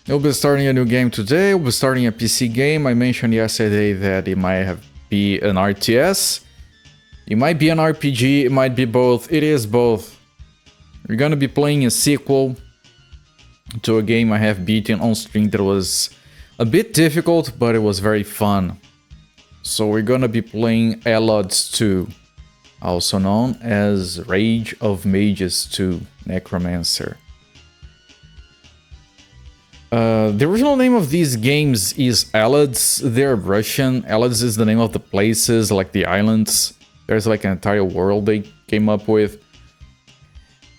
We'll be starting a new game today. We'll be starting a PC game. I mentioned yesterday that it might be an RTS. It might be an RPG. It might be both. It is both. We're gonna be playing a sequel to a game I have beaten on stream that was a bit difficult, but it was very fun. So we're gonna be playing Allods 2, also known as Rage of Mages 2, Necromancer. The original name of these games is Allods. They're Russian. Allods is the name of the places, like the islands. There's like an entire world they came up with.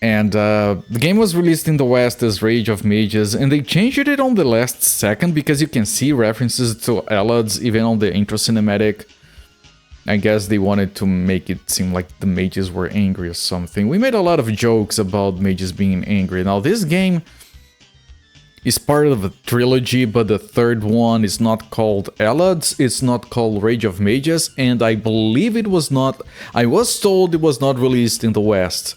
And the game was released in the West as Rage of Mages, and they changed it on the last second because you can see references to Allods even on the intro cinematic. I guess they wanted to make it seem like the mages were angry or something. We made a lot of jokes about mages being angry. Now this game is part of a trilogy, but the third one is not called Allods, it's not called Rage of Mages, and I believe it was not... I was told it was not released in the West.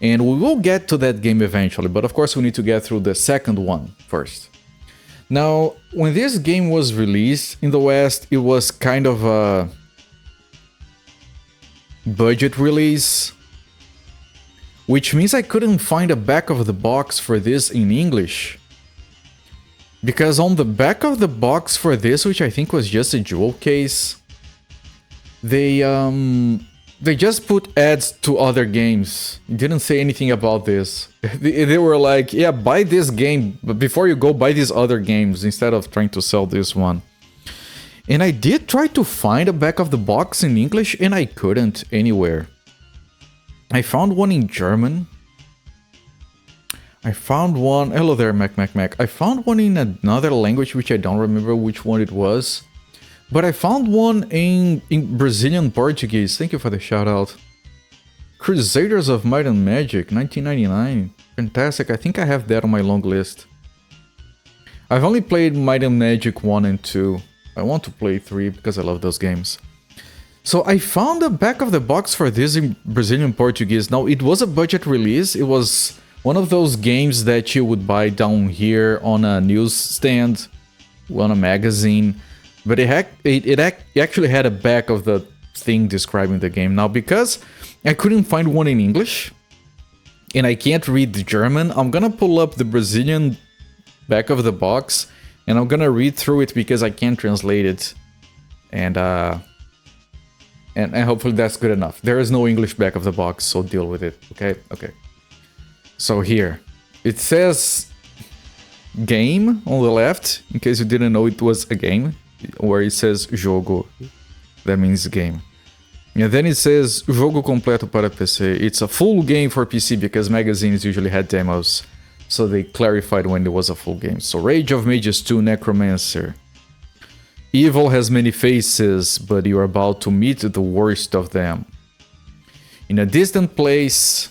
And we will get to that game eventually, but of course we need to get through the second one first. Now, when this game was released in the West, it was kind of a budget release, which means I couldn't find a back of the box for this in English. Because on the back of the box for this, which I think was just a jewel case, they just put ads to other games. It didn't say anything about this. They were like, yeah, buy this game, but before you go, buy these other games instead of trying to sell this one. And I did try to find a back of the box in English, and I couldn't anywhere. I found one in German. I found one... Hello there, Mac. I found one in another language, which I don't remember which one it was. But I found one in Brazilian Portuguese. Thank you for the shout out. Crusaders of Might and Magic, 1999. Fantastic. I think I have that on my long list. I've only played Might and Magic 1 and 2. I want to play 3 because I love those games. So I found the back of the box for this in Brazilian Portuguese. Now, it was a budget release. It was one of those games that you would buy down here on a newsstand, on a magazine. But it actually had a back of the thing describing the game. Now, because I couldn't find one in English, and I can't read the German, I'm gonna pull up the Brazilian back of the box, and I'm gonna read through it because I can't translate it. And hopefully that's good enough. There is no English back of the box, so deal with it, okay? Okay. So here, it says game on the left, in case you didn't know it was a game, where it says jogo, that means game. And then it says jogo completo para PC. It's a full game for PC because magazines usually had demos, so they clarified when it was a full game. So Rage of Mages 2 Necromancer. Evil has many faces, but you are about to meet the worst of them. In a distant place,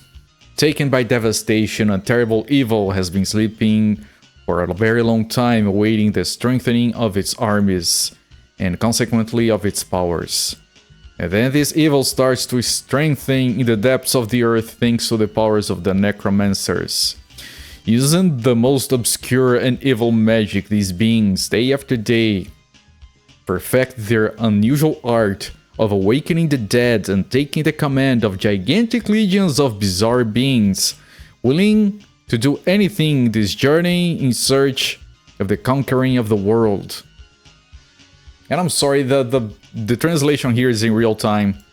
taken by devastation, a terrible evil has been sleeping for a very long time, awaiting the strengthening of its armies, and consequently of its powers. And then this evil starts to strengthen in the depths of the earth thanks to the powers of the Necromancers. Using the most obscure and evil magic, these beings, day after day, perfect their unusual art of awakening the dead and taking the command of gigantic legions of bizarre beings, willing to do anything in this journey in search of the conquering of the world. And I'm sorry, the translation here is in real time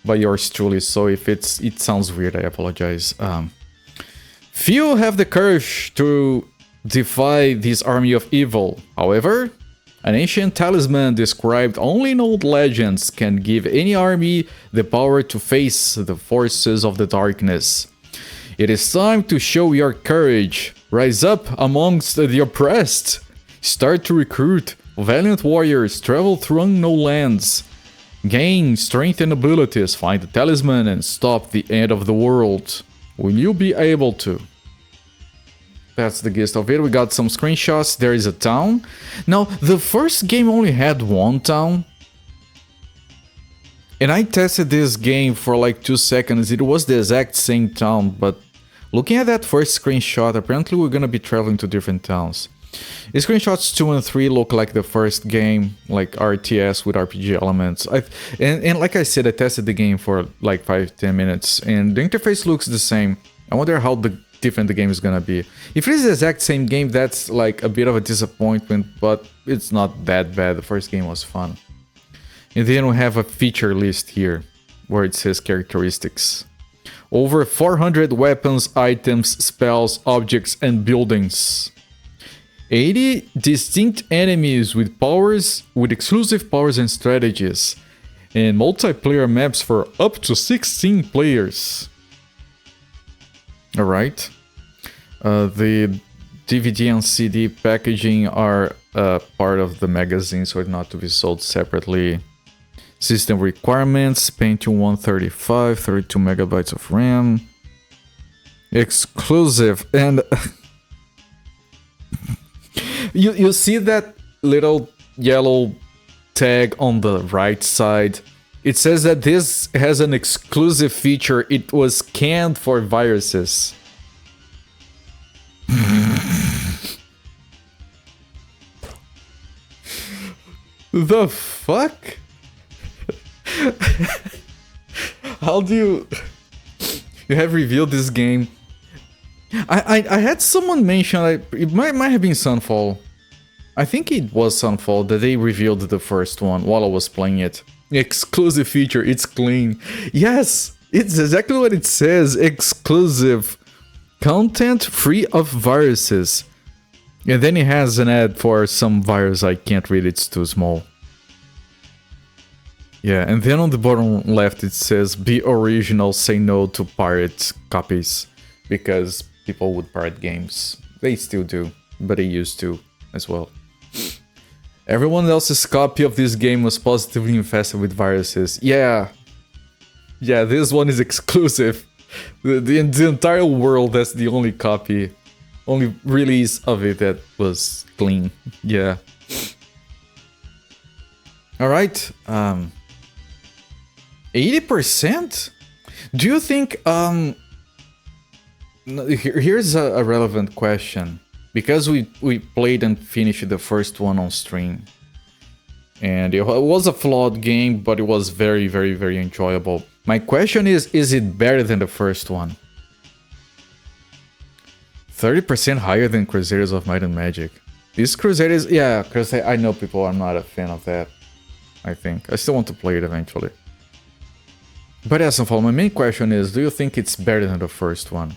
by yours truly, so if it sounds weird, I apologize. Few have the courage to defy this army of evil. However, an ancient talisman described only in old legends can give any army the power to face the forces of the darkness. It is time to show your courage. Rise up amongst the oppressed. Start to recruit valiant warriors, travel through unknown lands. Gain strength and abilities, find the talisman and stop the end of the world. Will you be able to? That's the gist of it. We got some screenshots. There is a town. Now, the first game only had one town. And I tested this game for like 2 seconds. It was the exact same town, but looking at that first screenshot, apparently we're gonna be traveling to different towns. Screenshots 2 and 3 look like the first game, like RTS with RPG elements. And like I said, I tested the game for like 5-10 minutes, and the interface looks the same. I wonder how different the game is gonna be. If it is the exact same game, that's like a bit of a disappointment, but it's not that bad. The first game was fun. And then we have a feature list here, where it says characteristics. Over 400 weapons, items, spells, objects, and buildings. 80 distinct enemies with powers, with exclusive powers and strategies, and multiplayer maps for up to 16 players. Alright. The DVD and CD packaging are part of the magazine, so it's not to be sold separately. System requirements, Pentium 135, 32 megabytes of RAM. Exclusive, and... You see that little yellow tag on the right side? It says that this has an exclusive feature. It was scanned for viruses. The fuck? How do you... You have revealed this game. I had someone mention, it might have been Sunfall. I think it was Sunfall that they revealed the first one while I was playing it. Exclusive feature, it's clean. Yes, it's exactly what it says. Exclusive. Content free of viruses. And then it has an ad for some virus I can't read, it's too small. Yeah, and then on the bottom left it says, be original, say no to pirate copies. Because people would pirate games. They still do, but they used to as well. Everyone else's copy of this game was positively infested with viruses. Yeah. Yeah, this one is exclusive. The entire world, that's the only copy. Only release of it that was clean. Yeah. Alright. 80%? Do you think... Here's a relevant question. Because we played and finished the first one on stream. And it was a flawed game, but it was very, very, very enjoyable. My question is it better than the first one? 30% higher than Crusaders of Might and Magic. These Crusaders, yeah, I know people are not a fan of that. I think. I still want to play it eventually. But as of all, my main question is, do you think it's better than the first one?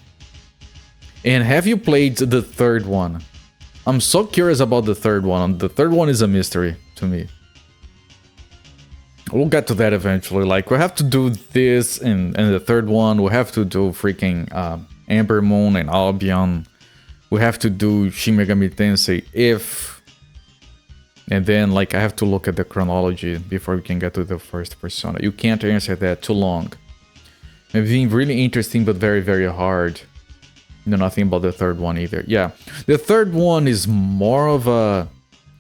And have you played the third one? I'm so curious about the third one. The third one is a mystery to me. We'll get to that eventually. Like, we have to do this and the third one. We have to do freaking Amber Moon and Albion. We have to do Shin Megami Tensei if... And then, like, I have to look at the chronology before we can get to the first Persona. You can't answer that too long. It's been really interesting, but very, very hard. You know nothing about the third one either. Yeah, the third one is more of a...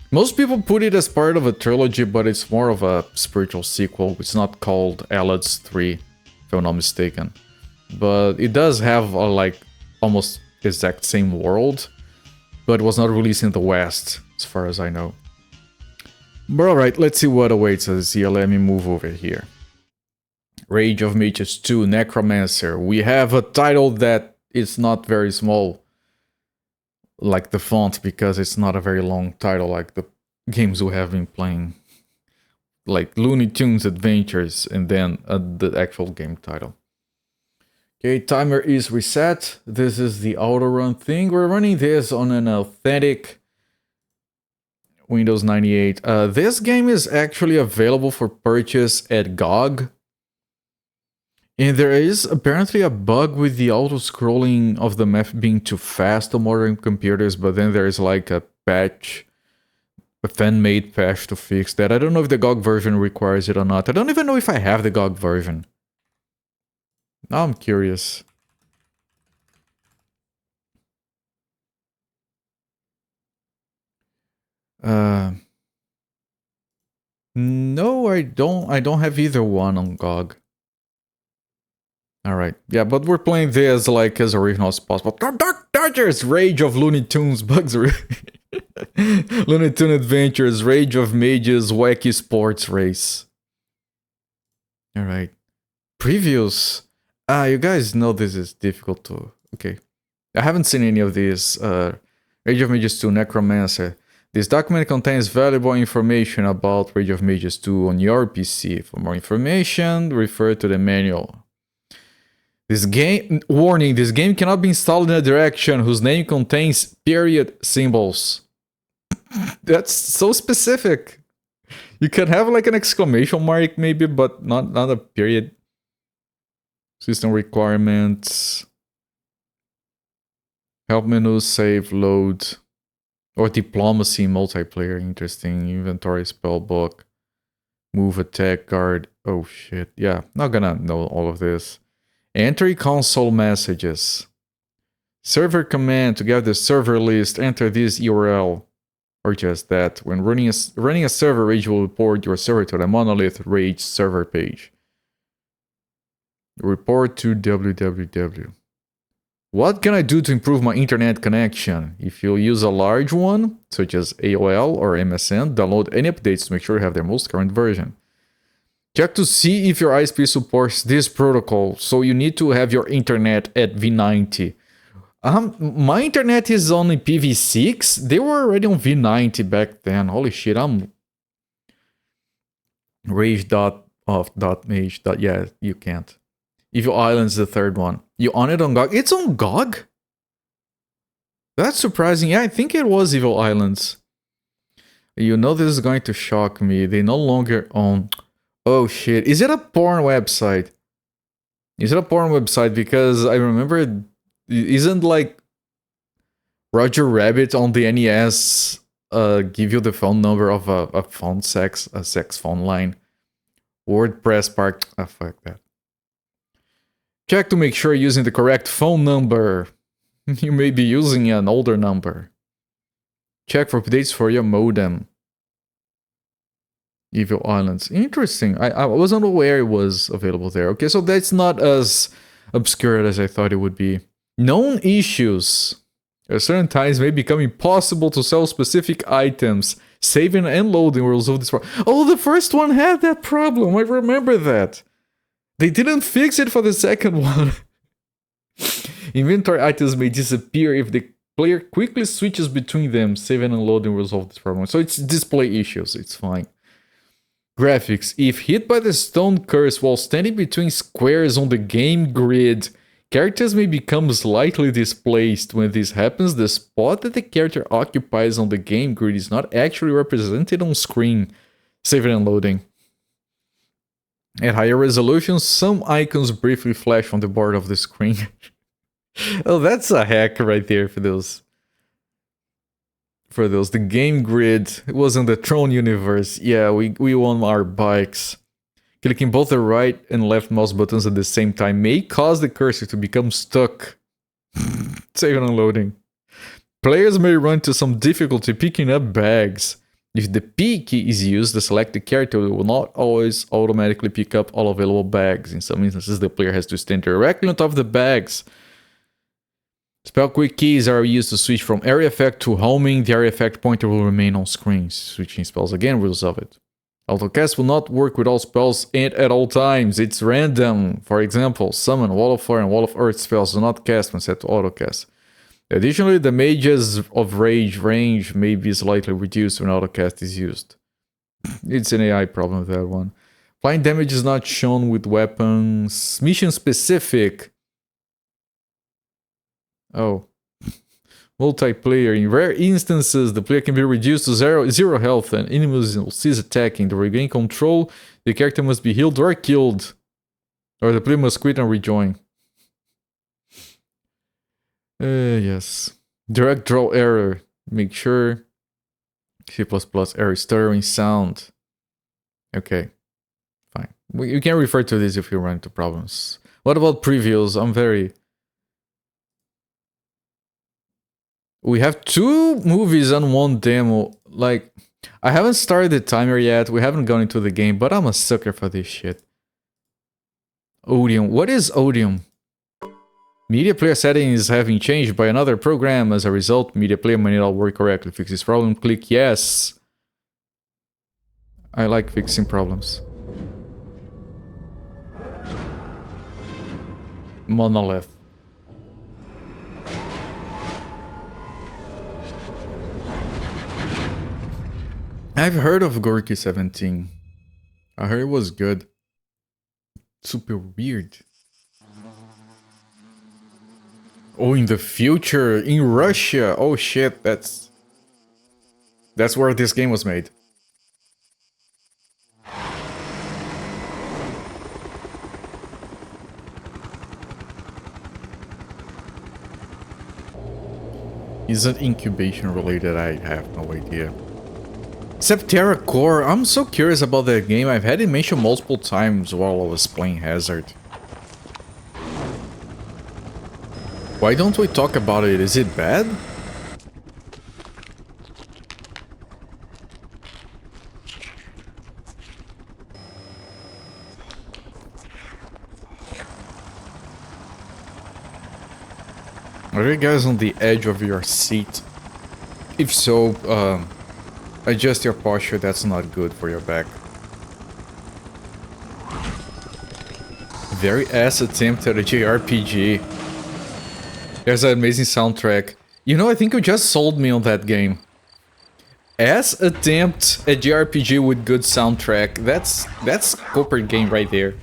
Most people put it as part of a trilogy, but it's more of a spiritual sequel. It's not called Allods 3, if I'm not mistaken. But it does have a, like, almost exact same world. But it was not released in the West, as far as I know. But alright, let's see what awaits us here. Let me move over here. Rage of Mages 2, Necromancer. We have a title that is not very small. Like the font, because it's not a very long title like the games we have been playing. Like Looney Tunes Adventures and then the actual game title. Okay, timer is reset. This is the auto run thing. We're running this on an authentic Windows 98. This game is actually available for purchase at GOG. And there is apparently a bug with the auto-scrolling of the map being too fast on modern computers, but then there's like a patch, a fan-made patch to fix that. I don't know if the GOG version requires it or not. I don't even know if I have the GOG version. Now I'm curious. No, I don't have either one on GOG. Alright, yeah, but we're playing this like as original as possible. Dark Dodgers! Rage of Looney Tunes Bugs. Looney Tunes Adventures, Rage of Mages, Wacky Sports Race. Alright. Previews. You guys know this is difficult to... Okay. I haven't seen any of these. Rage of Mages 2, Necromancer. This document contains valuable information about Rage of Mages 2 on your PC. For more information, refer to the manual. This game... Warning, this game cannot be installed in a direction whose name contains period symbols. That's so specific. You can have like an exclamation mark maybe, but not a period. System requirements. Help menu, save, load. Or diplomacy, multiplayer, interesting. Inventory, spellbook. Move, attack, guard. Oh shit. Yeah, not gonna know all of this. Enter console messages. Server command to get the server list. Enter this URL. Or just that. When running a server, Rage will report your server to the Monolith Rage server page. Report to www. What can I do to improve my internet connection? If you use a large one, such as AOL or MSN, download any updates to make sure you have their most current version. Check to see if your ISP supports this protocol, so you need to have your internet at V90. My internet is on IPv6. They were already on V90 back then. Holy shit, I'm... Rage.off.mage. Yeah, you can't. Evil Island's the third one. You on it on GOG? It's on GOG? That's surprising. Yeah, I think it was Evil Islands. You know this is going to shock me. They no longer own... Oh shit. Is it a porn website? Is it a porn website? Because I remember... Isn't like Roger Rabbit on the NES give you the phone number of a sex phone line? WordPress Park. Ah, fuck that. Check to make sure you're using the correct phone number. You may be using an older number. Check for updates for your modem. Evil Islands. Interesting. I wasn't aware it was available there. Okay, so that's not as obscure as I thought it would be. Known issues. At certain times may become impossible to sell specific items. Saving and loading will resolve this problem. Oh, the first one had that problem. I remember that. They didn't fix it for the second one. Inventory items may disappear if the player quickly switches between them. Saving and loading will resolve this problem. So it's display issues. It's fine. Graphics. If hit by the stone curse while standing between squares on the game grid, characters may become slightly displaced. When this happens, the spot that the character occupies on the game grid is not actually represented on screen. Saving and loading. At higher resolutions, some icons briefly flash on the board of the screen. Oh, that's a hack right there for those. The game grid was in the Tron universe. Yeah, we won our bikes. Clicking both the right and left mouse buttons at the same time may cause the cursor to become stuck. Saving and loading. Players may run into some difficulty picking up bags. If the P key is used, the selected character will not always automatically pick up all available bags. In some instances, the player has to stand directly on top of the bags. Spell quick keys are used to switch from area effect to homing. The area effect pointer will remain on screen. Switching spells again will resolve it. Autocast will not work with all spells and at all times. It's random. For example, Summon, Wall of Fire, and Wall of Earth spells do not cast when set to autocast. Additionally, the Mages of Rage range may be slightly reduced when autocast is used. It's an AI problem with that one. Flying damage is not shown with weapons. Mission specific. Oh. Multiplayer. In rare instances, the player can be reduced to zero health and enemies will cease attacking. To regain control, the character must be healed or killed. Or the player must quit and rejoin. Yes. Direct draw error. Make sure. C++ error. Stuttering sound. Okay. Fine. You can refer to this if you run into problems. What about previews? We have 2 movies and 1 demo. Like, I haven't started the timer yet. We haven't gone into the game, but I'm a sucker for this shit. Odium. What is Odium? Media player settings having changed by another program. As a result, media player may not work correctly. Fix this problem. Click yes. I like fixing problems. Monolith. I've heard of Gorky 17. I heard it was good. Super weird. Oh, in the future, in Russia. Oh shit, that's where this game was made. Is it incubation related? I have no idea. Septerra Core, I'm so curious about that game. I've had it mentioned multiple times while I was playing Hazard. Why don't we talk about it? Is it bad? Are you guys on the edge of your seat? If so, adjust your posture, that's not good for your back. Very ass attempt at a JRPG. There's an amazing soundtrack. You know, I think you just sold me on that game. Ass attempt at JRPG with good soundtrack. That's corporate game right there.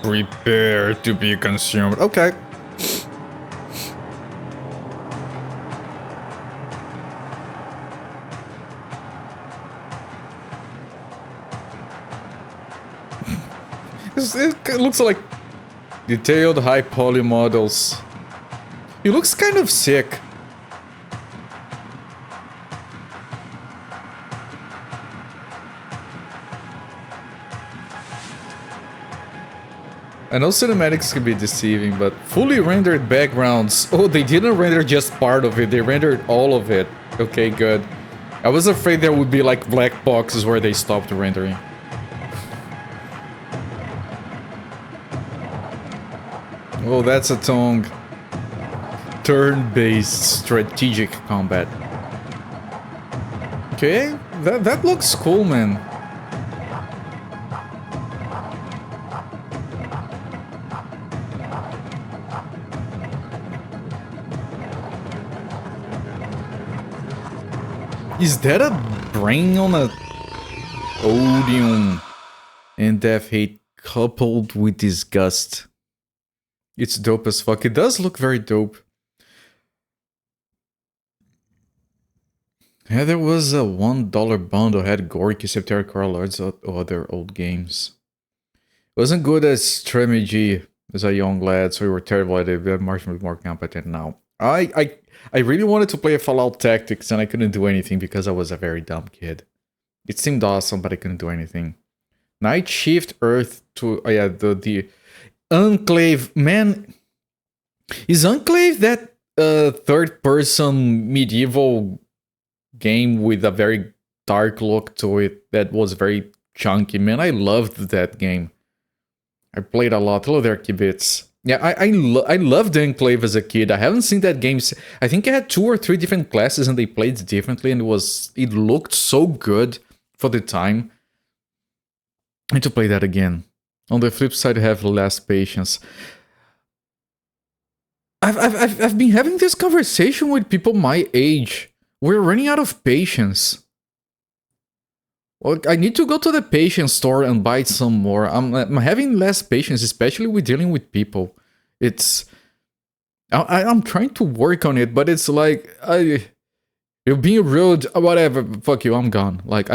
Prepare to be consumed. Okay. It looks like detailed high poly models. He looks kind of sick. I know cinematics can be deceiving, but fully rendered backgrounds. Oh, they didn't render just part of it, they rendered all of it. Okay, good. I was afraid there would be like black boxes where they stopped rendering. Oh, that's a tongue. Turn-based strategic combat. Okay, that looks cool, man. Is that a brain on a odium and death hate coupled with disgust? It's dope as fuck. It does look very dope. Yeah, there was a $1 bundle had Gorky, Septerra Core, loads of other old games. Wasn't good as Tremigi as a young lad, so we were terrible at it, but much more competent now. I really wanted to play a Fallout Tactics and I couldn't do anything because I was a very dumb kid. It seemed awesome, but I couldn't do anything. Night Shift Earth to... Oh yeah, the Enclave. Man, is Enclave that third-person medieval game with a very dark look to it that was very chunky? Man, I loved that game. I played a lot. Hello there, Kibitz. Yeah, I loved Enclave as a kid. I haven't seen that game. I think I had 2 or 3 different classes and they played differently and it looked so good for the time. I need to play that again. On the flip side, I have less patience. I've been having this conversation with people my age. We're running out of patience. Well, I need to go to the patience store and buy some more. I'm having less patience, especially with dealing with people. I'm trying to work on it, but it's like you're being rude. Whatever, fuck you. I'm gone. Like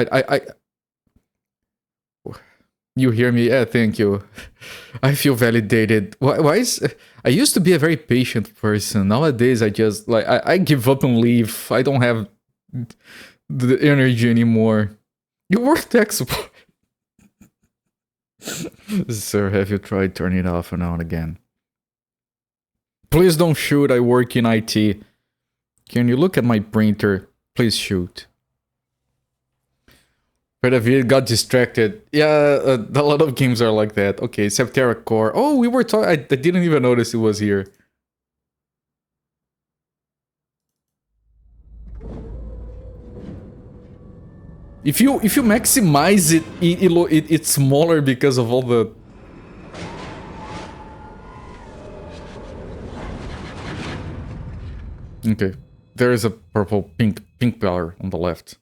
you hear me? Yeah, thank you. I feel validated. Why is... I used to be a very patient person. Nowadays, I just... like I give up and leave. I don't have the energy anymore. You work tech support. Sir, have you tried turning it off and on again? Please don't shoot. I work in IT. Can you look at my printer? Please shoot. But a video got distracted. Yeah, a lot of games are like that. Okay, Septerra Core. Oh, we were talking. I didn't even notice it was here. If you maximize it, it's smaller because of all the. Okay, there is a pink color on the left.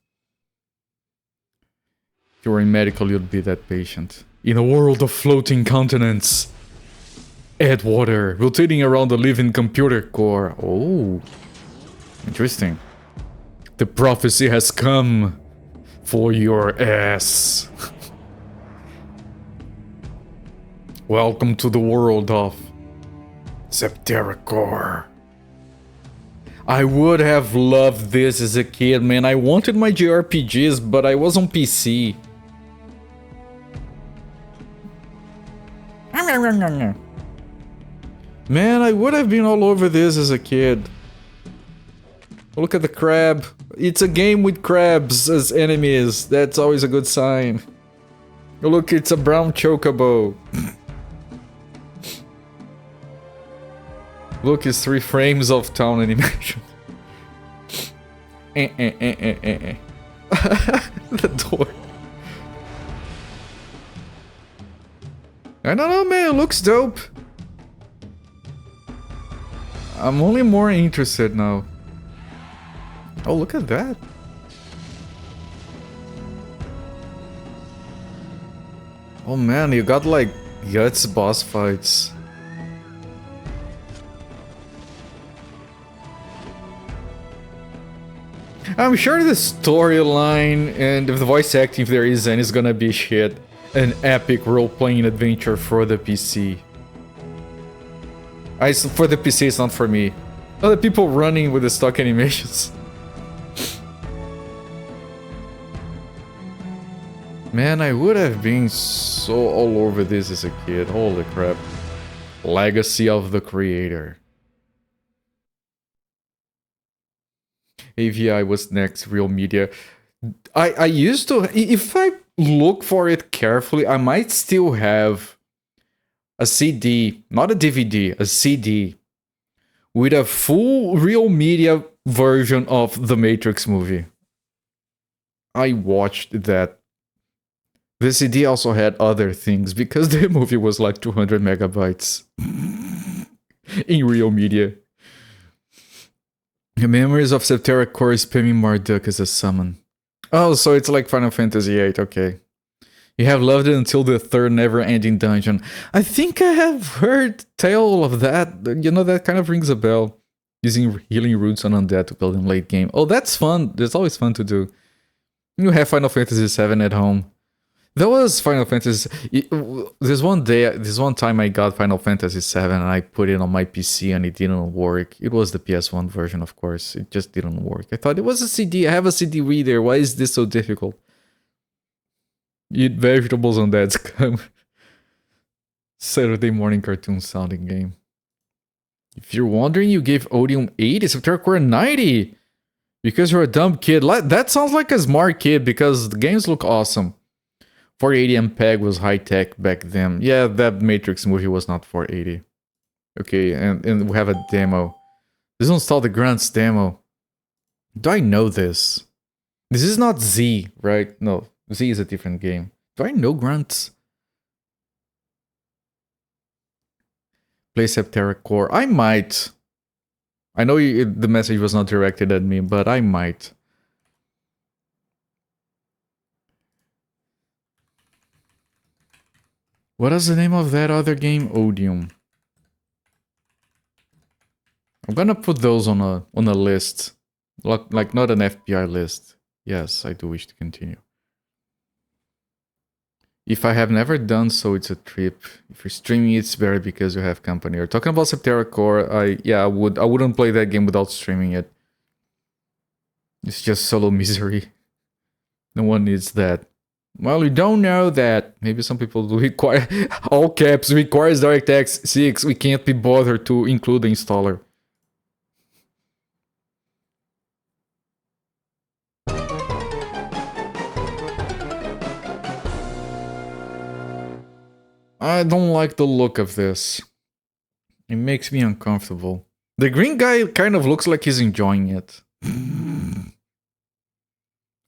If you were in medical, you'd be that patient. In a world of floating continents, add water, rotating around a living computer core. Oh, interesting. The prophecy has come for your ass. Welcome to the world of Septerra Core. I would have loved this as a kid, man. I wanted my JRPGs, but I was on PC. Man, I would have been all over this as a kid. Look at the crab. It's a game with crabs as enemies. That's always a good sign. Look, it's a brown chocobo. Look, it's 3 frames of town animation. The door. I don't know, man. It looks dope. I'm only more interested now. Oh, look at that. Oh man, you got like guts boss fights. I'm sure the storyline and the voice acting, if there is any, is gonna be shit. An epic role-playing adventure for the PC. For the PC, it's not for me. Other people running with the stock animations. Man, I would have been so all over this as a kid. Holy crap. Legacy of the Creator. AVI was next, Real Media. I used to... If I look for it carefully, I might still have a CD, not a DVD, a CD, with a full Real Media version of the Matrix movie. I watched that. The CD also had other things, because the movie was like 200 megabytes in Real Media. The memories of Septerra Core spamming Marduk as a summon. Oh, so it's like Final Fantasy VIII, okay. You have loved it until the 3rd never-ending dungeon. I think I have heard tale of that. You know, that kind of rings a bell. Using healing roots on undead to build in late game. Oh, that's fun. That's always fun to do. You have Final Fantasy VII at home. There was Final Fantasy... This one time I got Final Fantasy VII and I put it on my PC and it didn't work. It was the PS1 version, of course. It just didn't work. I thought it was a CD. I have a CD reader. Why is this so difficult? Eat vegetables on that scum. Saturday morning cartoon sounding game. If you're wondering, you gave Odium 80, Septerra Core 90. Because you're a dumb kid. That sounds like a smart kid because the games look awesome. 480 MPEG was high tech back then. Yeah, that Matrix movie was not 480. Okay, and we have a demo. This is install the Grunts demo. Do I know this? This is not Z, right? No, Z is a different game. Do I know Grunts? Play Septerra Core. I might. I know the message was not directed at me, but I might. What is the name of that other game? Odium. I'm gonna put those on a list. Like not an FBI list. Yes, I do wish to continue. If I have never done so, it's a trip. If you're streaming, it's better because you have company. Or talking about Septerra Core, I wouldn't play that game without streaming it. It's just solo misery. No one needs that. Well, you don't know that. Maybe some people do require... All caps, requires DirectX 6. We can't be bothered to include the installer. I don't like the look of this. It makes me uncomfortable. The green guy kind of looks like he's enjoying it.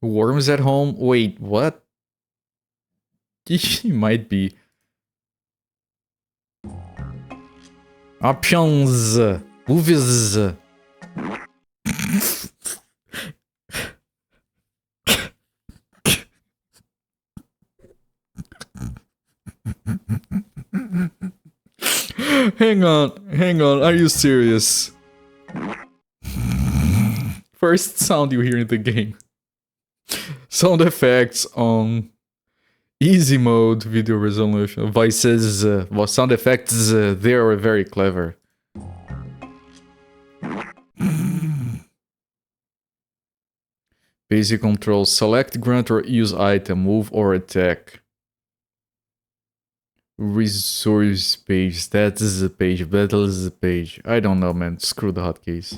Worms at home? Wait, what? He might be. Options. Movies. Hang on, are you serious? First sound you hear in the game. Sound effects on easy mode, video resolution, voices, sound effects, they are very clever. Basic controls, select grunt or use item, move or attack. Resource page, that is a page, battle is a page. I don't know, man, screw the hotkeys.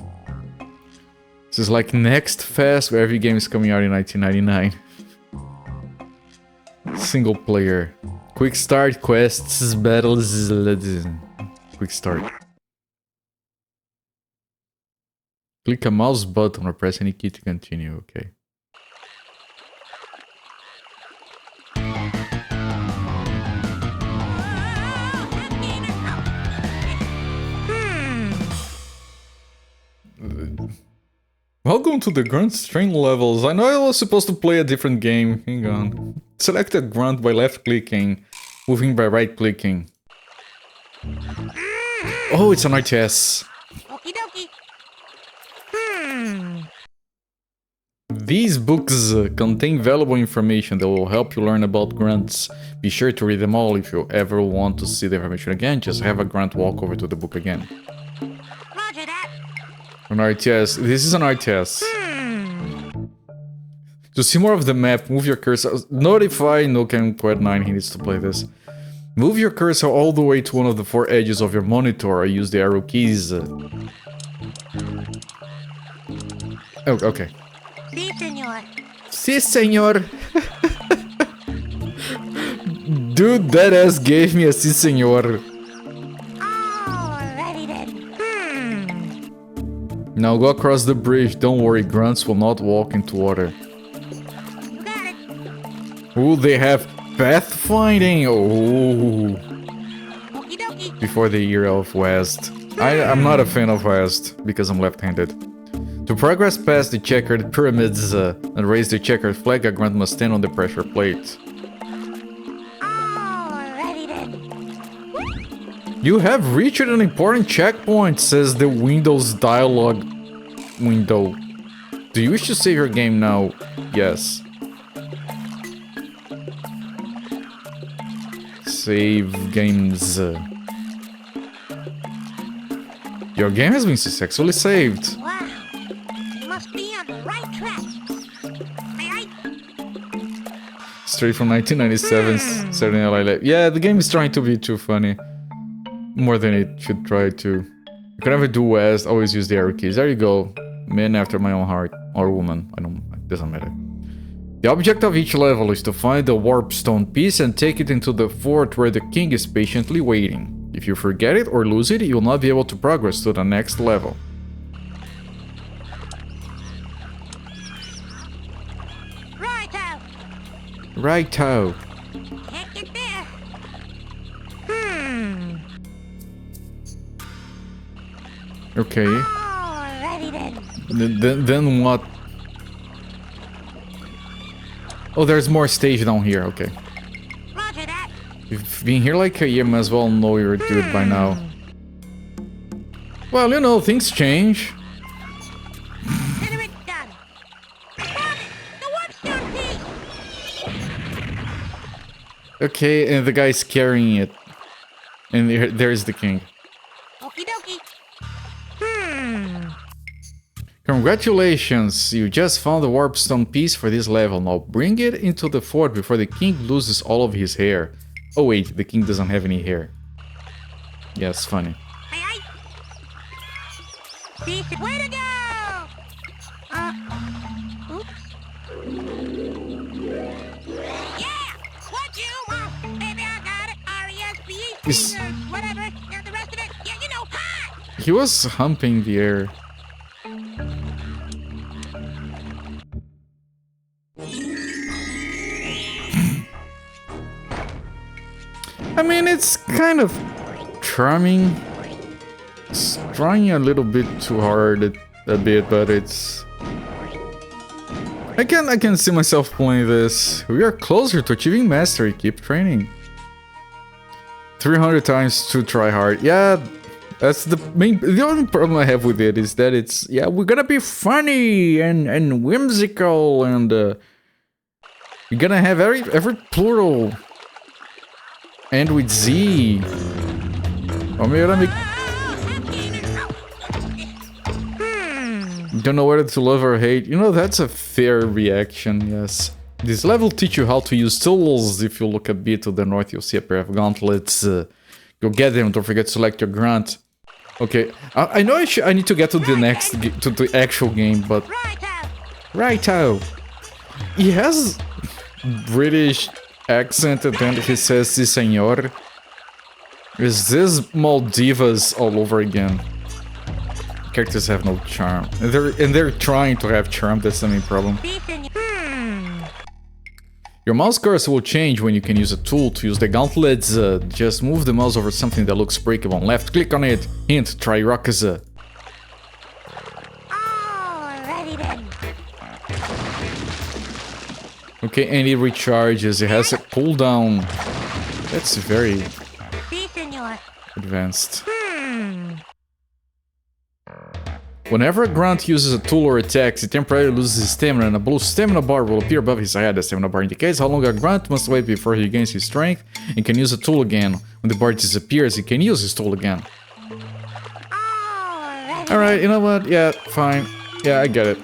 This is like Next Fest, where every game is coming out in 1999. Single player. Quick start, quests, battles, quick start. Click a mouse button or press any key to continue, okay. Welcome to the grunt string levels. I know I was supposed to play a different game. Hang on. Select a grunt by left clicking, moving by right clicking. Oh, it's an RTS. Okie dokie. These books contain valuable information that will help you learn about grunts. Be sure to read them all. If you ever want to see the information again, just have a grunt walk over to the book again. Roger that. An RTS. This is an RTS. To see more of the map, move your cursor. Notify Noken Quad 9, he needs to play this. Move your cursor all the way to one of the 4 edges of your monitor or use the arrow keys. Oh, okay. Si, senor. Si, senor. Dude, that ass gave me a si, senor. Alrighty then. Now go across the bridge. Don't worry, grunts will not walk into water. You got it. Ooh, they have pathfinding. Oh. Okie dokie. Before the era of West. I'm not a fan of West because I'm left-handed. To progress past the checkered pyramids and raise the checkered flag, a grunt must stand on the pressure plate. Alrighty then. You have reached an important checkpoint, says the Windows dialog window. Do you wish to save your game now? Yes. Save games. Your game has been successfully saved. Wow. You must be on the right track. Aye, aye. Straight from 1997's Saturday Night Live. Yeah, the game is trying to be too funny. More than it should try to. You can never do West, always use the arrow keys. There you go. Man after my own heart. Or woman. It doesn't matter. The object of each level is to find the warp stone piece and take it into the fort where the king is patiently waiting. If you forget it or lose it, you will not be able to progress to the next level. Righto. Righto. Can't get there. Okay. Alrighty then. Then what? Oh, there's more stage down here. Okay. Roger that. You've been here like a year, might as well know you're a dude by now. Well, you know, things change. Consider it done. Look, the warpstone piece. Okay, and the guy's carrying it. And there's the king. Okie dokie. Congratulations, you just found the warpstone piece for this level. Now bring it into the fort before the king loses all of his hair. Oh wait, the king doesn't have any hair. Yeah, it's funny. Aye, aye. Decent way to go. Oops. Yeah, what you want? Baby, I got it. R-E-S-P He's, whatever. The rest of it, yeah, you know, hot! he was humping the air. I mean, it's kind of charming. It's trying a little bit too hard a bit, but it's... I can see myself playing this. We are closer to achieving mastery. Keep training. 300 times to try hard. Yeah, that's the only problem I have with it is that it's, yeah, we're gonna be funny and whimsical and we're gonna have every plural end with Z. Or maybe I'm don't know whether to love or hate. You know, that's a fair reaction, yes. This level teach you how to use tools. If you look a bit to the north, you'll see a pair of gauntlets. Go get them, don't forget to select your grunt. Okay, I know I need to get to the next, to the actual game, but... Righto! He has British accent and then he says, "Si senor." Is this Maldivas all over again? Characters have no charm. And they're trying to have charm, that's the main problem. Your mouse cursor will change when you can use a tool. To use the gauntlets, just move the mouse over something that looks breakable on left, click on it. Hint, try Rockaza. Alrighty then. Okay, and it recharges, it has a cooldown. That's very advanced. Whenever a grunt uses a tool or attacks, he temporarily loses his stamina and a blue stamina bar will appear above his head. The stamina bar indicates how long a grunt must wait before he gains his strength and can use a tool again. When the bar disappears, he can use his tool again. Alright, you know what? Yeah, fine. Yeah, I get it.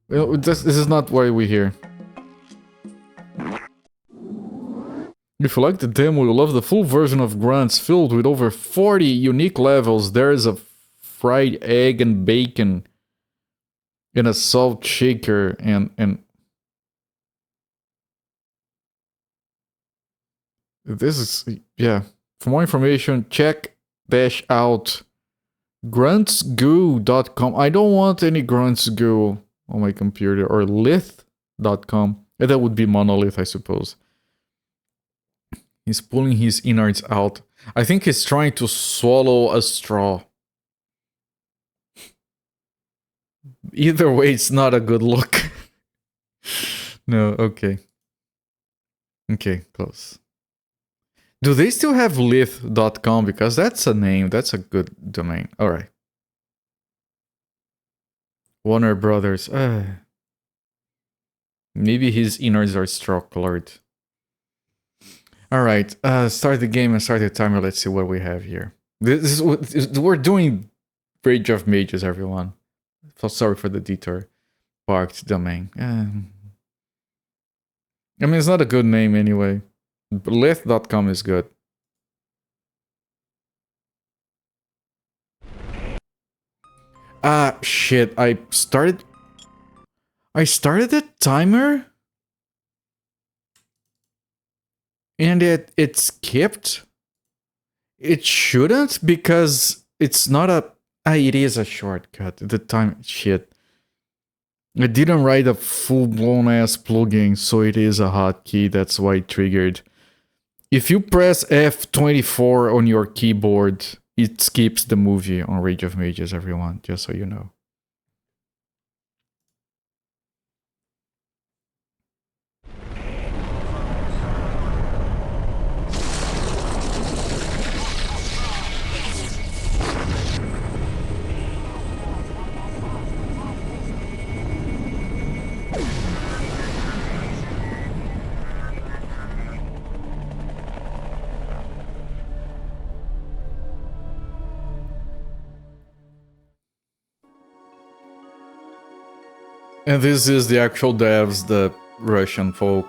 Well, this is not why we're here. If you like the demo, you'll love the full version of grunts filled with over 40 unique levels. There is a fried egg and bacon in a salt shaker and this is, yeah. For more information, check out gruntsgoo.com. I don't want any gruntsgoo on my computer, or lith.com. That would be monolith, I suppose. He's pulling his innards out. I think he's trying to swallow a straw. Either way, it's not a good look. No, okay. Okay, close. Do they still have lith.com? Because that's a name, that's a good domain. Alright. Warner Brothers. Maybe his innards are straw colored. Alright, start the game and start the timer. Let's see what we have here. This is we're doing Rage of Mages, everyone. So sorry for the detour. Parked domain. I mean, it's not a good name anyway. Lith.com is good. Shit, I started the timer? And it skipped? It shouldn't, because it's not a... it is a shortcut. The time... Shit. I didn't write a full-blown ass plugin, so it is a hotkey. That's why it triggered. If you press F24 on your keyboard, it skips the movie on Rage of Mages, everyone. Just so you know. And this is the actual devs, the Russian folk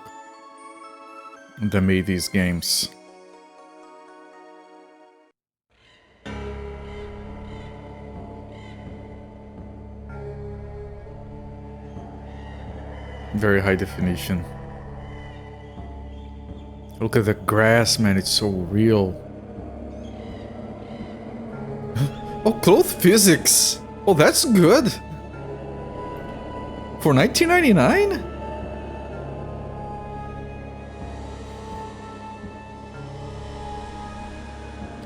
that made these games. Very high definition. Look at the grass, man, it's so real. Oh, cloth physics! Oh, that's good! For 1999?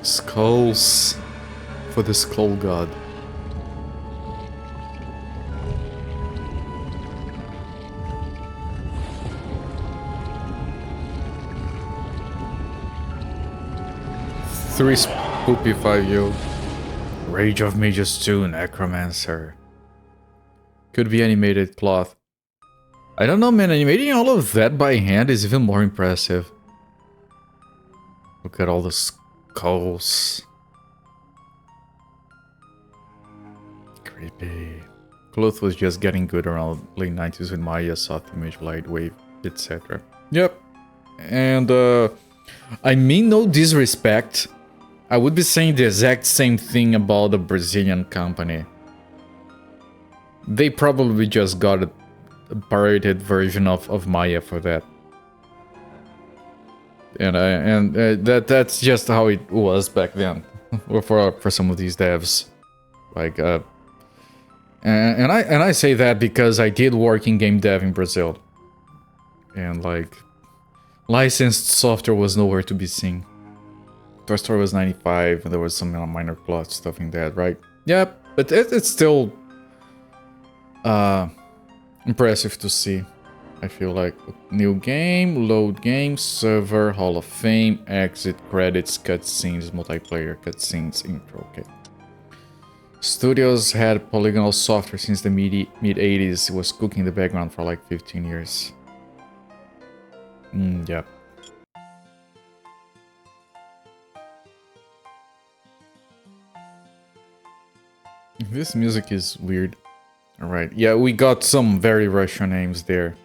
Skulls for the Skull God. Three spoopy 5-year-old. Rage of Mages 2 Necromancer. Could be animated cloth. I don't know, man. Animating all of that by hand is even more impressive. Look at all the skulls. Creepy. Cloth was just getting good around late 90s with Maya, soft image, light wave, etc. Yep. And I mean no disrespect. I would be saying the exact same thing about the Brazilian company. They probably just got a pirated version of Maya for that. And that's just how it was back then for some of these devs. Like and I say that because I did work in game dev in Brazil. And like licensed software was nowhere to be seen. Toy Story was 95 and there was some minor plot stuff in that, right? Yeah, but it's still impressive to see. I feel like new game, load game, server, Hall of Fame, exit, credits, cutscenes, multiplayer, cutscenes, intro. Okay. Studios had polygonal software since the mid 80s. It was cooking in the background for like 15 years. Yeah. This music is weird. Alright, yeah, we got some very Russian names there.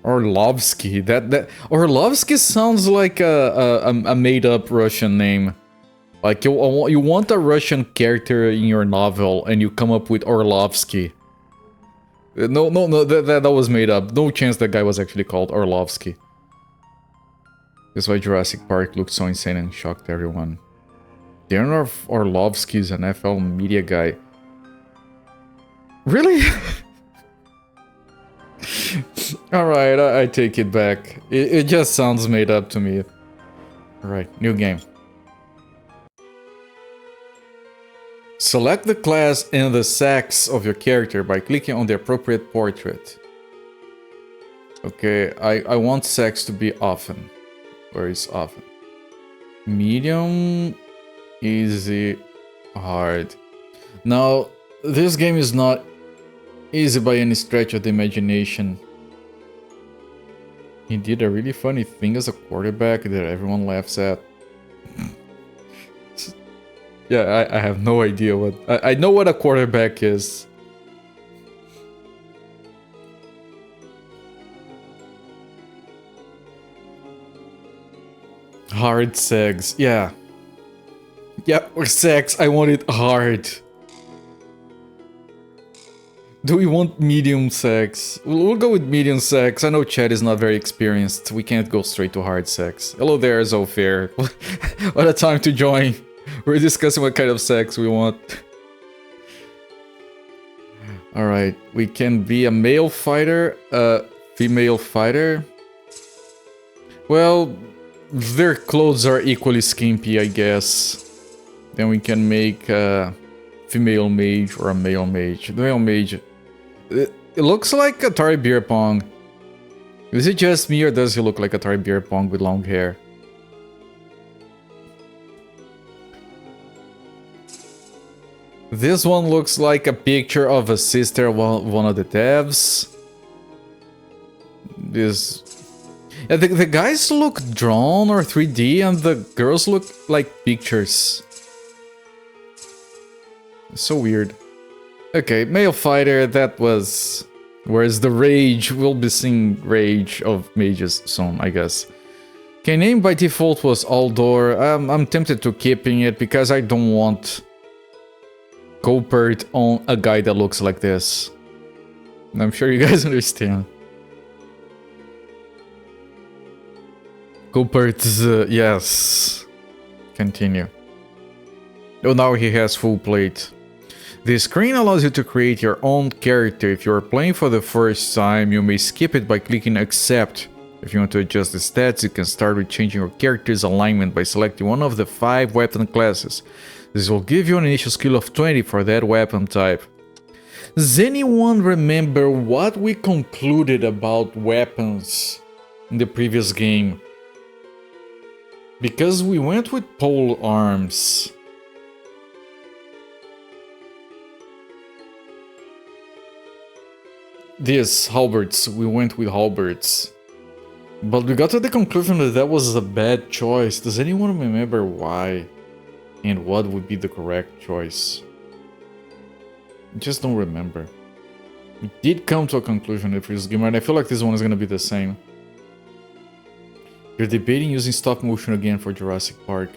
Orlovsky, that Orlovsky sounds like a made-up Russian name. Like you want a Russian character in your novel and you come up with Orlovsky. No, that was made up. No chance that guy was actually called Orlovsky. That's why Jurassic Park looked so insane and shocked everyone. Darren Orlovsky is an FL media guy. Really? Alright, I take it back. It just sounds made up to me. Alright, new game. Select the class and the sex of your character by clicking on the appropriate portrait. Okay, I want sex to be often. Where is often? Medium, easy, hard. Now, this game is not easy by any stretch of the imagination. He did a really funny thing as a quarterback that everyone laughs at. Yeah, I have no idea what... I know what a quarterback is. Hard sex, yeah. Yeah, or sex, I want it hard. Do we want medium sex? We'll go with medium sex. I know Chad is not very experienced. We can't go straight to hard sex. Hello there, Zofair. What a time to join. We're discussing what kind of sex we want. Alright, we can be a male fighter, a female fighter. Well, their clothes are equally skimpy, I guess. Then we can make a female mage or a male mage. The male mage... It looks like Atari Beer Pong. Is it just me or does he look like Atari Beer Pong with long hair? This one looks like a picture of a sister of one of the devs. This... Yeah, the guys look drawn or 3D and the girls look like pictures. It's so weird. Okay, male fighter, that was... Whereas the rage, we'll be seeing rage of mages soon, I guess. Okay, name by default was Aldor. I'm tempted to keeping it because I don't want Copert on a guy that looks like this. I'm sure you guys understand. Culpert's, yes. Continue. Oh, now he has full plate. The screen allows you to create your own character. If you are playing for the first time, you may skip it by clicking accept. If you want to adjust the stats, you can start with changing your character's alignment by selecting one of the 5 weapon classes. This will give you an initial skill of 20 for that weapon type. Does anyone remember what we concluded about weapons in the previous game? Because we went with pole arms. This, halberds, we went with halberds. But we got to the conclusion that that was a bad choice. Does anyone remember why? And what would be the correct choice? I just don't remember. We did come to a conclusion in the previous game, and I feel like this one is gonna be the same. You're debating using stop motion again for Jurassic Park.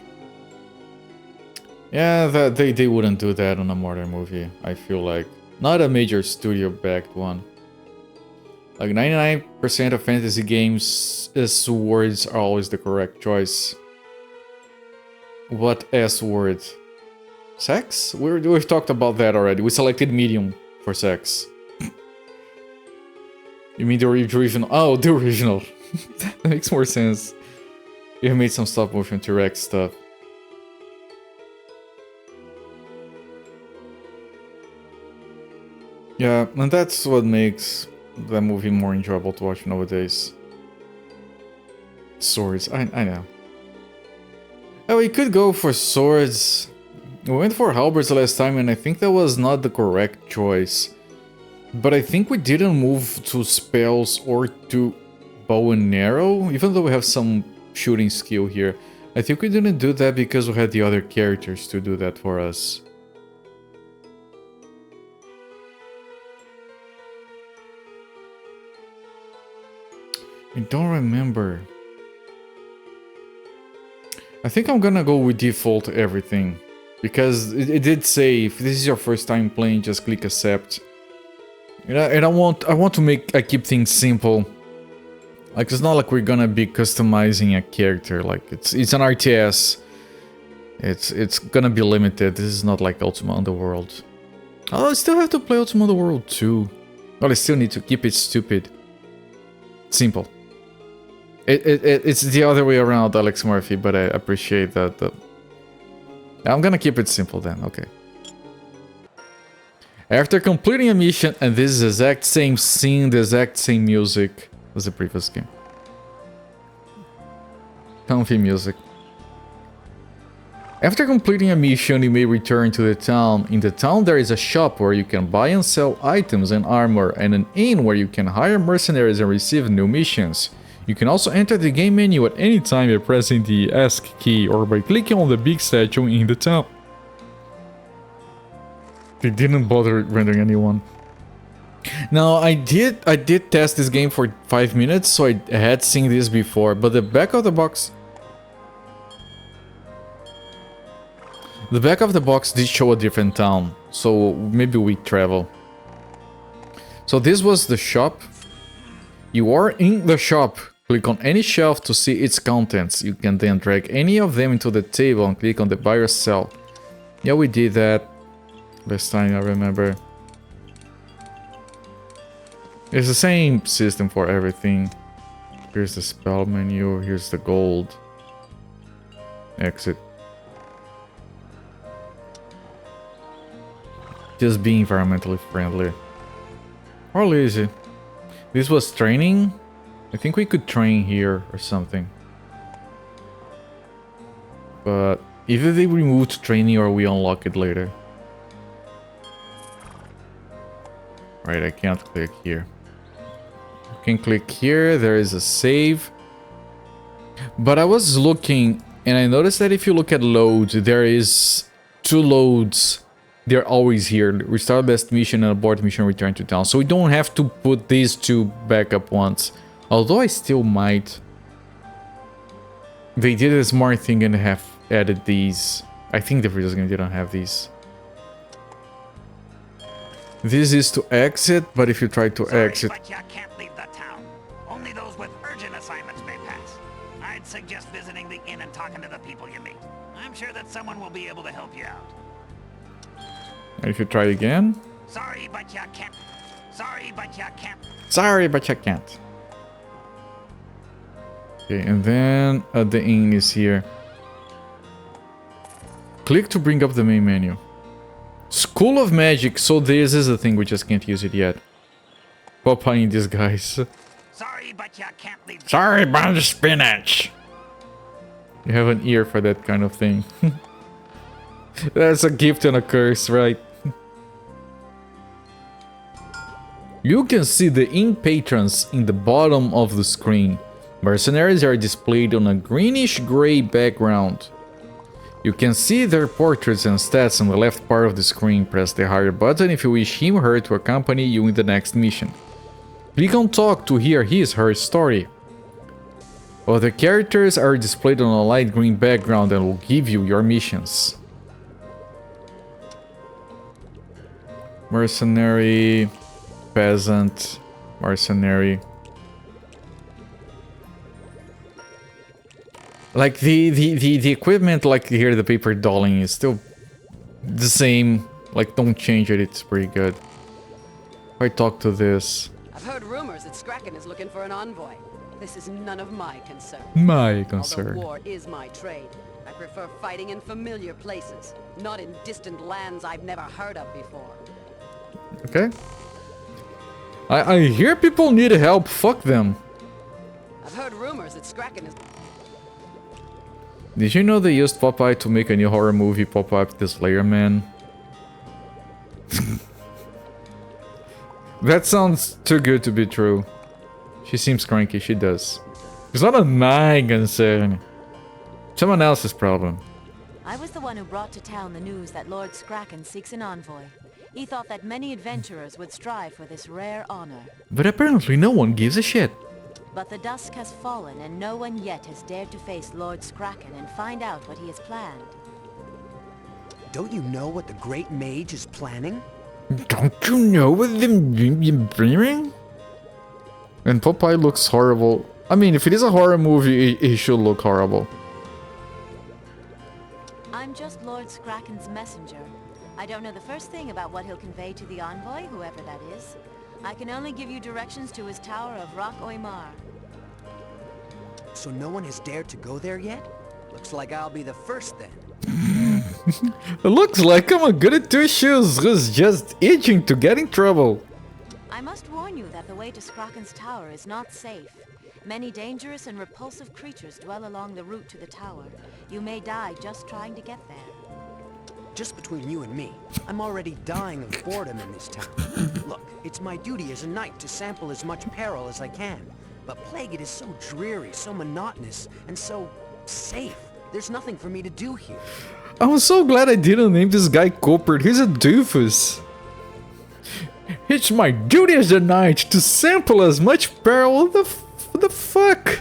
Yeah, they wouldn't do that on a modern movie, I feel like. Not a major studio-backed one. Like 99% of fantasy games, S-words are always the correct choice. What S-word? Sex? We've talked about that already. We selected medium for sex. You mean the original? Oh, the original. That makes more sense. You made some stop motion T-Rex stuff. Yeah, and that's what makes the movie more enjoyable to watch nowadays. Swords, I know. Oh, we could go for swords. We went for halberds last time, and I think that was not the correct choice. But I think we didn't move to spells or to bow and arrow, even though we have some shooting skill here. I think we didn't do that because we had the other characters to do that for us. I don't remember. I think I'm gonna go with default everything. Because it did say, if this is your first time playing, just click accept. And I want to keep things simple. Like, it's not like we're gonna be customizing a character. Like, it's an RTS. It's gonna be limited. This is not like Ultima Underworld. Oh, I still have to play Ultima Underworld 2. Well, I still need to keep it stupid. Simple. It's the other way around, Alex Murphy, but I appreciate that. I'm gonna keep it simple then, okay. After completing a mission, and this is the exact same scene, the exact same music as the previous game. Comfy music. After completing a mission, you may return to the town. In the town, there is a shop where you can buy and sell items and armor, and an inn where you can hire mercenaries and receive new missions. You can also enter the game menu at any time by pressing the ESC key or by clicking on the big statue in the town. They didn't bother rendering anyone. Now, I did test this game for 5 minutes, so I had seen this before, but the back of the box... The back of the box did show a different town, so maybe we travel. So this was the shop. You are in the shop. Click on any shelf to see its contents. You can then drag any of them into the table and click on the buy or sell. Yeah, we did that last time, I remember. It's the same system for everything. Here's the spell menu, here's the gold. Exit. Just be environmentally friendly. Or lazy. This was training. I think we could train here or something. But either they removed training or we unlock it later. Right, I can't click here. You can click here, there is a save. But I was looking and I noticed that if you look at loads, there is 2 loads. They're always here. Restart best mission and abort mission, return to town. So we don't have to put these 2 back up once. Although I still might. They did a smart thing and have added these. I think the previous game didn't have these. This is to exit, but if you try to exit... But you can't leave the town. Only those with urgent assignments may pass. I'd suggest like just visiting the inn and talking to the people you meet. I'm sure that someone will be able to help you out. And if you try again? Sorry, but you can't. Sorry, but you can't. Sorry, but you can't. Okay, and then the inn is here. Click to bring up the main menu. School of Magic, so this is a thing, we just can't use it yet. Popeye in disguise. Sorry, but you can't leave. Sorry about the spinach! You have an ear for that kind of thing. That's a gift and a curse, right? You can see the inn patrons in the bottom of the screen. Mercenaries are displayed on a greenish-gray background. You can see their portraits and stats on the left part of the screen. Press the higher button if you wish him or her to accompany you in the next mission. Click on Talk to hear his/her story. Other characters are displayed on a light green background and will give you your missions. Mercenary, peasant, mercenary. Like the equipment, like here the paper dolling is still the same. Like don't change it, it's pretty good. If I talk to this. I've heard rumors that Scracken is looking for an envoy. This is none of my concern. My concern. Although war is my trade, I prefer fighting in familiar places, not in distant lands I've never heard of before. Okay. I hear people need help, fuck them. I've heard rumors that Scracken is... Did you know they used Popeye to make a new horror movie, Popeye the Slayer Man? That sounds too good to be true. She seems cranky, she does. It's not a my concern. Someone else's problem. I was the one who brought to town the news that Lord Scracken seeks an envoy. He thought that many adventurers would strive for this rare honor. But apparently no one gives a shit. But the dusk has fallen and no one yet has dared to face Lord Scracken and find out what he has planned. Don't you know what the Great Mage is planning? Don't you know what they're bringing? And Popeye looks horrible. I mean, if it is a horror movie, it should look horrible. I'm just Lord Scracken's messenger. I don't know the first thing about what he'll convey to the envoy, whoever that is. I can only give you directions to his tower of Rock Oymar. So no one has dared to go there yet? Looks like I'll be the first then. It looks like I'm a good at two shoes who's just itching to get in trouble. I must warn you that the way to Scracken's tower is not safe. Many dangerous and repulsive creatures dwell along the route to the tower. You may die just trying to get there. Just between you and me, I'm already dying of boredom in this town. Look, it's my duty as a knight to sample as much peril as I can. But Plague, it is so dreary, so monotonous, and so safe. There's nothing for me to do here. I'm so glad I didn't name this guy Copert. He's a doofus. It's my duty as a knight to sample as much peril. What the fuck?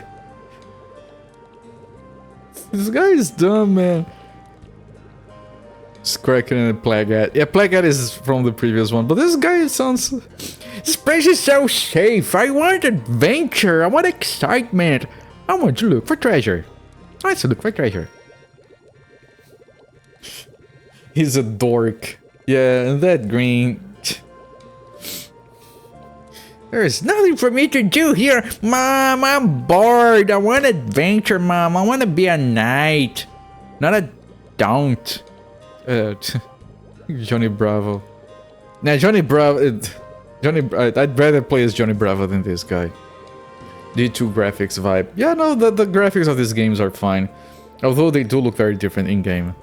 This guy is dumb, man. Scracken and Plaguehead. Yeah, Plaguehead is from the previous one, but this guy sounds... This place is so safe. I want adventure. I want excitement. I want to look for treasure. Let's look for treasure. He's a dork. Yeah, and that green... There's nothing for me to do here. Mom, I'm bored. I want adventure, Mom. I want to be a knight. Not a don't. Johnny Bravo. Nah, Johnny Bravo... I'd rather play as Johnny Bravo than this guy. D2 graphics vibe. Yeah, no, the graphics of these games are fine. Although they do look very different in-game.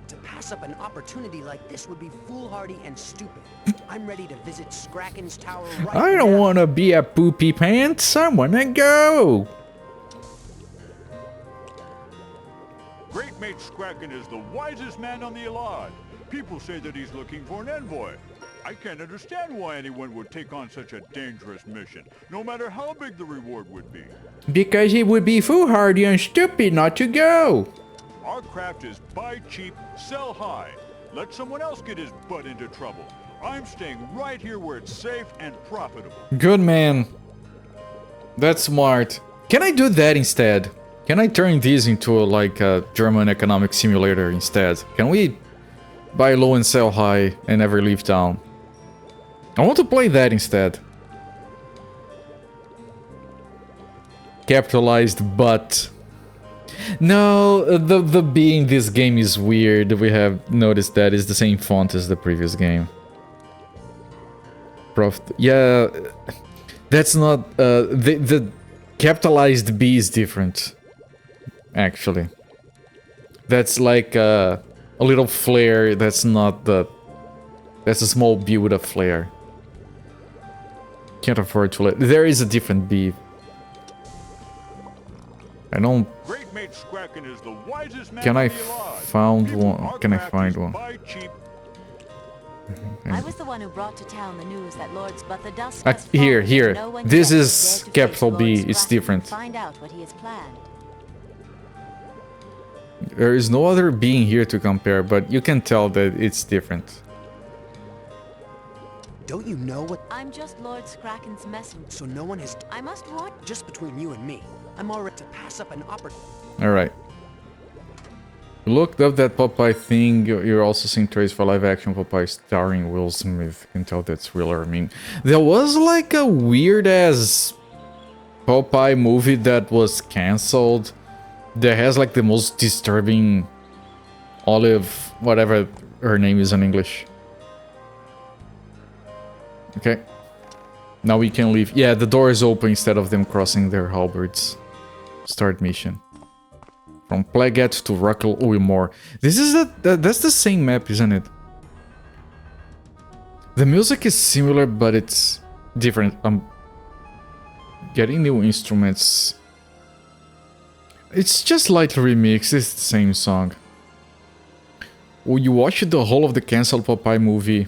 To pass up an opportunity like this would be foolhardy and stupid. I'm ready to visit Scracken's tower right now. I don't want to be a poopy pants. I want to go. Great Mage Scracken is the wisest man on the Elad. People say that he's looking for an envoy. I can't understand why anyone would take on such a dangerous mission, no matter how big the reward would be. Because it would be foolhardy and stupid not to go. Our craft is buy cheap, sell high. Let someone else get his butt into trouble. I'm staying right here where it's safe and profitable. Good man. That's smart. Can I do that instead? Can I turn these into like a German economic simulator instead? Can we buy low and sell high and never leave town? I want to play that instead. Capitalized, but... No, the B in this game is weird. We have noticed that it's the same font as the previous game. Yeah, that's not... the capitalized B is different, actually. That's like a little flare, that's not the... That's a small B with a flare. Can't afford to let... There is a different B. I don't... Great Mage Scracken is the wisest man Can I on the Allied. found People one? are Can I practiced find one? by cheap. I was the one who brought to town the news that Lord's but the dust Uh, has fallen, here, and here. no one This yet is dared to capital face B, Lord it's Scracken and different. Find out what he has planned. There is no other being here to compare, but you can tell that it's different. Don't you know what? I'm just Lord Scracken's messenger. So no one has... I must warn... Just between you and me, I'm already to pass up an opportunity. Alright. Looked up that Popeye thing. You're also seeing trace for live action Popeye starring Will Smith. You can tell that's real. I mean, there was like a weird ass Popeye movie that was cancelled that has like the most disturbing Olive, whatever her name is in English. Okay. Now we can leave. Yeah, the door is open instead of them crossing their halberds. Start mission. From Plagueat to Ruckle Uymore. This is that's the same map, isn't it? The music is similar, but it's different. I'm getting new instruments. It's just lightly remixed. It's the same song. Oh, you watched the whole of the cancelled Popeye movie?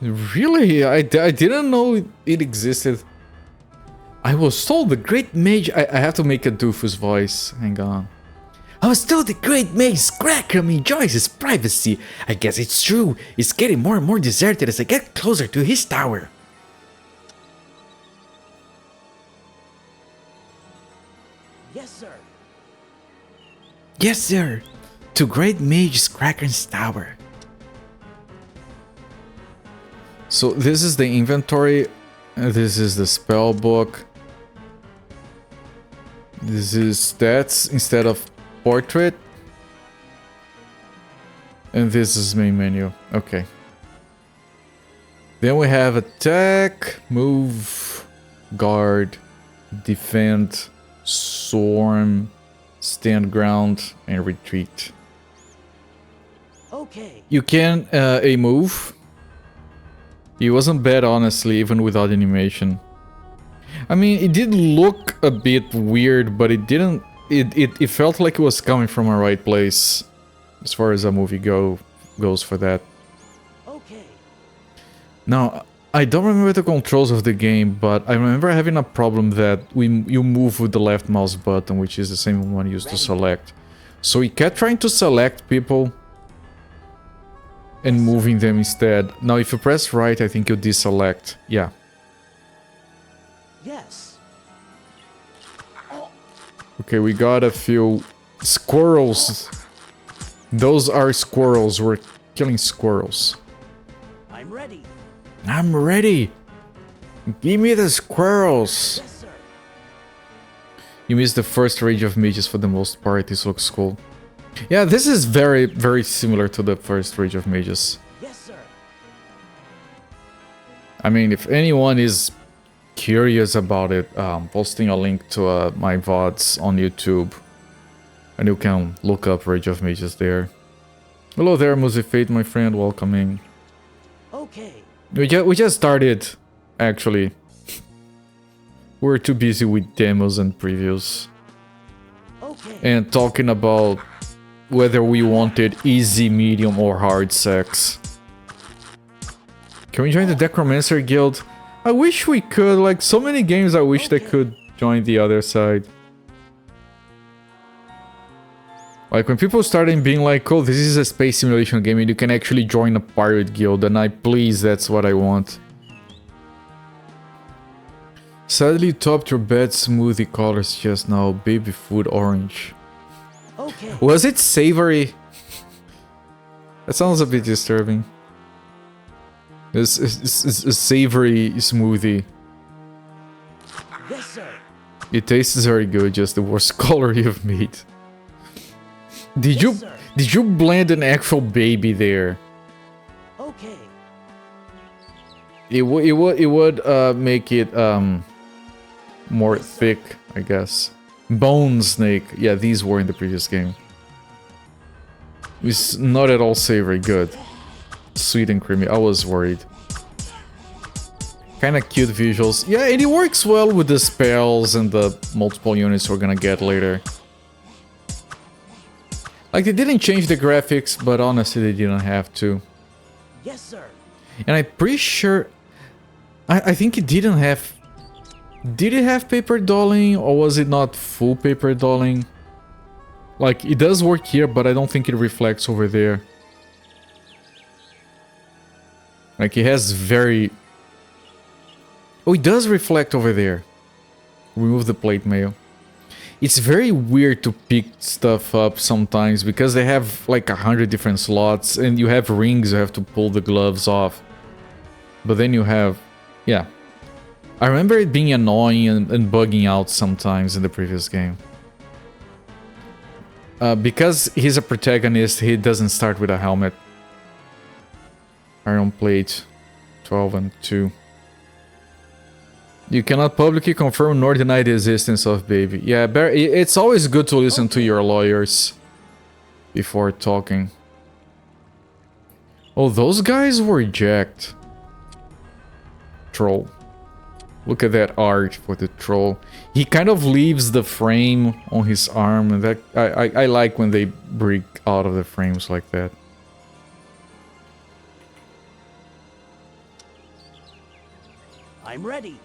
Really? I didn't know it existed. I was told the Great Mage... I have to make a doofus voice. Hang on. I was told the Great Mage Scrackham enjoys his privacy. I guess it's true. It's getting more and more deserted as I get closer to his tower. Yes, sir. Yes, sir. To Great Mage Scrackham's tower. So this is the inventory. This is the spell book. This is stats instead of portrait. And this is main menu. Okay. Then we have attack, move, guard, defend, swarm, stand ground, and retreat. Okay. You can a move. It wasn't bad, honestly, even without animation. I mean, it did look a bit weird, but it didn't... It felt like it was coming from a right place, as far as a movie goes for that. Okay. Now, I don't remember the controls of the game, but I remember having a problem that you move with the left mouse button, which is the same one used to select. So we kept trying to select people and moving them instead. Now, if you press right, I think you deselect. Yeah. Yes. Okay, we got a few squirrels. Those are squirrels. We're killing squirrels. I'm ready. I'm ready. Give me the squirrels. Yes, sir. You missed the first Rage of Mages for the most part. This looks cool. Yeah, this is very, very similar to the first Rage of Mages. Yes, sir. I mean, if anyone is curious about it, posting a link to my VODs on YouTube. And you can look up Rage of Mages there. Hello there, Musifate, my friend. Welcome in. Okay. We just started, actually. We're too busy with demos and previews. Okay. And talking about whether we wanted easy, medium, or hard sex. Can we join the Necromancer guild? I wish we could. Like, so many games I wish they could join the other side. Like, when people started being like, oh, this is a space simulation game and you can actually join a pirate guild, and please, that's what I want. Sadly, topped your bad smoothie colors just now. Baby food orange. Okay. Was it savory? That sounds a bit disturbing. It's a savory smoothie. Yes, sir. It tastes very good, just the worst color you've made. Did you blend an actual baby there? Okay. It would make it more thick, I guess. Bone snake. Yeah, these were in the previous game. It's not at all savory. Good. Sweet and creamy. I was worried. Kinda cute visuals. Yeah, and it works well with the spells and the multiple units we're gonna get later. Like, they didn't change the graphics, but honestly, they didn't have to. Yes, sir. And I'm pretty sure... I think it didn't have... Did it have paper dolling, or was it not full paper dolling? Like, it does work here, but I don't think it reflects over there. Like, it has very... Oh, it does reflect over there. Remove the plate mail. It's very weird to pick stuff up sometimes, because they have like 100 different slots, and you have rings, you have to pull the gloves off. But then you have... Yeah. I remember it being annoying and bugging out sometimes in the previous game. Because he's a protagonist, he doesn't start with a helmet. Iron plate 12 and 2. You cannot publicly confirm nor deny the existence of baby. Yeah, it's always good to listen to your lawyers before talking. Oh, those guys were jacked. Troll. Look at that art for the troll. He kind of leaves the frame on his arm, and that I like when they break out of the frames like that. I'm ready.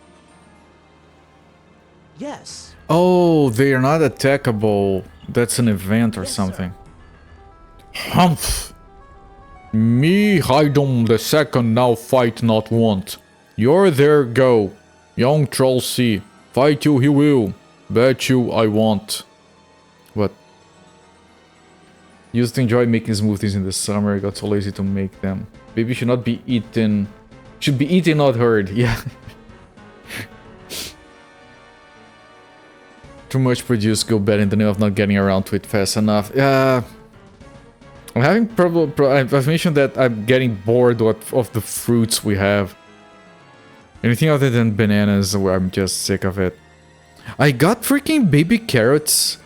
Yes. Oh, they are not attackable. That's an event or something. Humph! Me, Haidom the second, now fight not want. You're there, go. Young troll C. Fight you he will. Bet you I won't. What? Used to enjoy making smoothies in the summer. Got so lazy to make them. Baby should not be eaten. Should be eaten, not heard. Yeah. Too much produce, go bad in the name of not getting around to it fast enough. I'm having I've mentioned that I'm getting bored of the fruits we have. Anything other than bananas, I'm just sick of it. I got freaking baby carrots.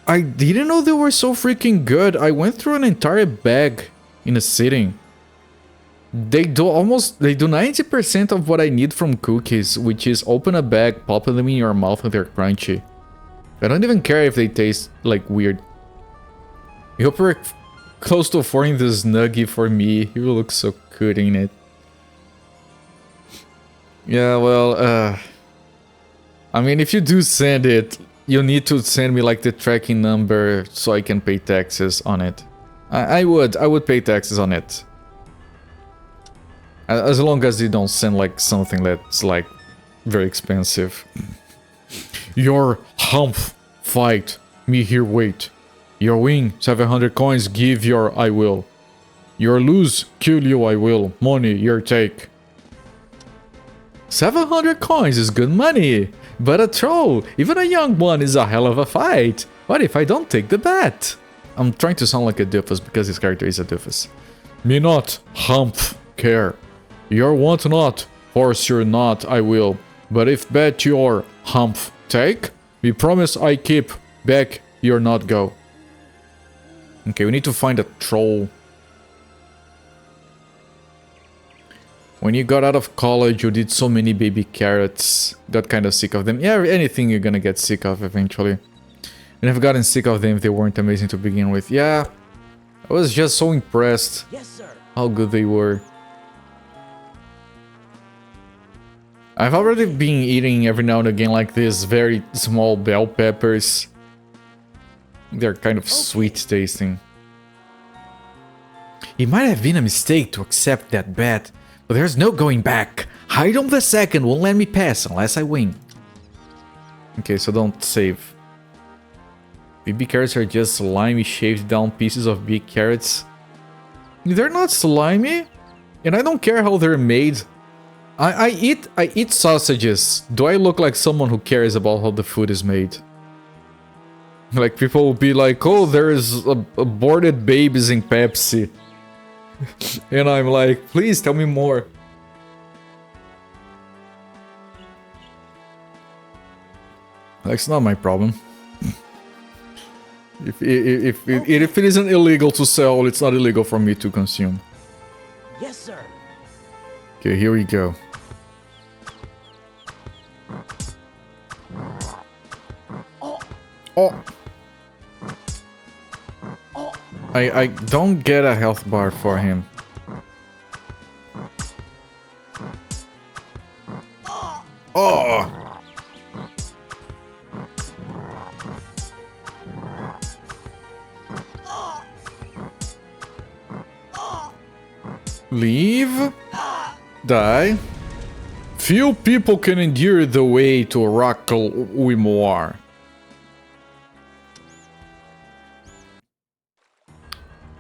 I didn't know they were so freaking good. I went through an entire bag in a sitting. They do 90% of what I need from cookies, which is open a bag, pop them in your mouth, and they're crunchy. I don't even care if they taste like weird. I hope we're close to affording this nugget for me. He will look so good in it. Yeah, well, I mean, if you do send it, you need to send me like the tracking number so I can pay taxes on it. I would pay taxes on it. As long as you don't send like something that's like very expensive. Your humph fight, me here wait. Your win, 700 coins, give your I will. Your lose, kill you I will. Money, your take. 700 coins is good money, but a troll, even a young one, is a hell of a fight. What if I don't take the bet? I'm trying to sound like a doofus because this character is a doofus. Me not, humph, care. Your want not, force your not, I will. But if bet your humph take, we promise I keep, back your not go. Okay, we need to find a troll. When you got out of college, you did so many baby carrots. Got kind of sick of them. Yeah, anything you're gonna get sick of eventually. And I've gotten sick of them if they weren't amazing to begin with. Yeah, I was just so impressed how good they were. I've already been eating every now and again like these very small bell peppers. They're kind of sweet tasting. It might have been a mistake to accept that bet, but there's no going back. Haidom the second won't let me pass unless I win. Okay, so don't save. Baby carrots are just slimy, shaved down pieces of big carrots. They're not slimy, and I don't care how they're made. I eat sausages. Do I look like someone who cares about how the food is made? Like, people will be like, oh, there's aborted babies in Pepsi. And I'm like, please tell me more. That's not my problem. If it isn't illegal to sell, it's not illegal for me to consume. Yes, sir. Okay, here we go. Oh. I don't get a health bar for him. Oh. Leave. Die. Few people can endure the way to Oracle Wimoir.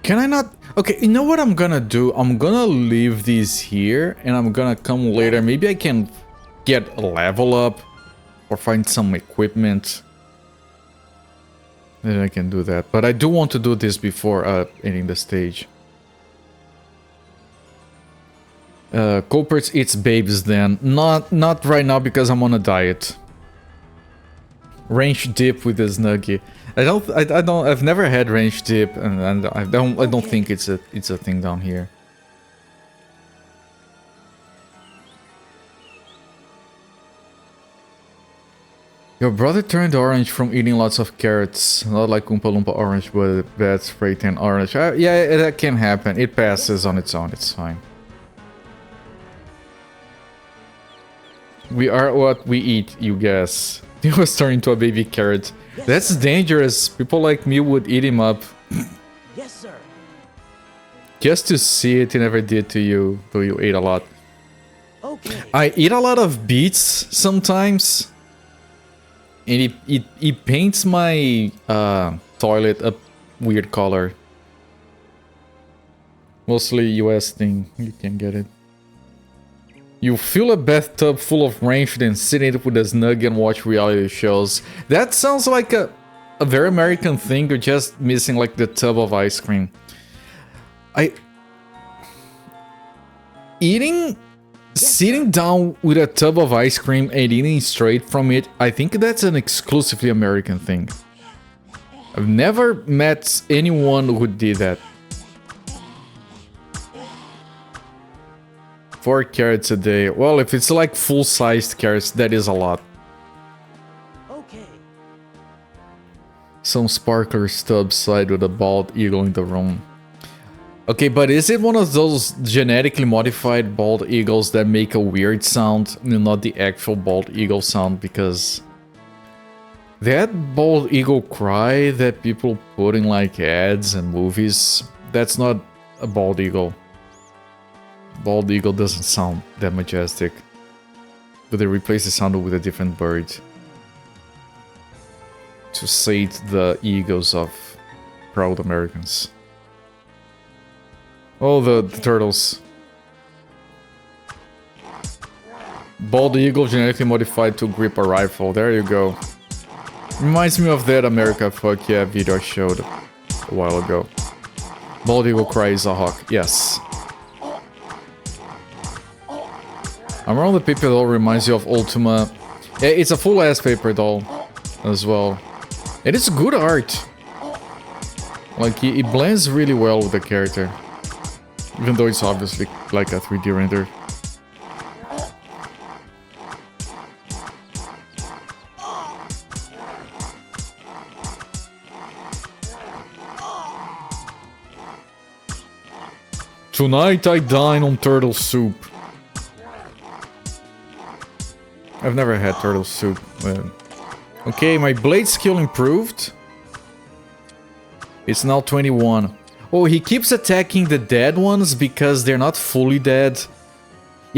Can I not? Okay, you know what I'm gonna do? I'm gonna leave these here and I'm gonna come later. Maybe I can get a level up or find some equipment. Then I can do that. But I do want to do this before ending the stage. Culprits eats babies then. Not right now because I'm on a diet. Range dip with the Snuggie. I've never had range dip, and I don't think it's a thing down here. Your brother turned orange from eating lots of carrots. Not like Oompa Loompa orange, but bad spray tan orange. Yeah, that can happen. It passes on its own. It's fine. We are what we eat, you guess. He was turned into a baby carrot. That's dangerous. People like me would eat him up. Yes, sir. Just to see it, he never did to you, though you ate a lot. Okay. I eat a lot of beets sometimes. And it paints my toilet a weird color. Mostly US thing, you can get it. You fill a bathtub full of ranch, then sit in it with a snug and watch reality shows. That sounds like a very American thing. You're just missing like the tub of ice cream. Sitting down with a tub of ice cream and eating straight from it, I think that's an exclusively American thing. I've never met anyone who did that. 4 carrots a day. Well, if it's like full-sized carrots, that is a lot. Okay. Some sparkler stubs side with a bald eagle in the room. Okay, but is it one of those genetically modified bald eagles that make a weird sound and not the actual bald eagle sound? Because that bald eagle cry that people put in like ads and movies, that's not a bald eagle. Bald eagle doesn't sound that majestic, but they replace the sound with a different bird to sate the egos of proud Americans. Oh, the turtles. Bald eagle genetically modified to grip a rifle. There you go. Reminds me of that America Fuck Yeah video I showed a while ago. Bald eagle cry is a hawk. Yes. Around the paper doll reminds you of Ultima. Yeah, it's a full-ass paper doll as well. And it's good art. Like, it blends really well with the character. Even though it's obviously like a 3D render. Tonight I dine on turtle soup. I've never had turtle soup. Okay, my blade skill improved. It's now 21. Oh, he keeps attacking the dead ones because they're not fully dead.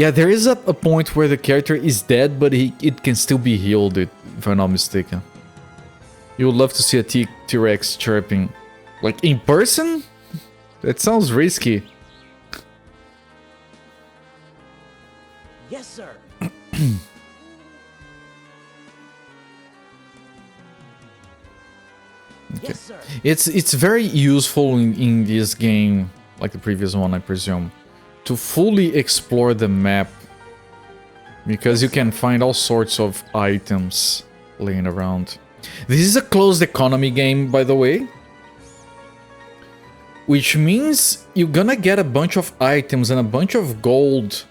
Yeah, there is a point where the character is dead, but it can still be healed, if I'm not mistaken. You would love to see a T-Rex chirping. Like, in person? That sounds risky. Yes, sir. Yes, sir. It's very useful in this game, like the previous one, I presume, to fully explore the map. Because you can find all sorts of items laying around. This is a closed economy game, by the way. Which means you're gonna get a bunch of items and a bunch of gold.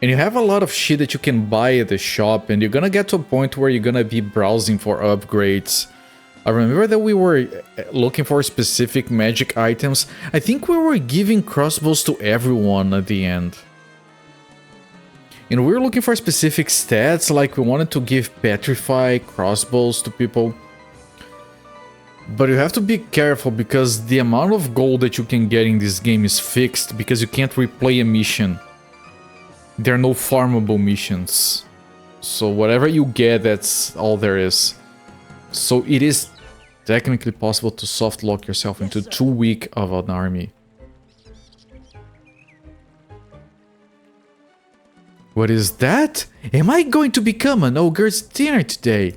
And you have a lot of shit that you can buy at the shop. And you're gonna get to a point where you're gonna be browsing for upgrades. I remember that we were looking for specific magic items. I think we were giving crossbows to everyone at the end. And we were looking for specific stats, like we wanted to give petrify crossbows to people. But you have to be careful because the amount of gold that you can get in this game is fixed because you can't replay a mission. There are no farmable missions. So whatever you get, that's all there is. So it is technically possible to soft lock yourself into 2 weeks of an army. What is that? Am I going to become an ogre's dinner today?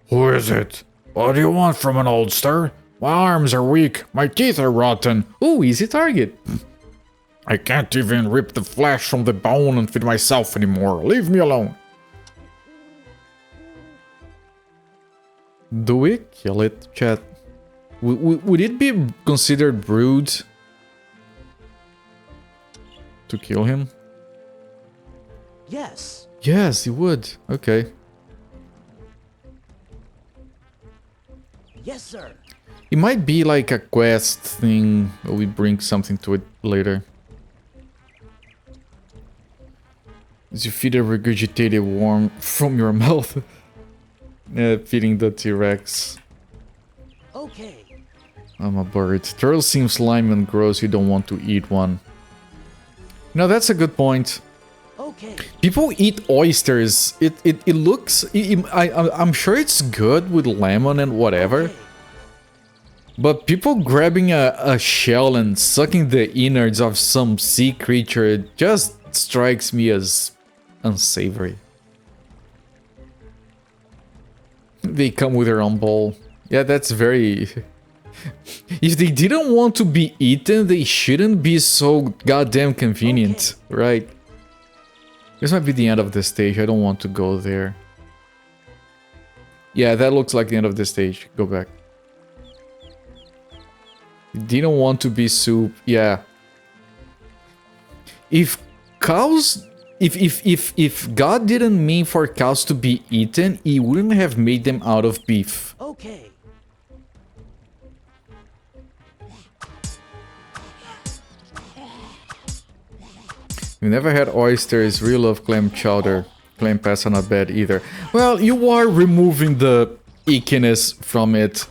Who is it? What do you want from an oldster? My arms are weak, my teeth are rotten. Ooh, easy target. I can't even rip the flesh from the bone and feed myself anymore. Leave me alone. Do we kill it, chat? Would it be considered rude to kill him? Yes. Yes, it would. Okay. Yes, sir. It might be like a quest thing, or we bring something to it later. As you feed a regurgitated worm from your mouth. Feeding the T-Rex. Okay. I'm a bird. Turtles seem slimy and gross, you don't want to eat one. No, that's a good point. Okay. People eat oysters. It looks... I'm sure it's good with lemon and whatever. Okay. But people grabbing a shell and sucking the innards of some sea creature just strikes me as unsavory. They come with their own bowl. Yeah, that's very... If they didn't want to be eaten, they shouldn't be so goddamn convenient, right? This might be the end of the stage. I don't want to go there. Yeah, that looks like the end of the stage. Go back. Didn't want to be soup. Yeah. If cows... If God didn't mean for cows to be eaten, he wouldn't have made them out of beef. Okay. We never had oysters, real love clam chowder. Clam pass on a bed either. Well, you are removing the ickiness from it.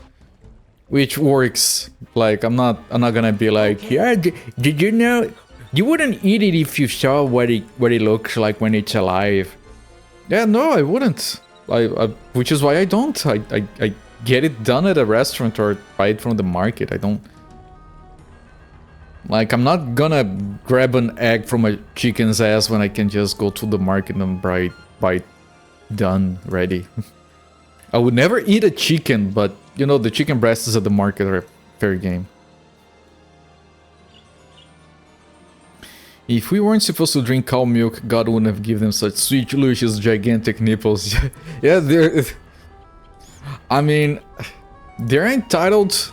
Which works. Like, I'm not gonna be like, yeah, did you know? You wouldn't eat it if you saw what it looks like when it's alive. Yeah, no, I wouldn't. Which is why I don't. I get it done at a restaurant or buy it from the market. I don't... Like, I'm not gonna grab an egg from a chicken's ass when I can just go to the market and buy it done, ready. I would never eat a chicken, but, you know, the chicken breasts at the market are fair game. If we weren't supposed to drink cow milk, God wouldn't have given them such sweet, luscious, gigantic nipples. Yeah, they're... I mean, they're entitled...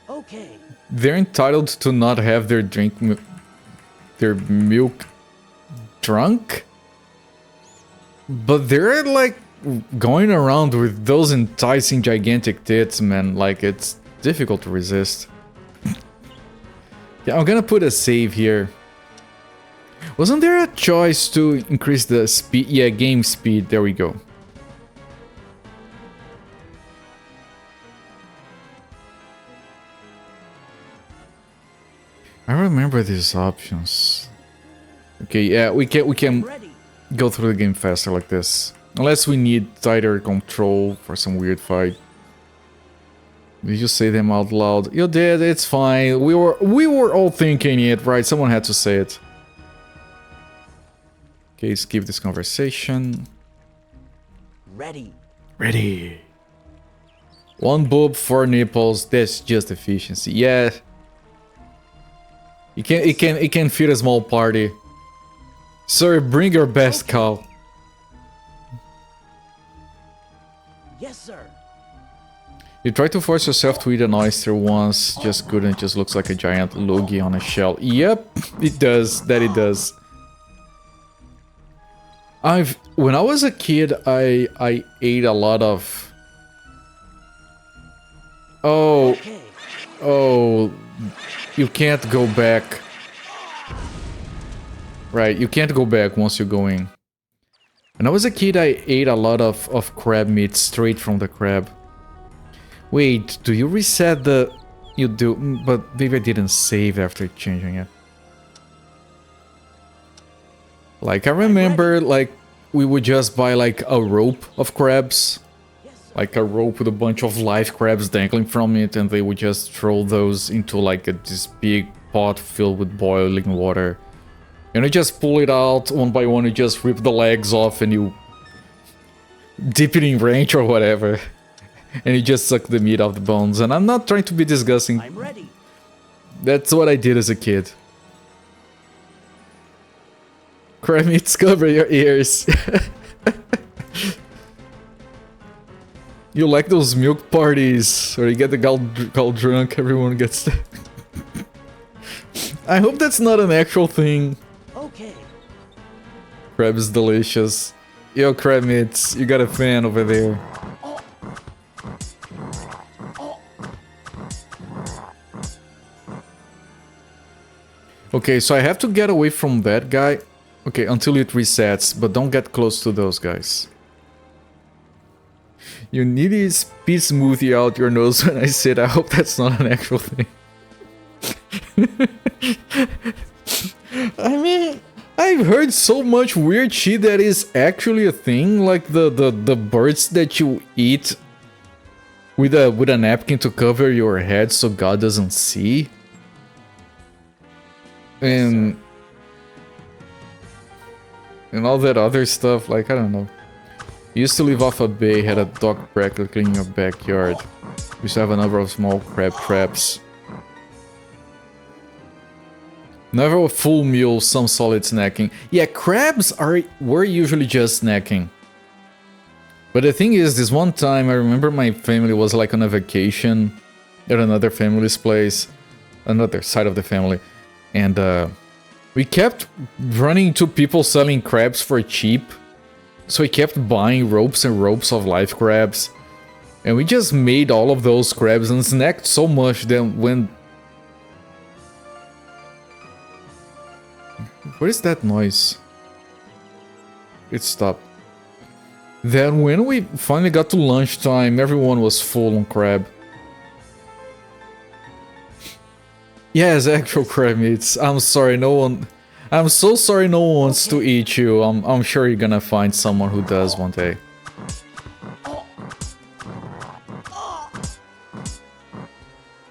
Okay. They're entitled to not have their their milk drunk. But they're like going around with those enticing gigantic tits, man. Like, it's difficult to resist. Yeah, I'm gonna put a save here. Wasn't there a choice to increase the speed? Yeah, game speed. There we go. I remember these options. Okay, yeah, we can go through the game faster like this. Unless we need tighter control for some weird fight. Did you say them out loud? You did, it's fine. We were all thinking it, right? Someone had to say it. Okay, skip this conversation. Ready. Ready. One boob, 4 nipples. That's just efficiency. Yeah. It can fit a small party. Sir, bring your best cow. Yes, sir. You tried to force yourself to eat an oyster once, just couldn't, just looks like a giant loogie on a shell. Yep, it does, that it does. When I was a kid, I ate a lot of... Oh, you can't go back. Right, you can't go back once you go in. When I was a kid, I ate a lot of crab meat straight from the crab. Wait, do you reset the... You do, but maybe I didn't save after changing it. Like, I remember, like, we would just buy, like, a rope of crabs. Like, a rope with a bunch of live crabs dangling from it, and they would just throw those into, like, this big pot filled with boiling water. And you just pull it out one by one, you just rip the legs off and you dip it in ranch or whatever. And you just suck the meat off the bones. And I'm not trying to be disgusting. I'm ready. That's what I did as a kid. Crab meats cover your ears. You like those milk parties where you get the gal drunk, everyone gets... I hope that's not an actual thing. Okay. Crab is delicious. Yo, crab meats, you got a fan over there. Okay, so I have to get away from that guy. Okay, until it resets, but don't get close to those guys. You need a speed smoothie out your nose when I said I hope that's not an actual thing. I mean, I've heard so much weird shit that is actually a thing, like the birds that you eat with a napkin to cover your head so God doesn't see. And all that other stuff, like, I don't know. Used to live off a bay, had a dog practically in your backyard. Used to have a number of small crab traps. Never a full meal, some solid snacking. Yeah, crabs were usually just snacking. But the thing is, this one time I remember my family was like on a vacation at another family's place, another side of the family, and we kept running into people selling crabs for cheap. So we kept buying ropes and ropes of live crabs. And we just made all of those crabs and snacked so much that when... What is that noise? It stopped. Then when we finally got to lunchtime, everyone was full on crab. Yes, actual crab meats. I'm sorry, no one... I'm so sorry no one wants to eat you. I'm sure you're gonna find someone who does one day.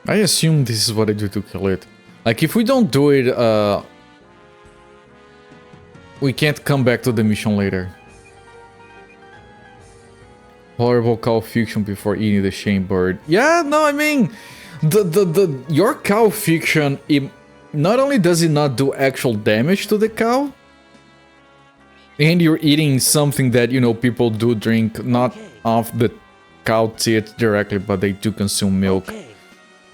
I assume this is what I do to kill it. Like, if we don't do it, we can't come back to the mission later. Horrible cow fiction before eating the shame bird. Yeah, no, I mean... Your cow fiction... Not only does it not do actual damage to the cow, and you're eating something that, you know, people do drink, not off the cow teat directly, but they do consume milk.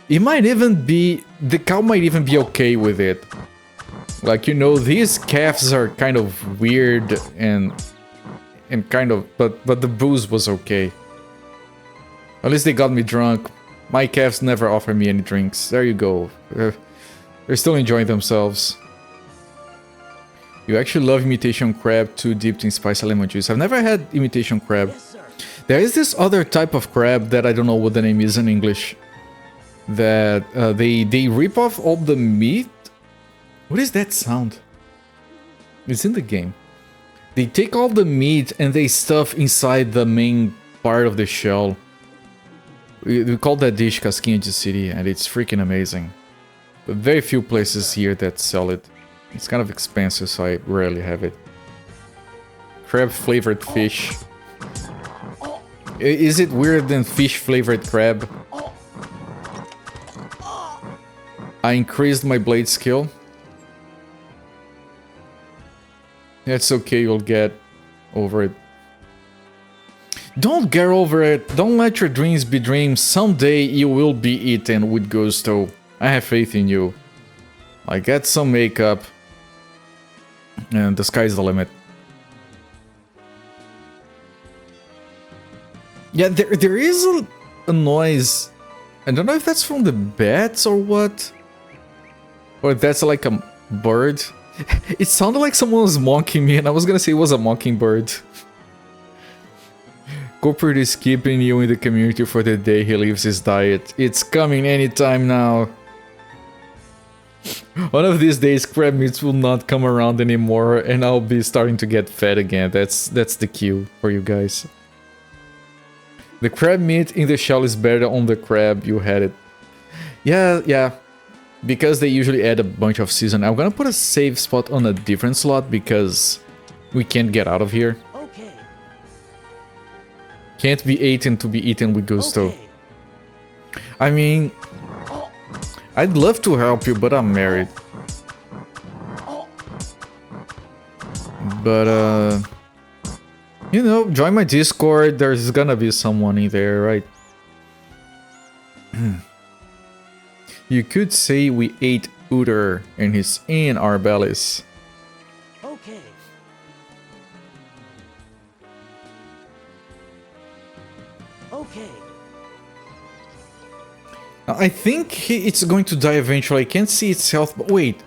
It might even be... The cow might even be okay with it. Like, you know, these calves are kind of weird and kind of... But the booze was okay. At least they got me drunk. My calves never offer me any drinks. There you go. They're still enjoying themselves. You actually love imitation crab too dipped in spicy lemon juice. I've never had imitation crab. There is this other type of crab that I don't know what the name is in English. That they rip off all the meat. What is that sound? It's in the game. They take all the meat and they stuff inside the main part of the shell. We call that dish casquinha de siri, and it's freaking amazing. But very few places here that sell it. It's kind of expensive, so I rarely have it. Crab flavored fish. Is it weirder than fish flavored crab? I increased my blade skill. That's okay, you'll get over it. Don't get over it. Don't let your dreams be dreams. Someday you will be eaten with gusto. I have faith in you. I get some makeup. And the sky's the limit. Yeah, there is a noise. I don't know if that's from the bats or what. Or if that's like a bird. It sounded like someone was mocking me, and I was gonna say it was a mockingbird. Corporate is keeping you in the community for the day he leaves his diet. It's coming anytime now. One of these days, crab meats will not come around anymore, and I'll be starting to get fat again. That's the cue for you guys. The crab meat in the shell is better on the crab. You had it. Yeah. Because they usually add a bunch of season. I'm gonna put a save spot on a different slot because we can't get out of here. Okay. Can't be eaten to be eaten with gusto. Okay. I mean, I'd love to help you, but I'm married. But, you know, join my Discord. There's gonna be someone in there, right? You could say we ate Uther and he's in our bellies. Okay. Okay. I think it's going to die eventually. I can't see its health, but wait.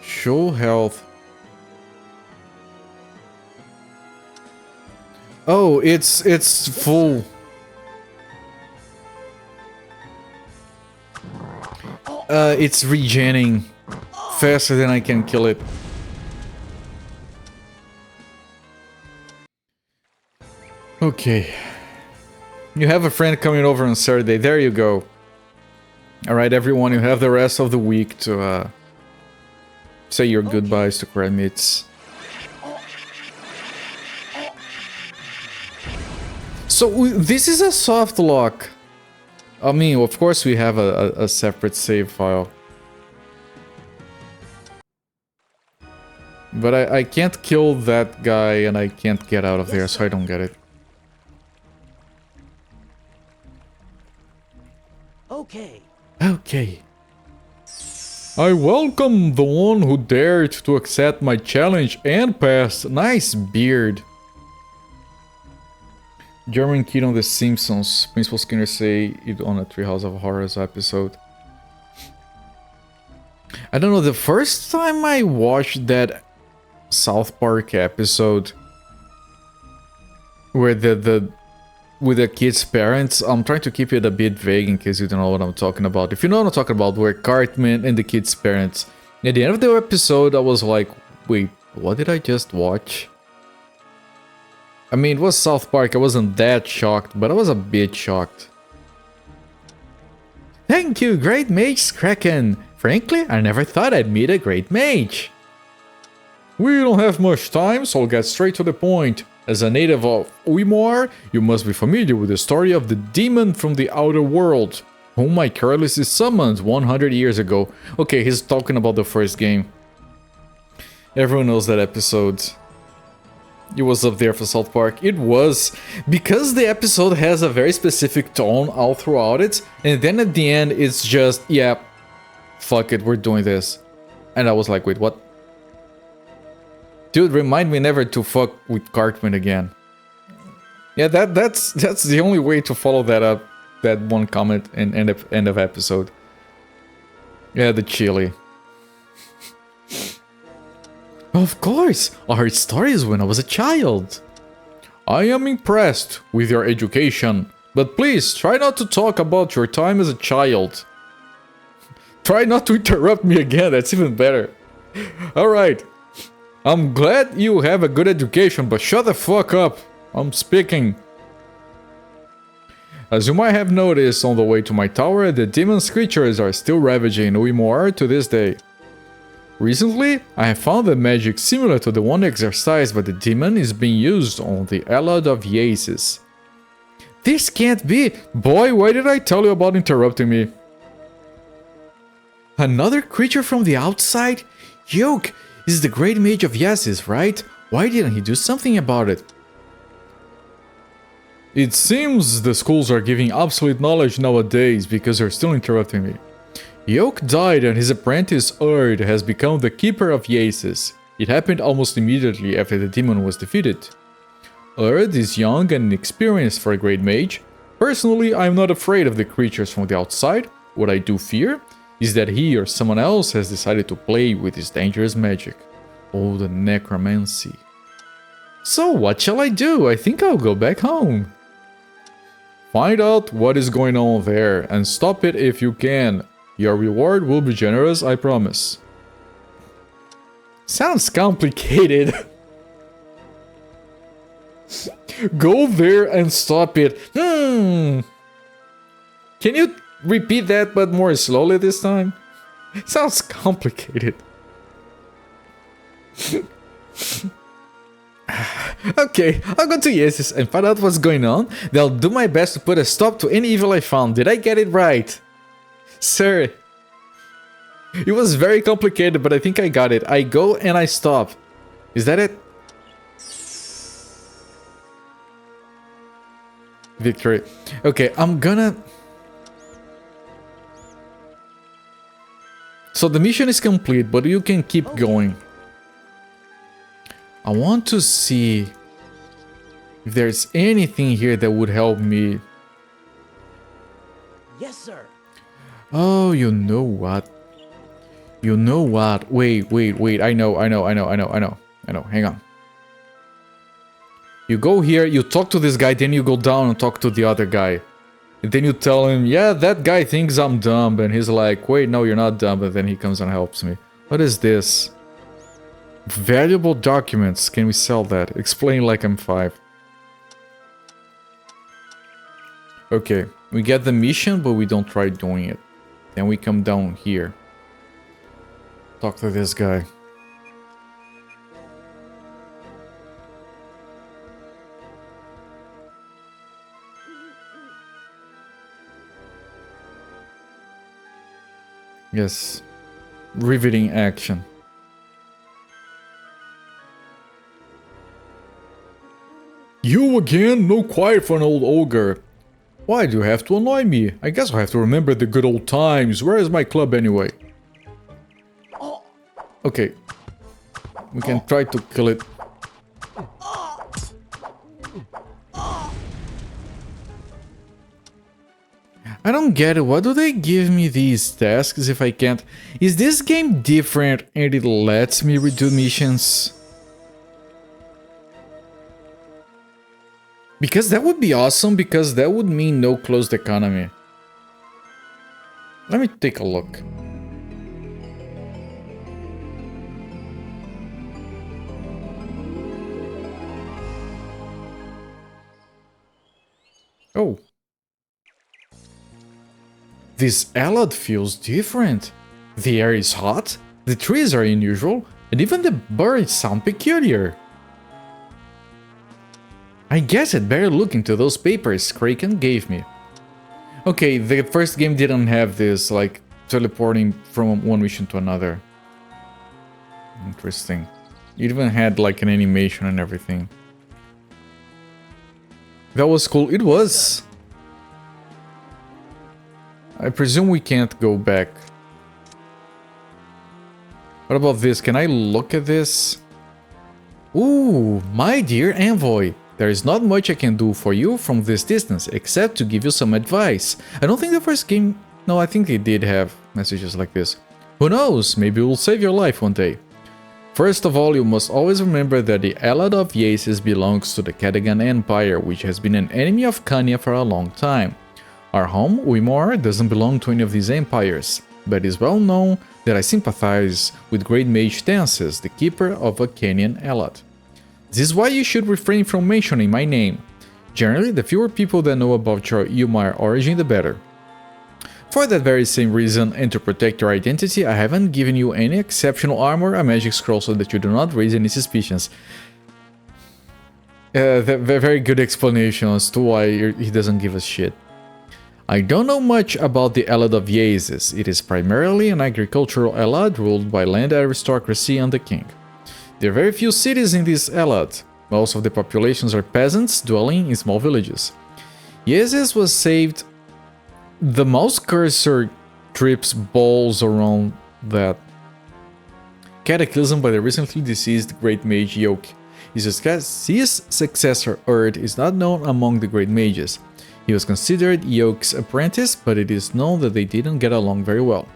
Show health. Oh, it's full. It's regenning faster than I can kill it. Okay. You have a friend coming over on Saturday. There you go. Alright, everyone, you have the rest of the week to say your goodbyes to crab meats. So, this is a soft lock. I mean, of course we have a separate save file. But I can't kill that guy and I can't get out of there, so I don't get it. Okay. Okay. I welcome the one who dared to accept my challenge and passed. Nice beard. German kid on The Simpsons. Principal Skinner say it on a Treehouse of Horrors episode. I don't know, the first time I watched that South Park episode where with the kid's parents, I'm trying to keep it a bit vague in case you don't know what I'm talking about. If you know what I'm talking about, where Cartman and the kid's parents. At the end of the episode, I was like, wait, what did I just watch? I mean, it was South Park, I wasn't that shocked, but I was a bit shocked. Thank you, Great Mage Kraken! Frankly, I never thought I'd meet a Great Mage. We don't have much time, so I'll get straight to the point. As a native of Uimor, you must be familiar with the story of the demon from the outer world, whom I carelessly summoned 100 years ago. Okay, he's talking about the first game. Everyone knows that episode. It was up there for South Park. It was, because the episode has a very specific tone all throughout it, and then at the end it's just, yeah, fuck it, we're doing this. And I was like, wait, what? Dude, remind me never to fuck with Cartman again. Yeah, that's the only way to follow that up, that one comment and end of episode. Yeah, the chili. Of course, I heard stories when I was a child. I am impressed with your education, but please try not to talk about your time as a child. Try not to interrupt me again, that's even better. Alright. I'm glad you have a good education, but shut the fuck up. I'm speaking. As you might have noticed on the way to my tower, the demon's creatures are still ravaging Uimor to this day. Recently, I have found that magic similar to the one exercised by the demon is being used on the Allied of Yaces. This can't be! Boy, why did I tell you about interrupting me? Another creature from the outside? Yoke! This is the Great Mage of Yaces, right? Why didn't he do something about it? It seems the schools are giving obsolete knowledge nowadays because they're still interrupting me. Yoke died and his apprentice Erd has become the Keeper of Yaces. It happened almost immediately after the demon was defeated. Erd is young and inexperienced for a great mage. Personally, I'm not afraid of the creatures from the outside. What I do fear is that he or someone else has decided to play with his dangerous magic. Oh, the Necromancy. So what shall I do? I think I'll go back home. Find out what is going on there and stop it if you can. Your reward will be generous, I promise. Sounds complicated. Go there and stop it. Can you repeat that but more slowly this time? Sounds complicated. Okay, I'll go to Yaces and find out what's going on. Then I'll do my best to put a stop to any evil I found. Did I get it right? Sir. It was very complicated, but I think I got it. I go and I stop. Is that it? Victory. Okay, I'm gonna... So the mission is complete, but you can keep going. I want to see if there's anything here that would help me. Yes, sir. Oh, you know what? You know what? Wait. I know. Hang on. You go here, you talk to this guy, then you go down and talk to the other guy. And then you tell him, yeah, that guy thinks I'm dumb. And he's like, wait, no, you're not dumb. And then he comes and helps me. What is this? Valuable documents. Can we sell that? Explain like I'm 5. Okay, we get the mission, but we don't try doing it. Then we come down here. Talk to this guy. Yes. Riveting action. You again? No quiet for an old ogre. Why do you have to annoy me? I guess I'll have to remember the good old times. Where is my club anyway? Okay. We can try to kill it. I don't get it. Why do they give me these tasks if I can't? Is this game different and it lets me redo missions? Because that would be awesome, because that would mean no closed economy. Let me take a look. Oh. This Alad feels different. The air is hot, the trees are unusual, and even the birds sound peculiar. I guess I'd better look into those papers Kraken gave me. Okay, the first game didn't have this, like, teleporting from one mission to another. Interesting. It even had, like, an animation and everything. That was cool. It was. I presume we can't go back. What about this? Can I look at this? Ooh, my dear envoy. There is not much I can do for you from this distance, except to give you some advice. I don't think the first game... No, I think they did have messages like this. Who knows, maybe it will save your life one day. First of all, you must always remember that the Alad of Yaces belongs to the Katagan Empire, which has been an enemy of Kanya for a long time. Our home, Uimor, doesn't belong to any of these empires. but it is well known that I sympathize with Great Mage Dances, the keeper of a canyon Elad. This is why you should refrain from mentioning my name. Generally, the fewer people that know about your Yumar origin, the better. For that very same reason, and to protect your identity, I haven't given you any exceptional armor or magic scroll so that you do not raise any suspicions. Very good explanation as to why he doesn't give us shit. I don't know much about the Elad of Yazes. It is primarily an agricultural Elad ruled by land aristocracy and the king. There are very few cities in this Elad. Most of the populations are peasants dwelling in small villages. Yazes was saved. The mouse cursor trips balls around that cataclysm by the recently deceased Great Mage Yoke. His successor, Erd, is not known among the Great Mages. He was considered Yoke's apprentice, but it is known that they didn't get along very well.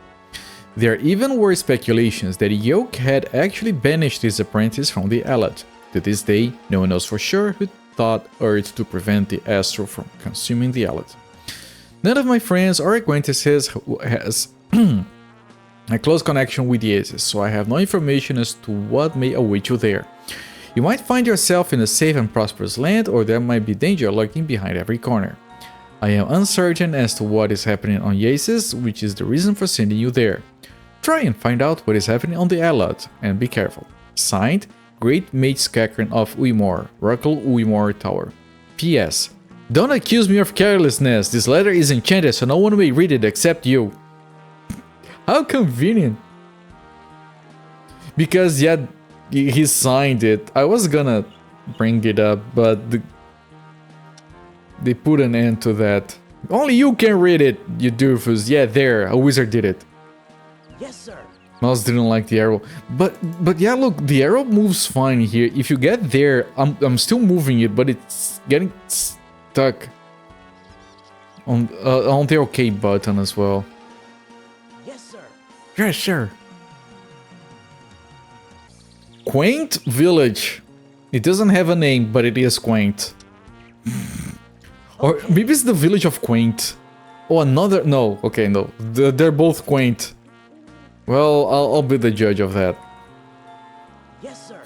There even were speculations that Yoke had actually banished his apprentice from the Elad. To this day, no one knows for sure who taught Erd to prevent the Astral from consuming the Elad. None of my friends or acquaintances has a close connection with Yazes, so I have no information as to what may await you there. You might find yourself in a safe and prosperous land, or there might be danger lurking behind every corner. I am uncertain as to what is happening on Yazes, which is the reason for sending you there. Try and find out what is happening on the Elad, and be careful. Signed, Great Mage Skakren of Uimor, Ruckle Uimor Tower. P.S. Don't accuse me of carelessness. This letter is enchanted, so no one may read it except you. How convenient. Because, yeah, he signed it. I was gonna bring it up, but they put an end to that. Only you can read it, you doofus. Yeah, there, a wizard did it. Yes, sir. Mouse didn't like the arrow, but yeah, look, the arrow moves fine here. If you get there, I'm still moving it, but it's getting stuck on the OK button as well. Yes, sir. Yes, sir. Quaint village. It doesn't have a name, but it is quaint. Or maybe it's the village of Quaint. Oh, another... No, okay, no. They're both quaint. Well, I'll be the judge of that. Yes, sir.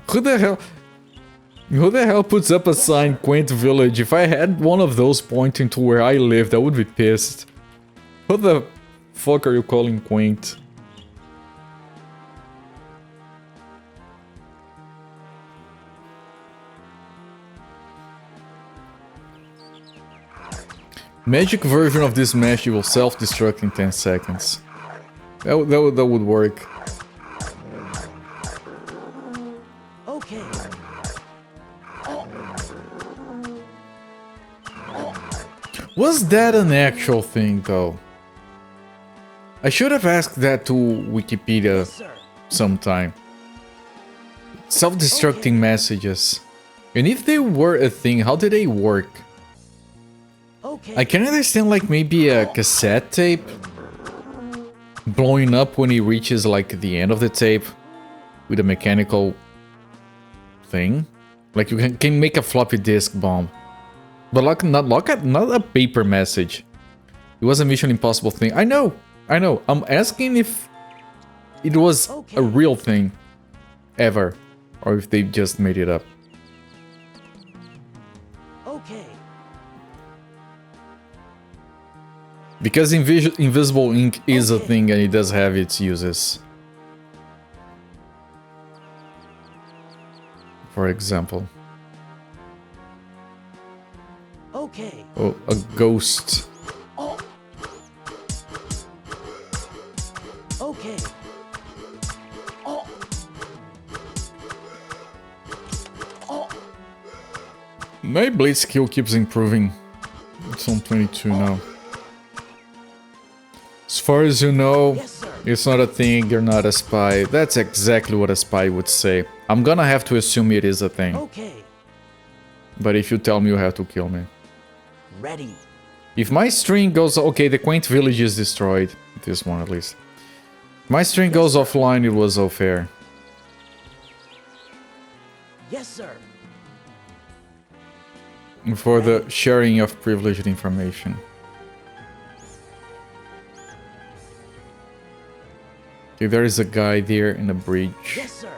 Who the hell puts up a sign, Quaint Village? If I had one of those pointing to where I lived, I would be pissed. What the fuck are you calling quaint? Magic version of this mesh will self-destruct in 10 seconds. That would work. Okay. Was that an actual thing, though? I should have asked that to Wikipedia sometime. Self-destructing messages. And if they were a thing, how did they work? I can understand, like, maybe a cassette tape blowing up when it reaches, like, the end of the tape with a mechanical thing. Like, you can make a floppy disk bomb. But, like, not a paper message. It was a Mission Impossible thing. I know. I'm asking if it was a real thing ever, or if they just made it up. Because invisible ink is a thing and it does have its uses. For example. Okay. Oh, a ghost. Okay. My blade skill keeps improving. It's on 22 now. As far as you know, it's not a thing, you're not a spy. That's exactly what a spy would say. I'm gonna have to assume it is a thing. Okay. But if you tell me, you have to kill me. Ready. If my string goes... Okay, the quaint village is destroyed. This one at least. If my string goes offline, it was all fair. Yes, sir. For the sharing of privileged information. Okay, there is a guy there in the bridge. Yes, sir.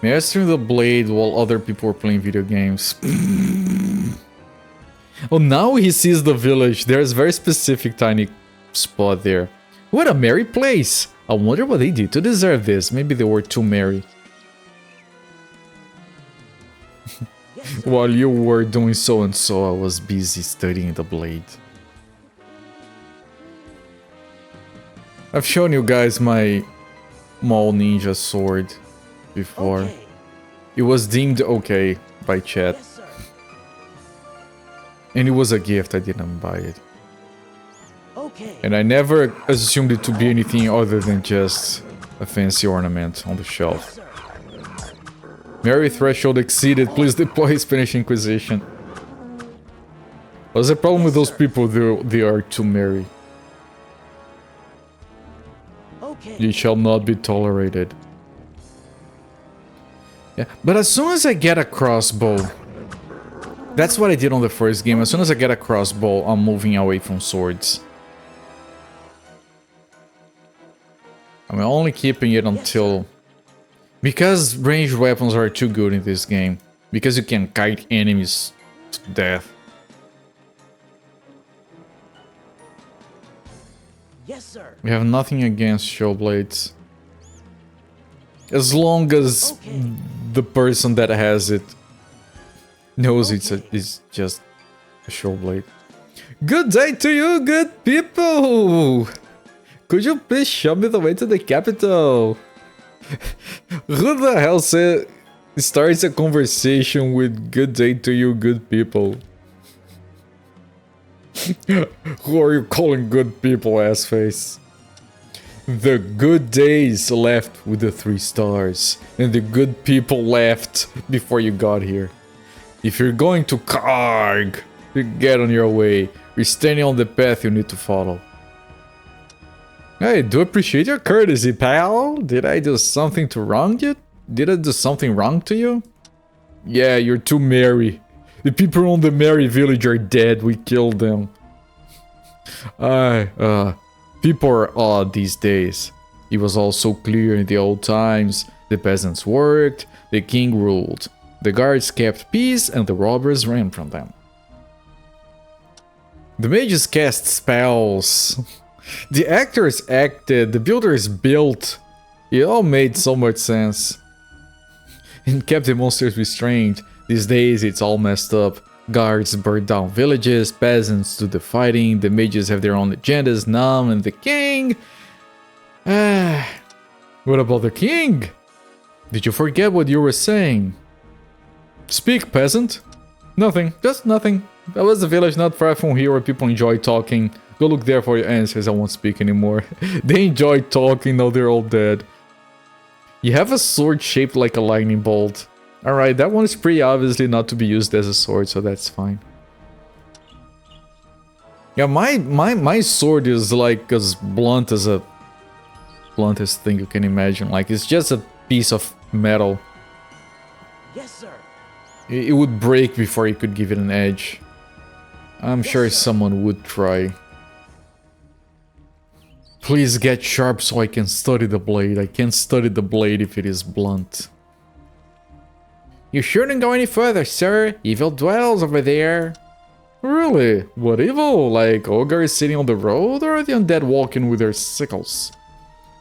Mastering the blade while other people are playing video games. Oh, now he sees the village. There's a very specific tiny spot there. What a merry place. I wonder what they did to deserve this. Maybe they were too merry. While you were doing so and so, I was busy studying the blade. I've shown you guys my Mall Ninja sword before. Okay. It was deemed okay by chat. Yes, sir. And it was a gift, I didn't buy it. Okay. And I never assumed it to be anything other than just a fancy ornament on the shelf. Sir. Merry threshold exceeded, please deploy Spanish Inquisition. What's the problem with those people? They are too merry. Okay. It shall not be tolerated. Yeah, but as soon as I get a crossbow, that's what I did on the first game. As soon as I get a crossbow, I'm moving away from swords. I'm only keeping it until... Because ranged weapons are too good in this game. Because you can kite enemies to death. Yes, sir. We have nothing against show blades. As long as Okay. the person that has it knows it's just a show blade. Good day to you, good people! Could you please show me the way to the capital? Who the hell starts a conversation with good day to you, good people? Who are you calling good people, ass face? The good days left with the 3 stars, and the good people left before you got here. If you're going to Karg, get on your way. You're standing on the path you need to follow. I do appreciate your courtesy, pal. Did I do something to wrong you? Did I do something wrong to you? Yeah, you're too merry. The people on the merry village are dead. We killed them. People are odd these days. It was all so clear in the old times. The peasants worked, the king ruled. The guards kept peace and the robbers ran from them. The mages cast spells. The actors acted, the builders built. It all made so much sense. And kept the monsters restrained. These days it's all messed up. Guards burn down villages, peasants do the fighting, the mages have their own agendas, Nam and the king. What about the king? Did you forget what you were saying? Speak, peasant. Nothing, just nothing. That was a village not far from here where people enjoy talking. Go look there for your answers, I won't speak anymore. They enjoy talking, now they're all dead. You have a sword shaped like a lightning bolt. Alright, that one is pretty obviously not to be used as a sword, so that's fine. Yeah, my sword is like as blunt as a... bluntest thing you can imagine. Like, it's just a piece of metal. Yes, sir. It would break before you could give it an edge. I'm sure someone would try. Please get sharp so I can study the blade. I can't study the blade if it is blunt. You shouldn't go any further, sir. Evil dwells over there. Really? What evil? Like ogres sitting on the road or the undead walking with their sickles?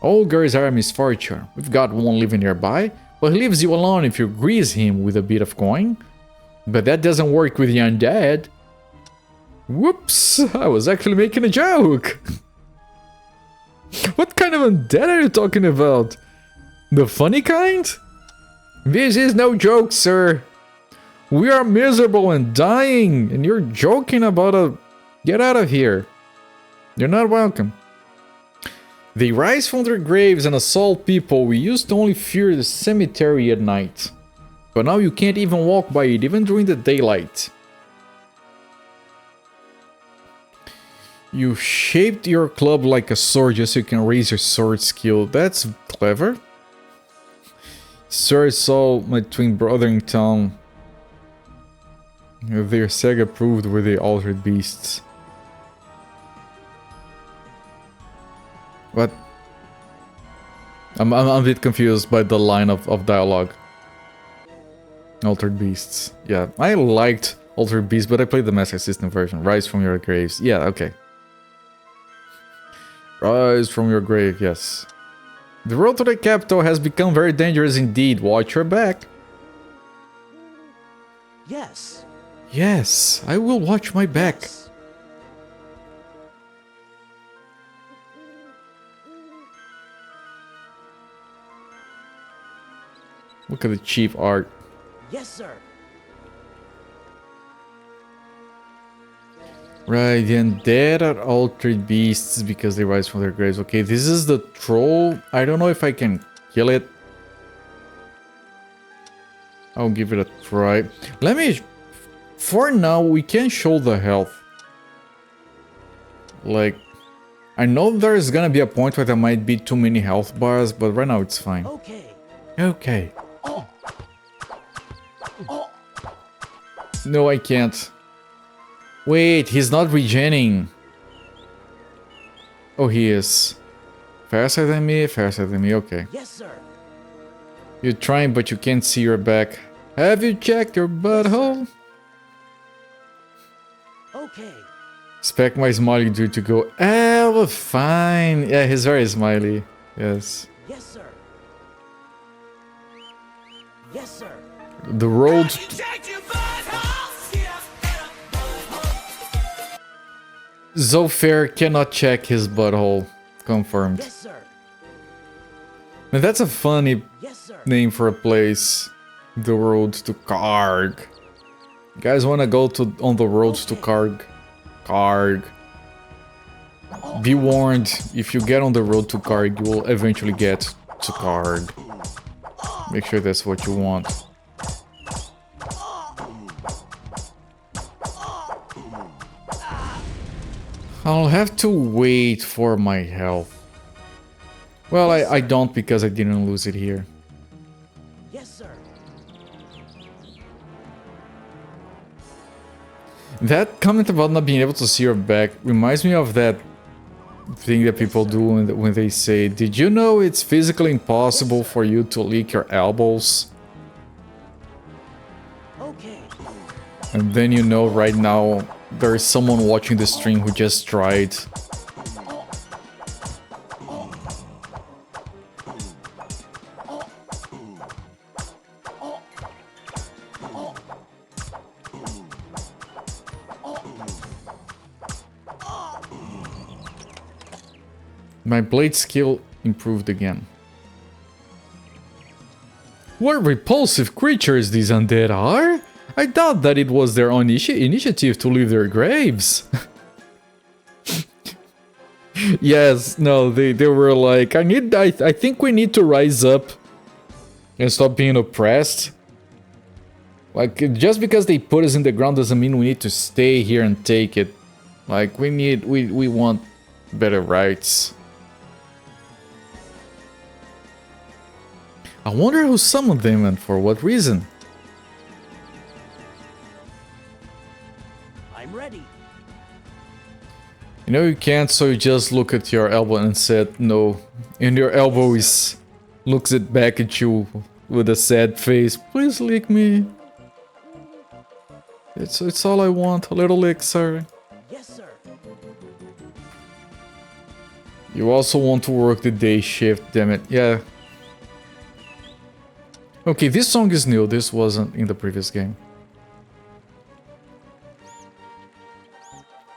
Ogres are a misfortune. We've got one living nearby, but he leaves you alone if you grease him with a bit of coin. But that doesn't work with the undead. Whoops, I was actually making a joke. What kind of undead are you talking about? The funny kind? This is no joke, sir. We are miserable and dying, and you're joking about a... Get out of here. You're not welcome. They rise from their graves and assault people. We used to only fear the cemetery at night. But now you can't even walk by it, even during the daylight. You shaped your club like a sword just so you can raise your sword skill. That's clever. Sir, I saw my twin brother in town. Their Sega approved were the altered beasts. What? I'm a bit confused by the line of dialogue. Altered Beasts. Yeah, I liked Altered Beasts, but I played the Master System version. Rise from your graves. Yeah, okay. Rise from your grave, yes. The road to the capital has become very dangerous indeed. Watch your back. Yes. Yes, I will watch my back. Yes. Look at the cheap art. Yes, sir. Right, the undead are altered beasts because they rise from their graves. Okay, this is the troll. I don't know if I can kill it. I'll give it a try. Let me... For now, we can show the health. Like... I know there's gonna be a point where there might be too many health bars, but right now it's fine. Okay. Okay. No, I can't. Wait, he's not regening. Oh, he is. Faster than me, okay. Yes, sir. You're trying, but you can't see your back. Have you checked your butthole? Okay. Expect my smiley dude to go, well, fine. Yeah, he's very smiley. Yes. Yes, sir. Yes, sir. The road... Zofair cannot check his butthole. Confirmed. Yes, sir. And that's a funny Yes, sir. name for a place. The road to Karg. You guys wanna go on the road to Karg? Karg. Be warned, if you get on the road to Karg, you will eventually get to Karg. Make sure that's what you want. I'll have to wait for my health. Well, I don't because I didn't lose it here. Yes, sir. That comment about not being able to see your back reminds me of that thing that people do when they say, did you know it's physically impossible for you to lick your elbows? Okay. And then you know right now there is someone watching the stream who just tried. My blade skill improved again. What repulsive creatures these undead are! I doubt that it was their own initiative to leave their graves. Yes, no, they were like, I think we need to rise up and stop being oppressed. Like, just because they put us in the ground doesn't mean we need to stay here and take it. Like, we want better rights. I wonder who summoned them and for what reason. I'm ready. You know you can't, so you just look at your elbow and said no. And your elbow looks it back at you with a sad face. Please lick me. It's all I want. A little lick, sir. Yes, sir. You also want to work the day shift, damn it. Yeah. Okay, this song is new. This wasn't in the previous game.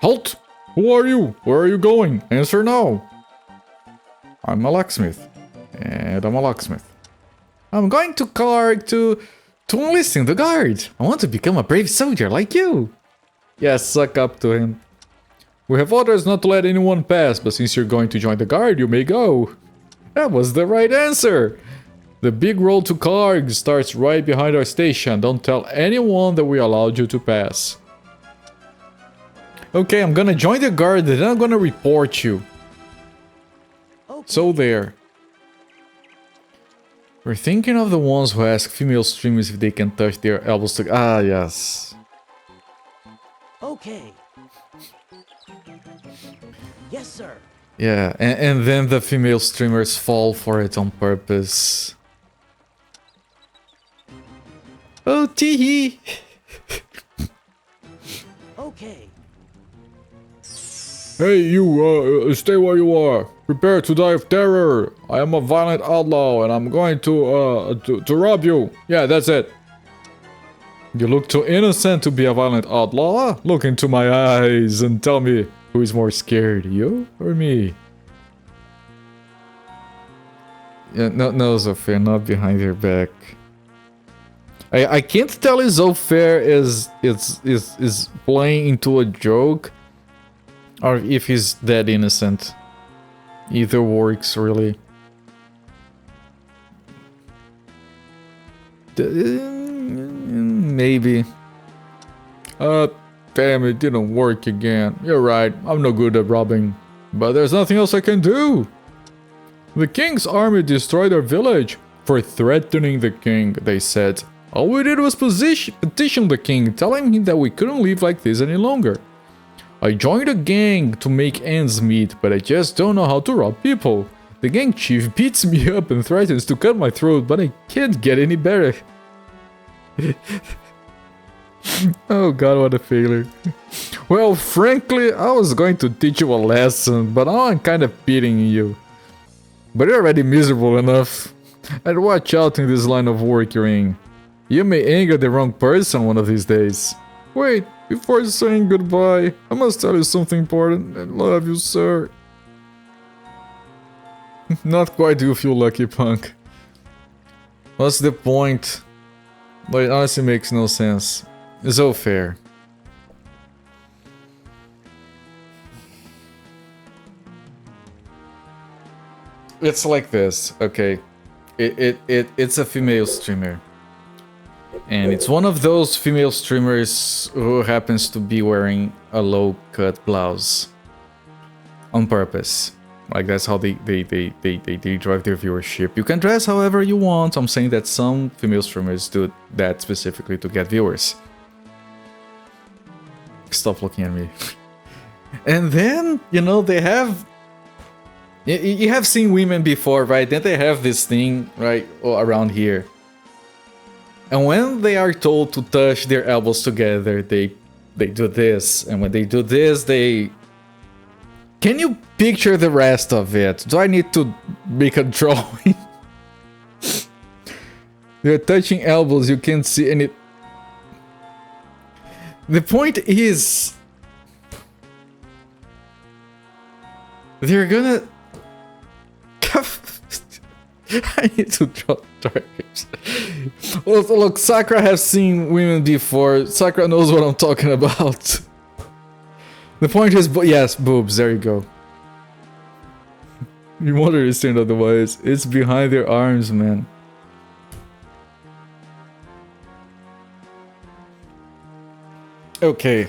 Halt! Who are you? Where are you going? Answer now. I'm a locksmith. And I'm a locksmith. I'm going to Karg to enlist in the guard. I want to become a brave soldier like you. Yes, suck up to him. We have orders not to let anyone pass, but since you're going to join the guard, you may go. That was the right answer. The big road to Karg starts right behind our station. Don't tell anyone that we allowed you to pass. Okay, I'm gonna join the guard and then I'm gonna report you. Okay. So there. We're thinking of the ones who ask female streamers if they can touch their elbows to... Ah, yes. Okay. Yes, sir. Yeah, and then the female streamers fall for it on purpose. Oh, teehee! Okay. Hey, you, stay where you are. Prepare to die of terror. I am a violent outlaw, and I'm going to rob you. Yeah, that's it. You look too innocent to be a violent outlaw. Look into my eyes and tell me who is more scared, you or me? Yeah, no, Zofia, not behind your back. I can't tell if Zofia is playing into a joke or if he's dead innocent. Either works, really. Maybe. Damn, it didn't work again. You're right, I'm no good at robbing. But there's nothing else I can do. The king's army destroyed our village. For threatening the king, they said. All we did was petition the king, telling him that we couldn't live like this any longer. I joined a gang to make ends meet, but I just don't know how to rob people. The gang chief beats me up and threatens to cut my throat, but I can't get any better. Oh god, what a failure. Well, frankly, I was going to teach you a lesson, but now I'm kind of pitying you. But you're already miserable enough. And watch out in this line of work you're in. You may anger the wrong person one of these days. Wait, before saying goodbye, I must tell you something important. I love you, sir. Not quite you feel lucky, punk. What's the point? But it honestly makes no sense. It's all fair. It's like this, okay? It's a female streamer. And it's one of those female streamers who happens to be wearing a low-cut blouse. On purpose. Like, that's how they drive their viewership. You can dress however you want. I'm saying that some female streamers do that specifically to get viewers. Stop looking at me. And then, you know, they have... You have seen women before, right? Then they have this thing, right, around here. And when they are told to touch their elbows together, they do this. And when they do this, they... Can you picture the rest of it? Do I need to make a drawing? They're touching elbows, you can't see any... The point is... They're gonna... I need to draw targets. Look, Sakura has seen women before. Sakura knows what I'm talking about. The point is, yes, boobs, there you go. You won't understand otherwise. It's behind their arms, man. Okay.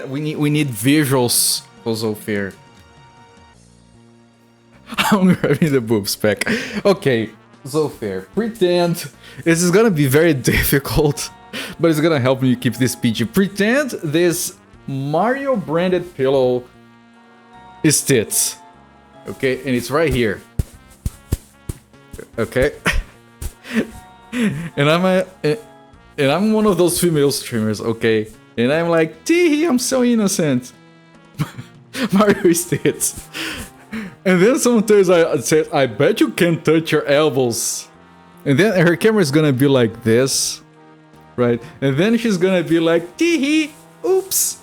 We need visuals also fair. I'm grabbing the boobs back. Okay, Zofair, pretend this is gonna be very difficult, but it's gonna help me keep this PG. Pretend this Mario branded pillow is tits. Okay, and it's right here. Okay. And I'm one of those female streamers, okay? And I'm like, tee, I'm so innocent. Mario is tits. And then sometimes I said, I bet you can't touch your elbows. And then her camera is gonna be like this, right? And then she's gonna be like, tee, oops,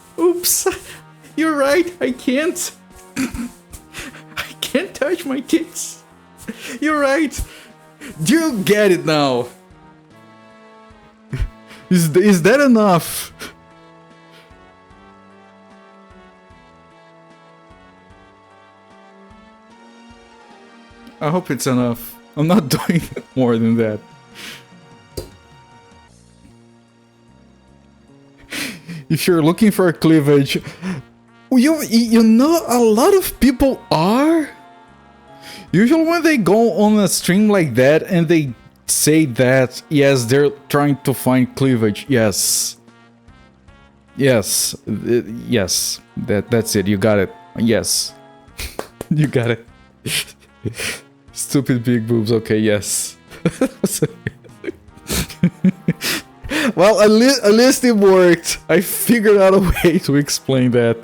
you're right, I can't. I can't touch my tits. You're right. Do you get it now? Is that enough? I hope it's enough. I'm not doing more than that. If you're looking for a cleavage, You know, a lot of people are. Usually when they go on a stream like that and they say that, yes, they're trying to find cleavage. Yes. Yes. Yes. That's it. You got it. Yes. You got it. Stupid big boobs. Okay, yes. Well, at least it worked. I figured out a way to explain that.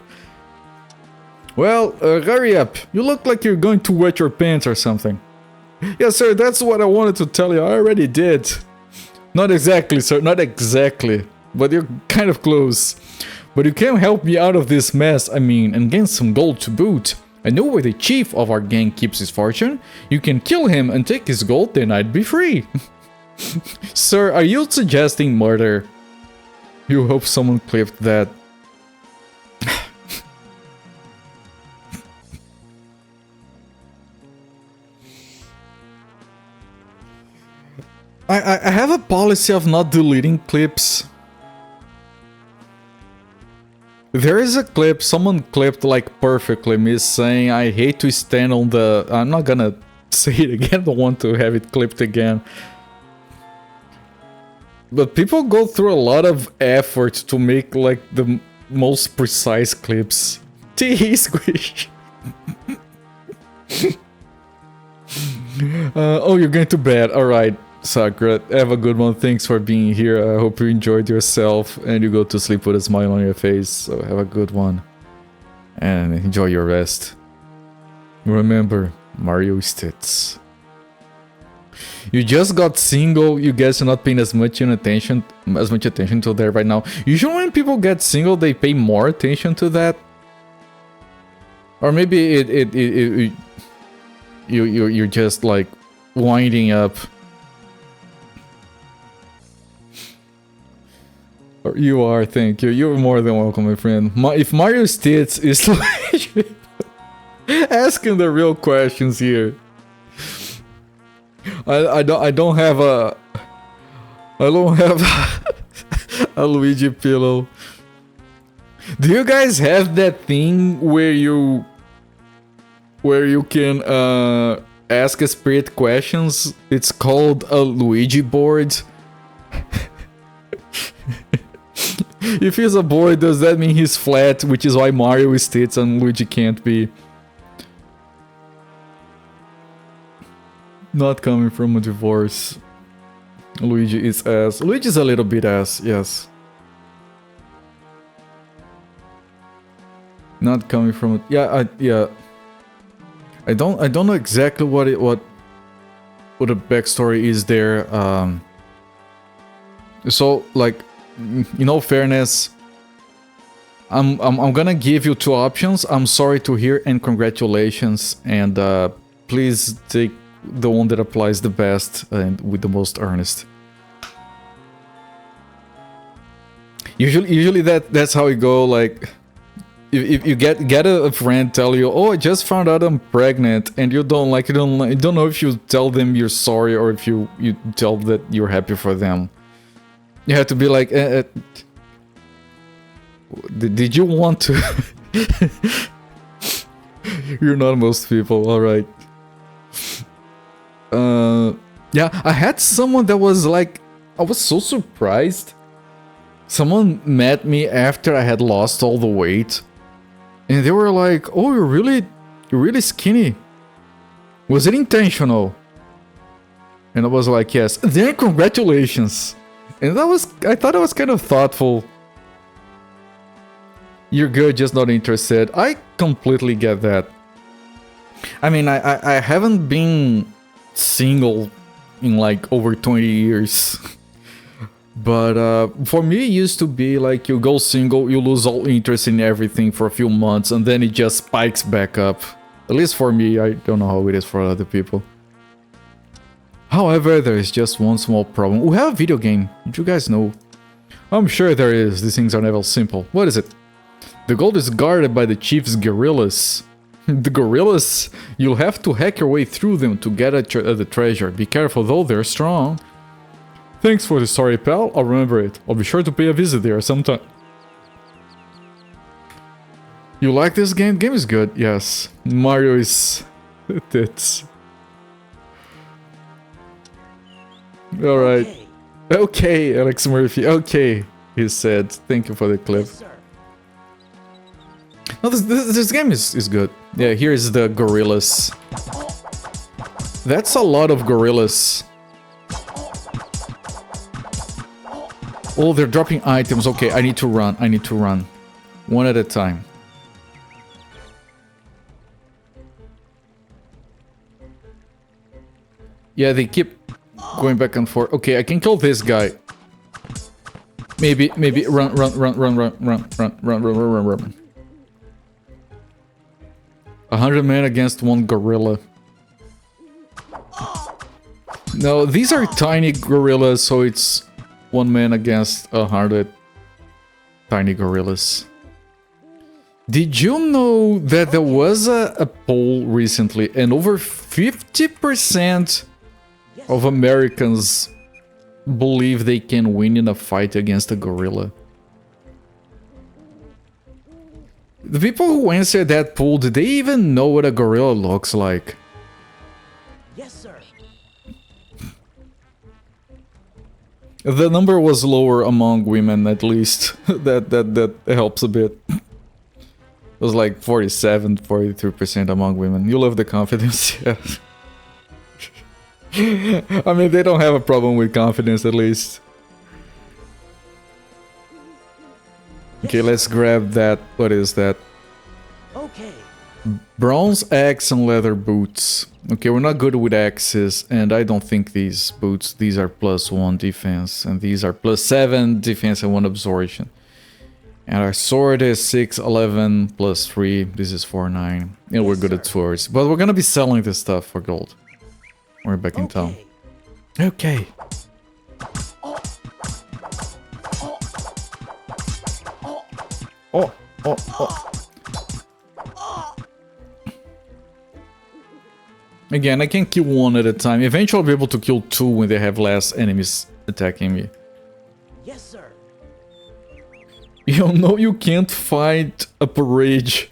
Well, hurry up. You look like you're going to wet your pants or something. Yes, sir, that's what I wanted to tell you. I already did. Not exactly, sir. Not exactly. But you're kind of close. But you can help me out of this mess, I mean, and gain some gold to boot. I know where the chief of our gang keeps his fortune. You can kill him and take his gold, then I'd be free. Sir, are you suggesting murder? You hope someone clipped that. I have a policy of not deleting clips. There is a clip, someone clipped like perfectly, me saying I hate to stand on the... I'm not gonna say it again, I don't want to have it clipped again. But people go through a lot of effort to make like the most precise clips. Tee squish. Oh, you're going to bed, alright. Sakura, have a good one. Thanks for being here. I hope you enjoyed yourself and you go to sleep with a smile on your face. So have a good one and enjoy your rest. Remember, Mario is tits. You just got single. You guys are not paying as much attention to that right now. Usually, when people get single, they pay more attention to that. Or maybe you're just like winding up. You are, thank you. You're more than welcome, my friend. If Mario's tits is like asking the real questions here. I don't have a a Luigi pillow. Do you guys have that thing where you can ask a spirit questions? It's called a Luigi board. If he's a boy, does that mean he's flat, which is why Mario is tits and Luigi can't be? Not coming from a divorce. Luigi is ass. Luigi's a little bit ass, yes. Not coming from yeah. I don't know exactly what the backstory is there. So like, in all fairness, I'm gonna give you two options. I'm sorry to hear and congratulations, and please take the one that applies the best and with the most earnest. Usually that's how it go. Like, if you get a friend tell you, "Oh, I just found out I'm pregnant," and you don't know if you tell them you're sorry or if you tell that you're happy for them. You have to be like, did you want to? You're not most people, alright. Yeah, I had someone that was like, I was so surprised. Someone met me after I had lost all the weight. And they were like, oh, you're really skinny. Was it intentional? And I was like, yes. Then congratulations. And I thought it was kind of thoughtful. You're good, just not interested. I completely get that. I mean, I haven't been single in like over 20 years. But for me, it used to be like you go single, you lose all interest in everything for a few months, and then it just spikes back up. At least for me, I don't know how it is for other people. However, there is just one small problem. We have a video game. Did you guys know? I'm sure there is. These things are never simple. What is it? The gold is guarded by the chief's guerrillas. The gorillas? You'll have to hack your way through them to get at the treasure. Be careful though, they're strong. Thanks for the story, pal. I'll remember it. I'll be sure to pay a visit there sometime. You like this game? Game is good, yes. Mario is... tits. Alright. Okay. Okay, Alex Murphy, okay, he said. Thank you for the clip. Yes, sir. No, this game is good. Yeah, here's the gorillas. That's a lot of gorillas. Oh, they're dropping items. Okay, I need to run. I need to run. One at a time. Yeah, they keep going back and forth. Okay, I can kill this guy. Maybe run. 100 men against one gorilla. No, these are tiny gorillas, so it's 1 man against 100 tiny gorillas. Did you know that there was a poll recently and over 50% of Americans believe they can win in a fight against a gorilla? The people who answered that poll, did they even know what a gorilla looks like? Yes, sir. The number was lower among women, at least. that helps a bit. It was like 47, 43% among women. You love the confidence, yeah. I mean, they don't have a problem with confidence, at least. Okay, let's grab that. What is that? Okay. Bronze axe and leather boots. Okay, we're not good with axes, and I don't think these boots, these are +1 defense, and these are +7 defense and 1 absorption. And our sword is 6, 11, +3. This is 4, 9. And we're good at swords. But we're gonna be selling this stuff for gold. We're back in town. Okay. Oh. Again, I can kill 1 at a time. Eventually I'll be able to kill 2 when they have less enemies attacking me. Yes, sir. You know you can't fight a parade.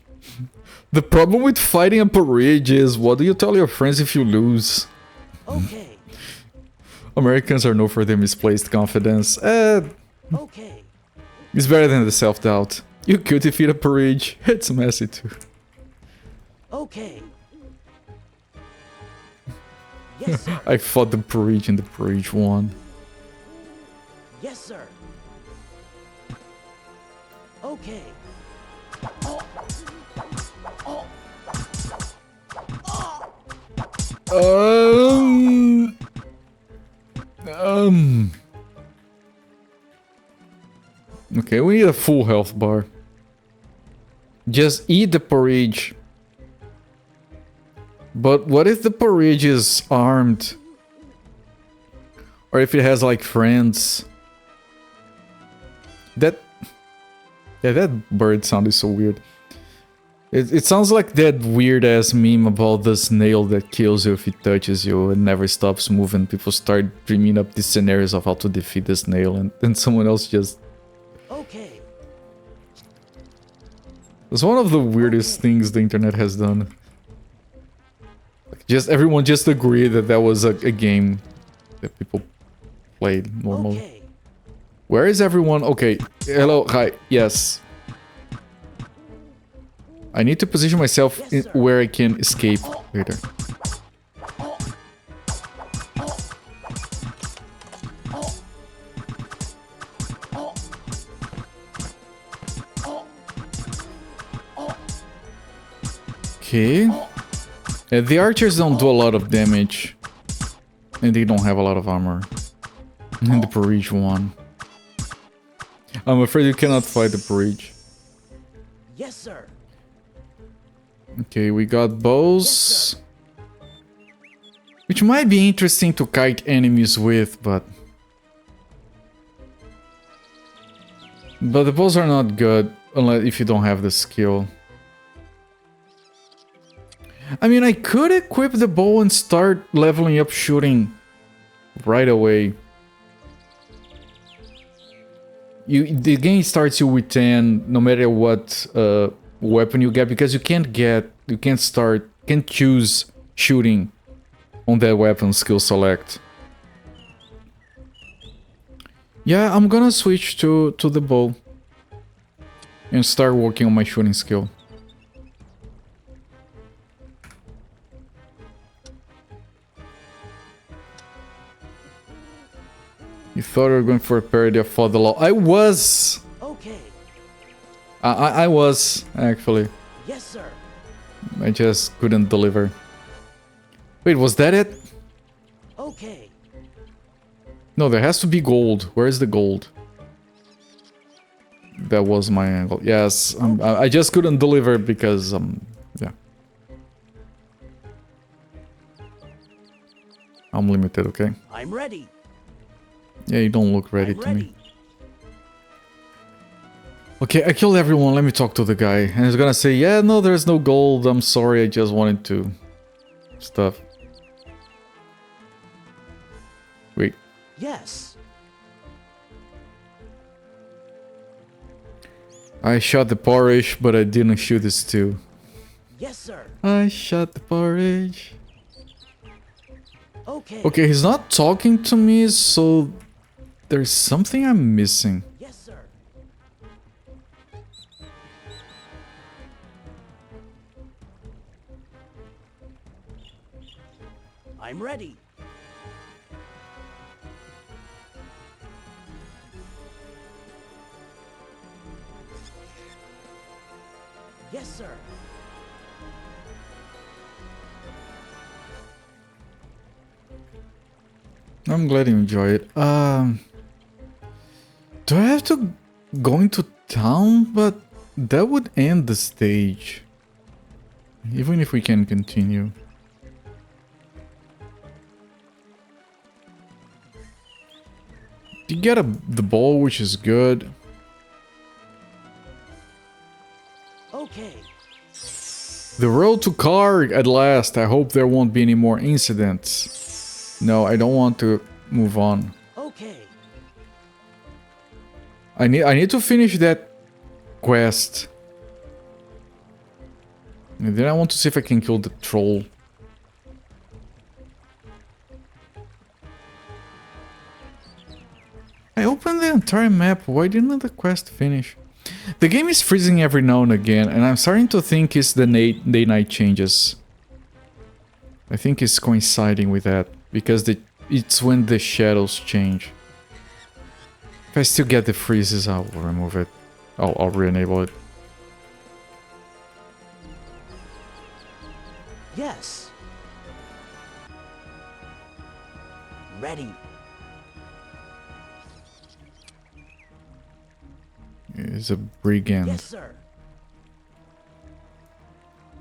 The problem with fighting a parade is, what do you tell your friends if you lose? Okay. Americans are known for their misplaced confidence. Okay. It's better than the self-doubt. You could defeat a parade. It's messy too. Okay. Yes, sir. I fought the parade and the parade won. Yes, sir. Okay. Okay, we need a full health bar. Just eat the porridge. But what if the porridge is armed? Or if it has like friends? That bird sounded so weird. It sounds like that weird ass meme about the snail that kills you if it touches you and never stops moving. People start dreaming up these scenarios of how to defeat the snail, and then someone else just... Okay. It's one of the weirdest things the internet has done. Like everyone just agreed that that was a game that people played normally. Okay. Where is everyone? Okay, hello, hi, yes. I need to position myself in where I can escape later. Okay. The archers don't do a lot of damage. And they don't have a lot of armor. And the Parige one. I'm afraid you cannot fight the Parige. Yes, sir. Okay, we got bows. Which might be interesting to kite enemies with, but... But the bows are not good, unless if you don't have the skill. I mean, I could equip the bow and start leveling up shooting right away. The game starts you with 10, no matter what weapon you get, because you can't choose shooting on that weapon skill select. Yeah, I'm gonna switch to the bow and start working on my shooting skill. You thought you were going for a parody of For the Law. I was! Okay. I was, actually. Yes, sir. I just couldn't deliver. Wait, was that it? Okay. No, there has to be gold. Where is the gold? That was my angle. Yes, I just couldn't deliver because, yeah. I'm limited, okay? I'm ready. Yeah, you don't look ready to me. Okay, I killed everyone. Let me talk to the guy. And he's gonna say, yeah, no, there's no gold. I'm sorry, I just wanted to... stuff. Wait. Yes. I shot the porridge, but I didn't shoot the stew. Yes, sir. I shot the porridge. Okay. Okay, he's not talking to me, so... there's something I'm missing. Yes, sir. I'm ready. Yes, sir. I'm glad you enjoy it. Do I have to go into town? But that would end the stage. Even if we can continue. You get the ball, which is good. Okay. The road to Karg at last. I hope there won't be any more incidents. No, I don't want to move on. Okay. I need to finish that quest. And then I want to see if I can kill the troll. I opened the entire map. Why didn't the quest finish? The game is freezing every now and again, and I'm starting to think it's the day-night changes. I think it's coinciding with that, because it's when the shadows change. If I still get the freezes, I'll remove it. I'll re-enable it. Yes. Ready. It's a brigand. Yes, sir.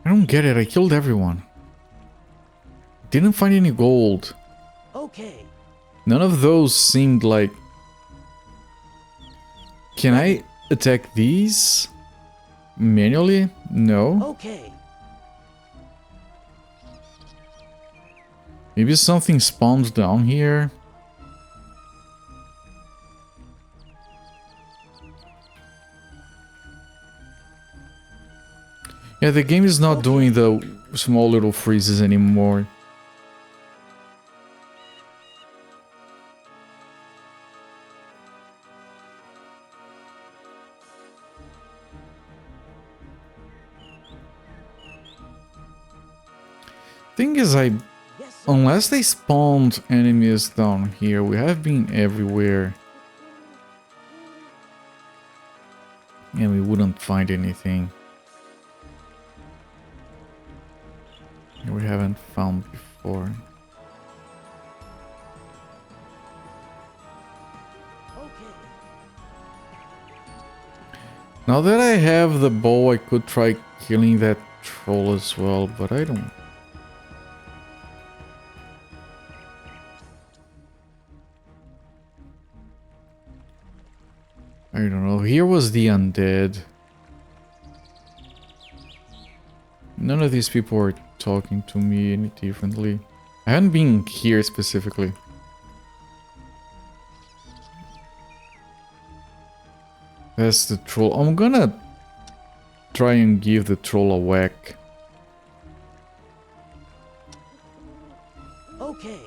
I don't get it. I killed everyone. Didn't find any gold. Okay. None of those seemed like... Can I attack these? Manually? No. Okay. Maybe something spawns down here. Yeah, the game is not doing the small little freezes anymore. Thing is, unless they spawned enemies down here, we have been everywhere. And we wouldn't find anything. We haven't found before. Okay. Now that I have the bow, I could try killing that troll as well, but I don't. I don't know. Here was the undead. None of these people are talking to me any differently. I haven't been here specifically. That's the troll. I'm gonna try and give the troll a whack. Okay.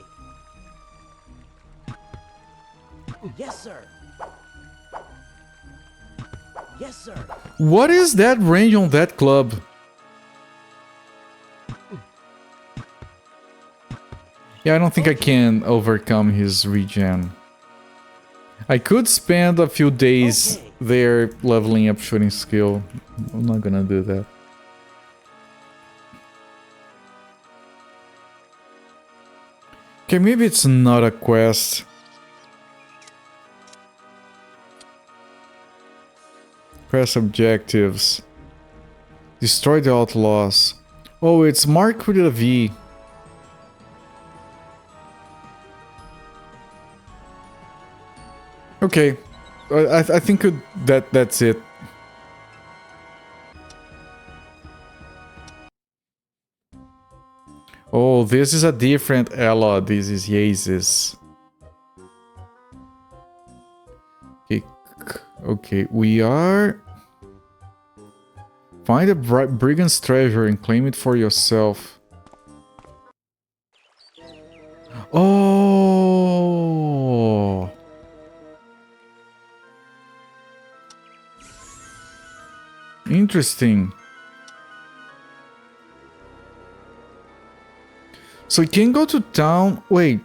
Yes, sir. Yes, sir. What is that range on that club? Yeah, I don't think I can overcome his regen. I could spend a few days there leveling up shooting skill. I'm not gonna do that. Okay, maybe it's not a quest. Press objectives. Destroy the outlaws. Oh, it's marked with a V. Okay, I think that's it. Oh, this is a different Ella. This is Yazes. Okay, we are... Find a brigand's treasure and claim it for yourself. Oh! Interesting. So we can go to town... Wait.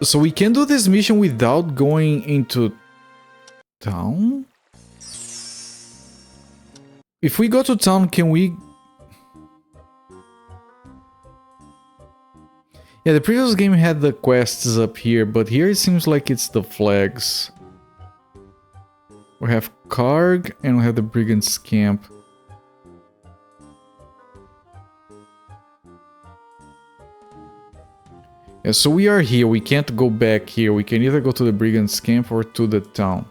So we can do this mission without going into town? If we go to town, can we... Yeah, the previous game had the quests up here, but here it seems like it's the flags. We have Karg and we have the Brigand's Camp. Yeah, so we are here. We can't go back here. We can either go to the Brigand's Camp or to the town.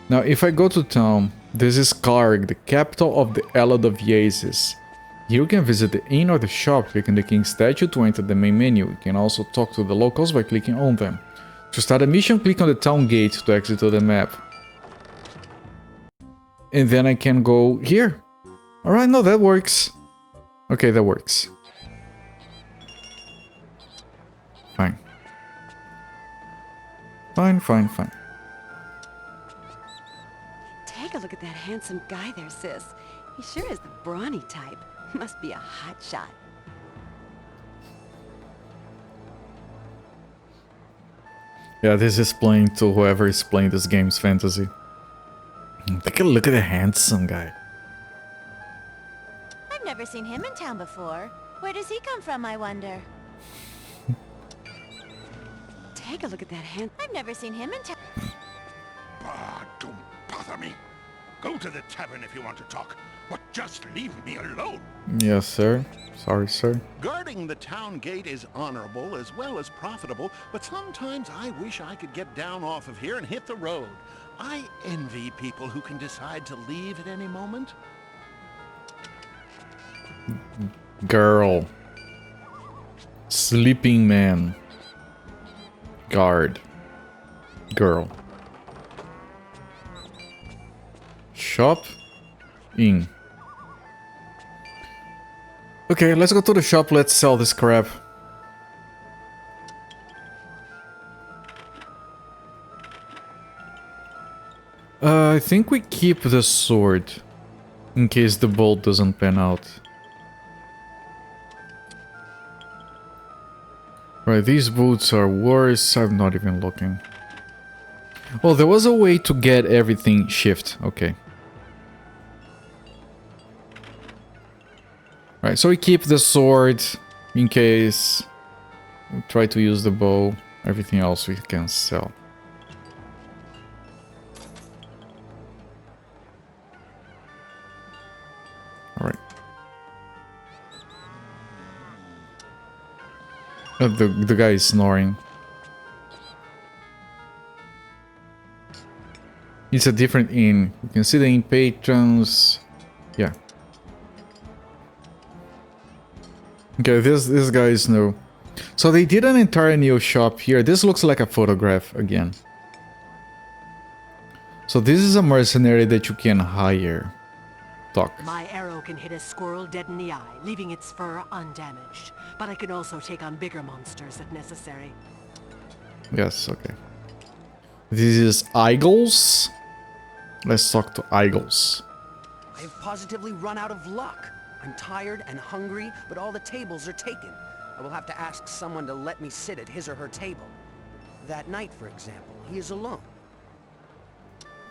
Now, if I go to town, this is Karg, the capital of the Elad of Yazes. Here you can visit the inn or the shop, clicking the king's statue to enter the main menu. You can also talk to the locals by clicking on them. To start a mission, click on the town gate to exit to the map. And then I can go here. Alright, no, that works. Okay, that works. Fine. Fine. Take a look at that handsome guy there, sis. He sure is the brawny type. Must be a hot shot. Yeah, this is playing to whoever is playing this game's fantasy. Take a look at the handsome guy. I've never seen him in town before. Where does he come from, I wonder? Take a look at that I've never seen him in town. Ah, don't bother me. Go to the tavern if you want to talk, but just leave me alone. Yes, sir. Sorry, sir. Guarding the town gate is honorable as well as profitable, but sometimes I wish I could get down off of here and hit the road. I envy people who can decide to leave at any moment. Girl. Sleeping man. Guard. Girl. Shop. Inn. Okay, let's go to the shop. Let's sell this crap. I think we keep the sword in case the bolt doesn't pan out. Right, these boots are worse. I'm not even looking. Well, there was a way to get everything shift. Okay. Right, so we keep the sword in case we try to use the bow. Everything else we can sell. Alright. The guy is snoring. It's a different inn. You can see the inn patrons. Yeah. Okay, this guy is new. So they did an entire new shop here. This looks like a photograph again. So this is a mercenary that you can hire. Talk. My arrow can hit a squirrel dead in the eye, leaving its fur undamaged. But I can also take on bigger monsters if necessary. Yes, okay. This is Eagles. Let's talk to Eagles. I have positively run out of luck. I'm tired and hungry, but all the tables are taken. I will have to ask someone to let me sit at his or her table. That knight, for example, he is alone.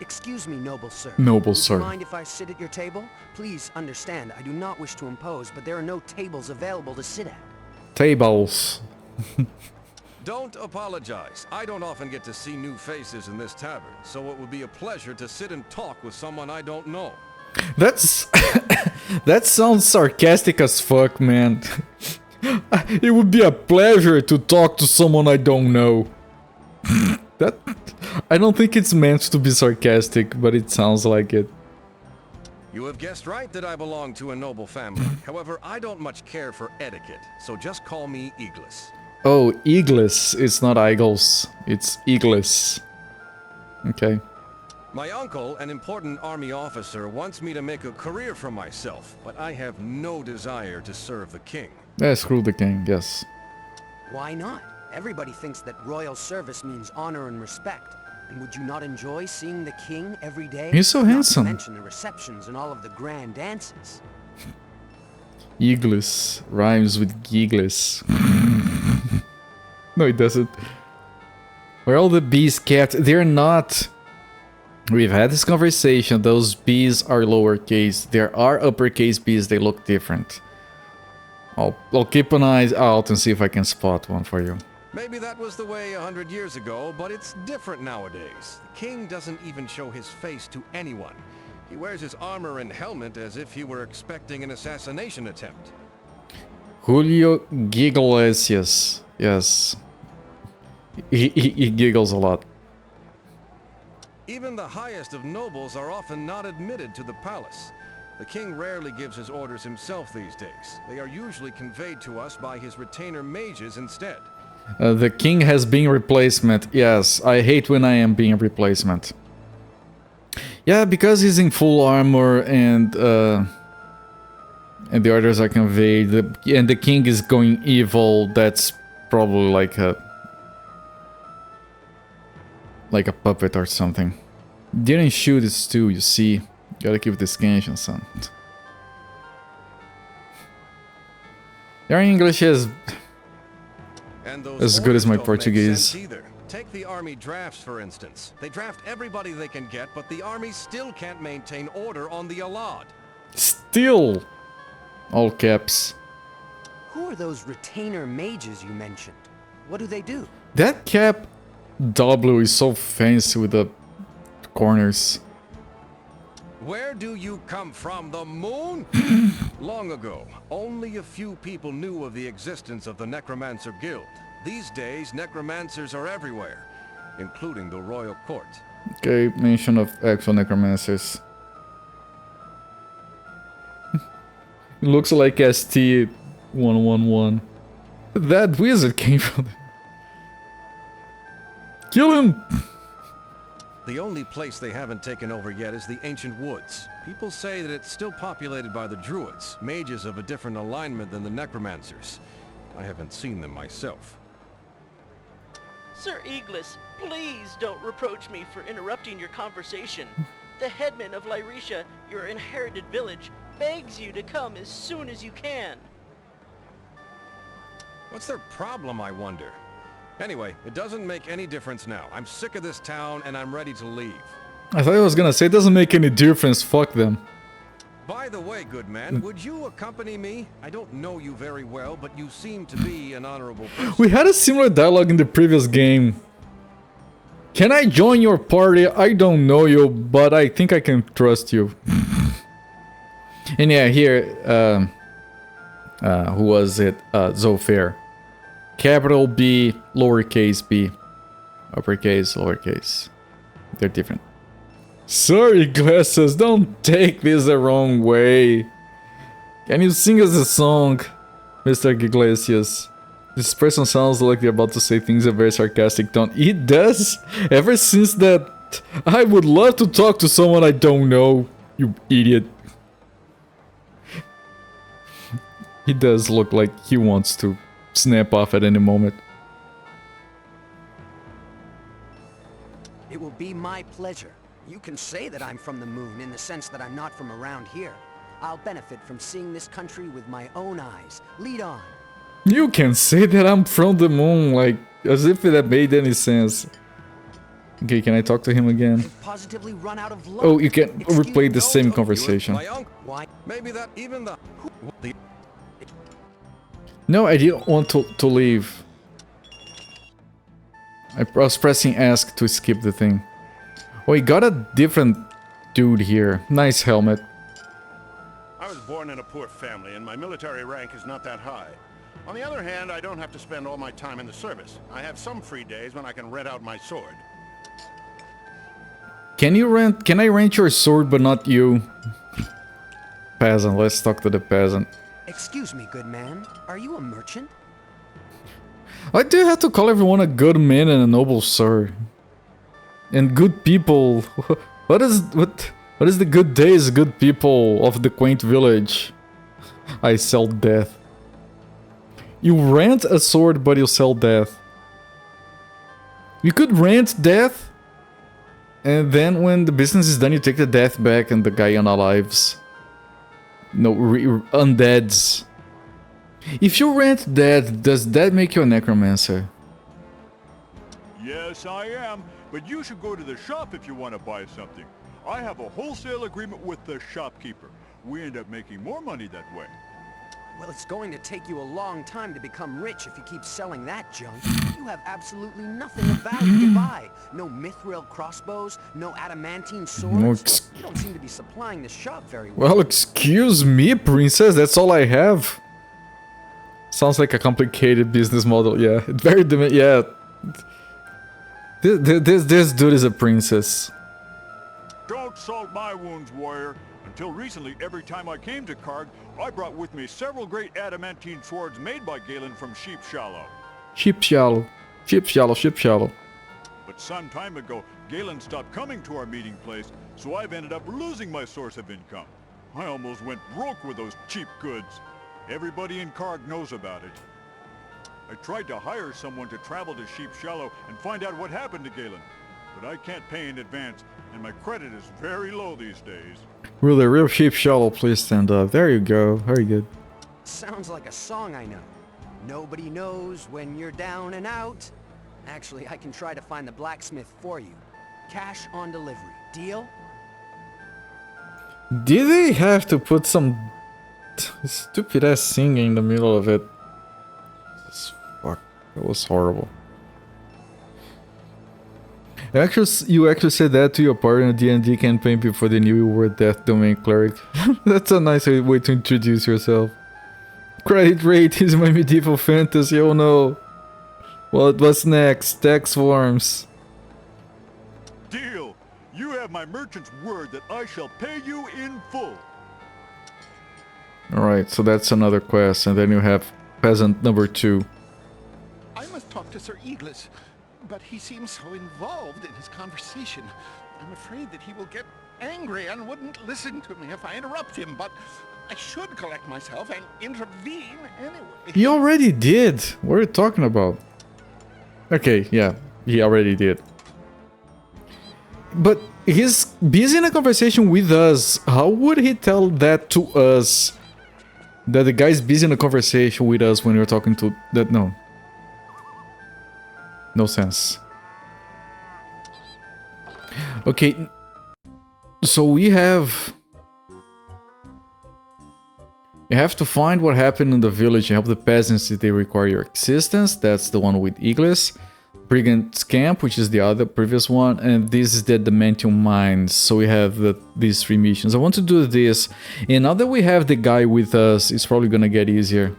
Excuse me, noble sir. Noble Would sir. you mind if I sit at your table? Please understand, I do not wish to impose, but there are no tables available to sit at. Tables. Don't apologize. I don't often get to see new faces in this tavern, so it would be a pleasure to sit and talk with someone I don't know. That's... that sounds sarcastic as fuck, man. It would be a pleasure to talk to someone I don't know. That... I don't think it's meant to be sarcastic, but it sounds like it. You have guessed right that I belong to a noble family. However, I don't much care for etiquette, so just call me Eagles. Oh, Eagles. It's not Eagles. It's Eagles. Okay. My uncle, an important army officer, wants me to make a career for myself, but I have no desire to serve the king. Yeah, screw the king, yes. Why not? Everybody thinks that royal service means honor and respect. And would you not enjoy seeing the king every day? He's so handsome. Not to mention the receptions and all of the grand dances. Eagles rhymes with giggles. No, it doesn't. Where all the bees kept? They're not. We've had this conversation. Those bees are lowercase. There are uppercase bees. They look different. I'll keep an eye out and see if I can spot one for you. Maybe that was the way 100 years ago, but it's different nowadays. The king doesn't even show his face to anyone. He wears his armor and helmet as if he were expecting an assassination attempt. Julio Giglesias. Yes. He giggles a lot. Even the highest of nobles are often not admitted to the palace. The king rarely gives his orders himself these days. They are usually conveyed to us by his retainer mages instead. The king has been replacement. Yes, I hate when I am being replacement. Yeah, because he's in full armor and the orders are conveyed, and the king is going evil. That's probably like a puppet or something. Didn't shoot it too, you see. Gotta keep this tension, son. Your English is as good as my Portuguese. Take the army drafts, for instance. They draft everybody they can get, but the army still can't maintain order on the Alad. Still! All caps. Who are those retainer mages you mentioned? What do they do? That cap W is so fancy with the corners. Where do you come from? The moon? Long ago, only a few people knew of the existence of the Necromancer Guild. These days, necromancers are everywhere, including the royal court. Okay, mention of actual necromancers. It looks like ST-111. That wizard came from there. Kill him! The only place they haven't taken over yet is the ancient woods. People say that it's still populated by the druids, mages of a different alignment than the necromancers. I haven't seen them myself. Sir Eagles, please don't reproach me for interrupting your conversation. The headman of Lyrecia, your inherited village, begs you to come as soon as you can. What's their problem, I wonder? Anyway, it doesn't make any difference now. I'm sick of this town and I'm ready to leave. I thought I was gonna say it doesn't make any difference, fuck them. By the way, good man, would you accompany me? I don't know you very well, but you seem to be an honorable person. We had a similar dialogue in the previous game. Can I join your party? I don't know you, but I think I can trust you. And yeah, here, who was it? Zofair. Capital B, lowercase b. Uppercase, lowercase. They're different. Sorry, Glasses, don't take this the wrong way. Can you sing us a song, Mr. Iglesias? This person sounds like they're about to say things in a very sarcastic tone. It does! Ever since that I would love to talk to someone I don't know, you idiot. He does look like he wants to snap off at any moment. It will be my pleasure. You can say that I'm from the moon in the sense that I'm not from around here. I'll benefit from seeing this country with my own eyes. Lead on. You can say that I'm from the moon, like, as if that made any sense. Okay, can I talk to him again? Positively run out of luck. Oh, you can replay the same conversation. Why? Maybe that even the... No, I didn't want to leave. I was pressing ask to skip the thing. Oh, he got a different dude here. Nice helmet. I was born in a poor family, and my military rank is not that high. On the other hand, I don't have to spend all my time in the service. I have some free days when I can rent out my sword. Can I rent your sword but not you? Peasant, let's talk to the peasant. Excuse me, good man. Are you a merchant? Why do you have to call everyone a good man and a noble sir? And good people. What is the good days, good people of the quaint village? I sell death. You rent a sword but you sell death. You could rent death, and then when the business is done you take the death back and the guy unalives. No, undeads. If you rent dead, does that make you a necromancer? Yes, I am. But you should go to the shop if you want to buy something. I have a wholesale agreement with the shopkeeper. We end up making more money that way. Well, it's going to take you a long time to become rich if you keep selling that junk. You have absolutely nothing of value to buy. No mithril crossbows, no adamantine swords. You don't seem to be supplying the shop very well. Well, excuse me, princess, that's all I have. Sounds like a complicated business model, yeah. Very yeah. This dude is a princess. Don't salt my wounds, warrior. Until recently, every time I came to Karg, I brought with me several great adamantine swords made by Galen from Sheep Shallow. Sheep Shallow. But some time ago, Galen stopped coming to our meeting place, so I've ended up losing my source of income. I almost went broke with those cheap goods. Everybody in Karg knows about it. I tried to hire someone to travel to Sheep Shallow and find out what happened to Galen, but I can't pay in advance, and my credit is very low these days. Will the real Sheep Shallow please stand up? There you go, very good. Sounds like a song I know. Nobody knows when you're down and out. Actually, I can try to find the blacksmith for you. Cash on delivery. Deal? Did they have to put some stupid ass singing in the middle of it? Fuck, that was horrible. You actually said that to your partner in a D&D campaign before they knew you were a Death Domain cleric. That's a nice way to introduce yourself. Credit rate is my medieval fantasy, oh no. Well, what's next? Tax forms. Deal! You have my merchant's word that I shall pay you in full. Alright, so that's another quest, and then you have peasant number 2. I must talk to Sir Eagles, but he seems so involved in his conversation. I'm afraid that he will get angry and wouldn't listen to me if I interrupt him, but I should collect myself and intervene anyway. He already did! What are you talking about? Okay, yeah, he already did. But he's busy in a conversation with us. How would he tell that to us? That the guy's busy in a conversation with us when we're talking to... that? No. No sense. Okay. So we have... You have to find what happened in the village and help the peasants if they require your assistance. That's the one with Iglis. Brigand's Camp, which is the other previous one, and this is the Adamantium Mines. So we have these 3 missions. I want to do this, and now that we have the guy with us, it's probably gonna get easier,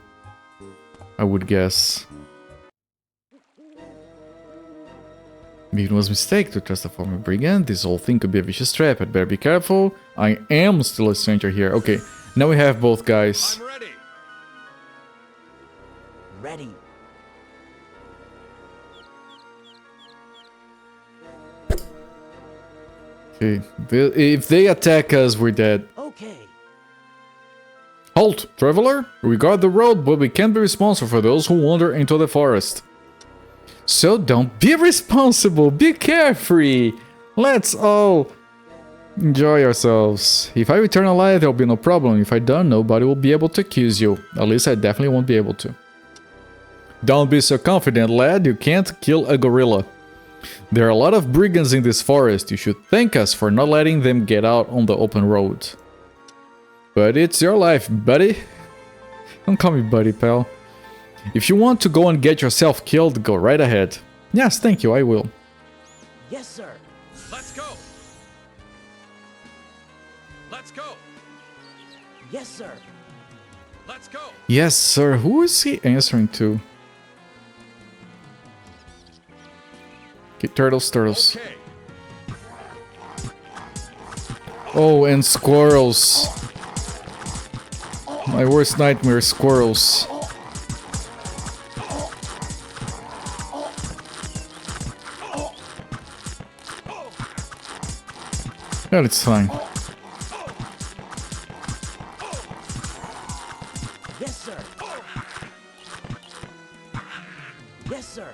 I would guess. It was a mistake to trust a former brigand. This whole thing could be a vicious trap. I'd better be careful. I am still a stranger here. Okay, now we have both guys. I'm ready. Ready. Okay, if they attack us, we're dead. Okay. Halt, traveler! We guard the road, but we can't be responsible for those who wander into the forest. So don't be responsible, be carefree. Let's all enjoy ourselves. If I return alive, there'll be no problem. If I don't, nobody will be able to accuse you. At least I definitely won't be able to. Don't be so confident, lad. You can't kill a gorilla. There are a lot of brigands in this forest. You should thank us for not letting them get out on the open road. But it's your life, buddy. Don't call me buddy, pal. If you want to go and get yourself killed, go right ahead. Yes, thank you, I will. Yes, sir. Let's go. Let's go. Yes, sir. Let's go. Yes, sir. Who is he answering to? Okay, turtles. Okay. Oh, and squirrels. My worst nightmare, squirrels. Yeah, it's fine. Yes, sir. Yes, sir.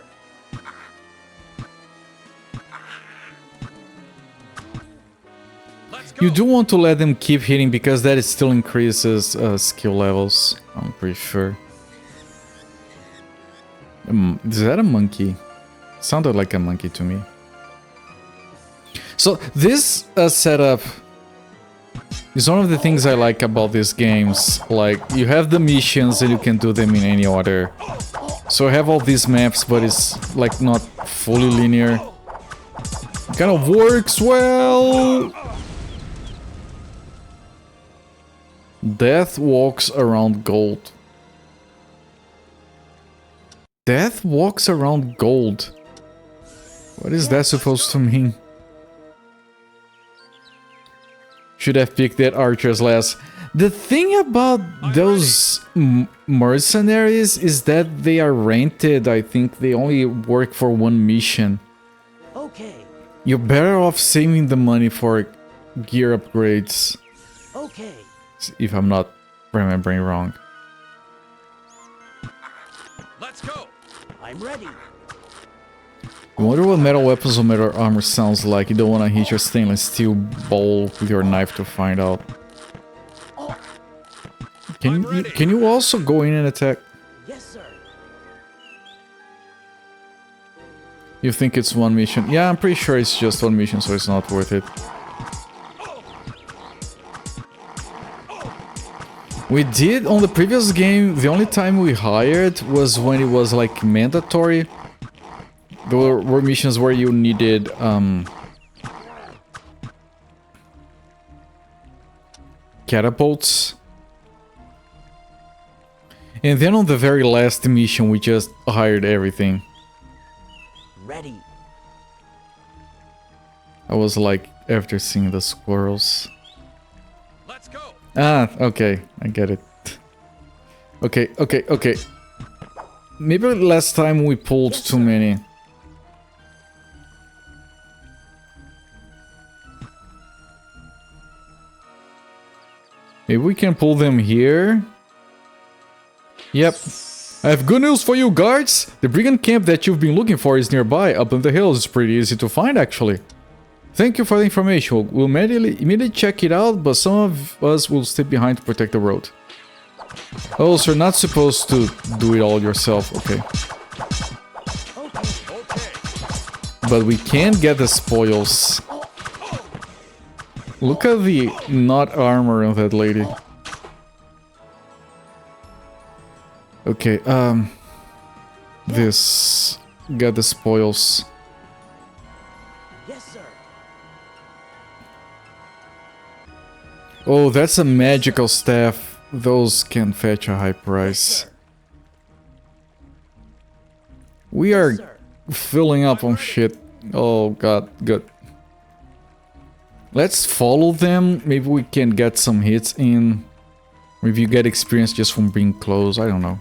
You do want to let them keep hitting because that it still increases skill levels, I'm pretty sure. Is that a monkey? Sounded like a monkey to me. So this setup is one of the things I like about these games. Like, you have the missions and you can do them in any order. So I have all these maps, but it's like not fully linear. It kind of works well. Death walks around gold. Death walks around gold. What is that supposed to mean? Should have picked that archer's last. The thing about those mercenaries is that they are rented. I think they only work for one mission. Okay. You're better off saving the money for gear upgrades. Okay. If I'm not remembering wrong. Let's go. I'm ready. I wonder what metal weapons or metal armor sounds like. You don't want to hit your stainless steel bowl with your knife to find out. Can you also go in and attack? Yes, sir. You think it's one mission? Yeah, I'm pretty sure it's just one mission, so it's not worth it. We did on the previous game, the only time we hired was when it was like mandatory. There were missions where you needed catapults. And then on the very last mission we just hired everything. Ready. I was like, after seeing the squirrels. Let's go. Ah, okay, I get it. Okay. Maybe last time we pulled too many. Maybe we can pull them here. Yep. I have good news for you, guards! The brigand camp that you've been looking for is nearby, up in the hills. It's pretty easy to find, actually. Thank you for the information. We'll immediately check it out, but some of us will stay behind to protect the road. Oh, so you're not supposed to do it all yourself, okay. But we can get the spoils. Look at the not armor on that lady. Okay, this... Get the spoils. Yes, sir. Oh, that's a magical staff. Those can fetch a high price. We are filling up on shit. Oh god, good. Let's follow them. Maybe we can get some hits in. Maybe you get experience just from being close. I don't know.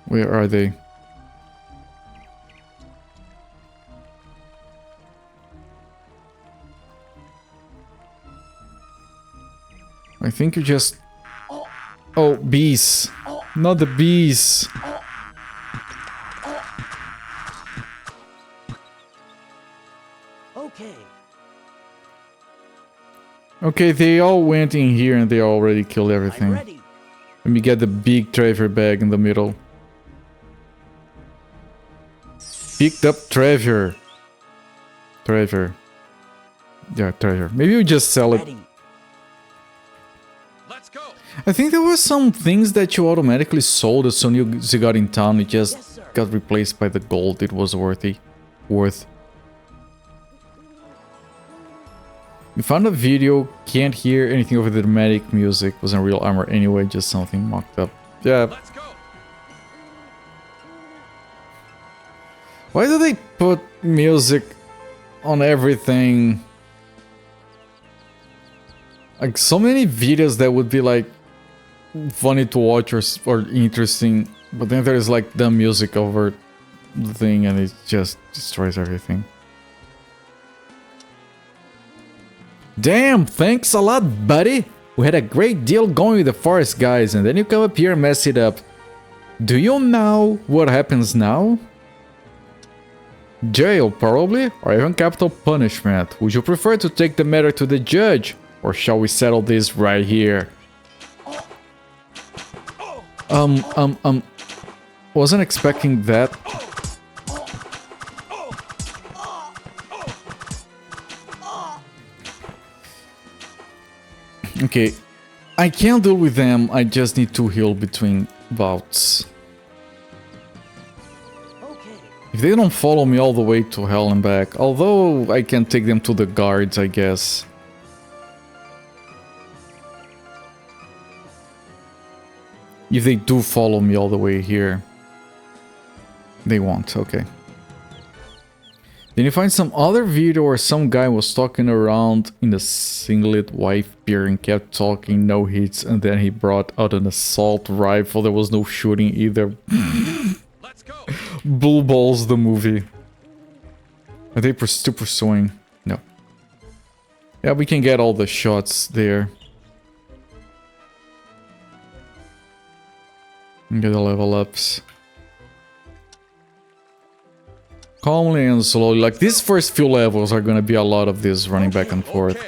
Where are they? I think you just... Oh, bees. Not the bees. Okay. Okay, they all went in here and they already killed everything. Ready. Let me get the big treasure bag in the middle. Picked up treasure. Treasure. Yeah, treasure. Maybe we just sell it. Let's go. I think there were some things that you automatically sold as soon as you got in town. It just got replaced by the gold it was worth. We found a video, can't hear anything over the dramatic music. Wasn't real armor anyway, just something mocked up. Yeah. Let's go. Why do they put music on everything? Like so many videos that would be like funny to watch or interesting, but then there's like the music over the thing and it just destroys everything. Damn, thanks a lot, buddy. We had a great deal going with the forest guys and then you come up here and mess it up. Do you know what happens now? Jail, probably, or even capital punishment. Would you prefer to take the matter to the judge? Or shall we settle this right here? Wasn't expecting that. Okay, I can't deal with them, I just need to heal between bouts. If they don't follow me all the way to hell and back, although I can take them to the guards, I guess. If they do follow me all the way here. They won't, okay. Then you find some other video where some guy was talking around in a singlet, wife beer, and kept talking, no hits, and then he brought out an assault rifle. There was no shooting either. Let's go. Blue Balls, the movie. Are they still pursuing? No. Yeah, we can get all the shots there. And get the level ups. Calmly and slowly. Like, these first few levels are gonna be a lot of this running back and forth.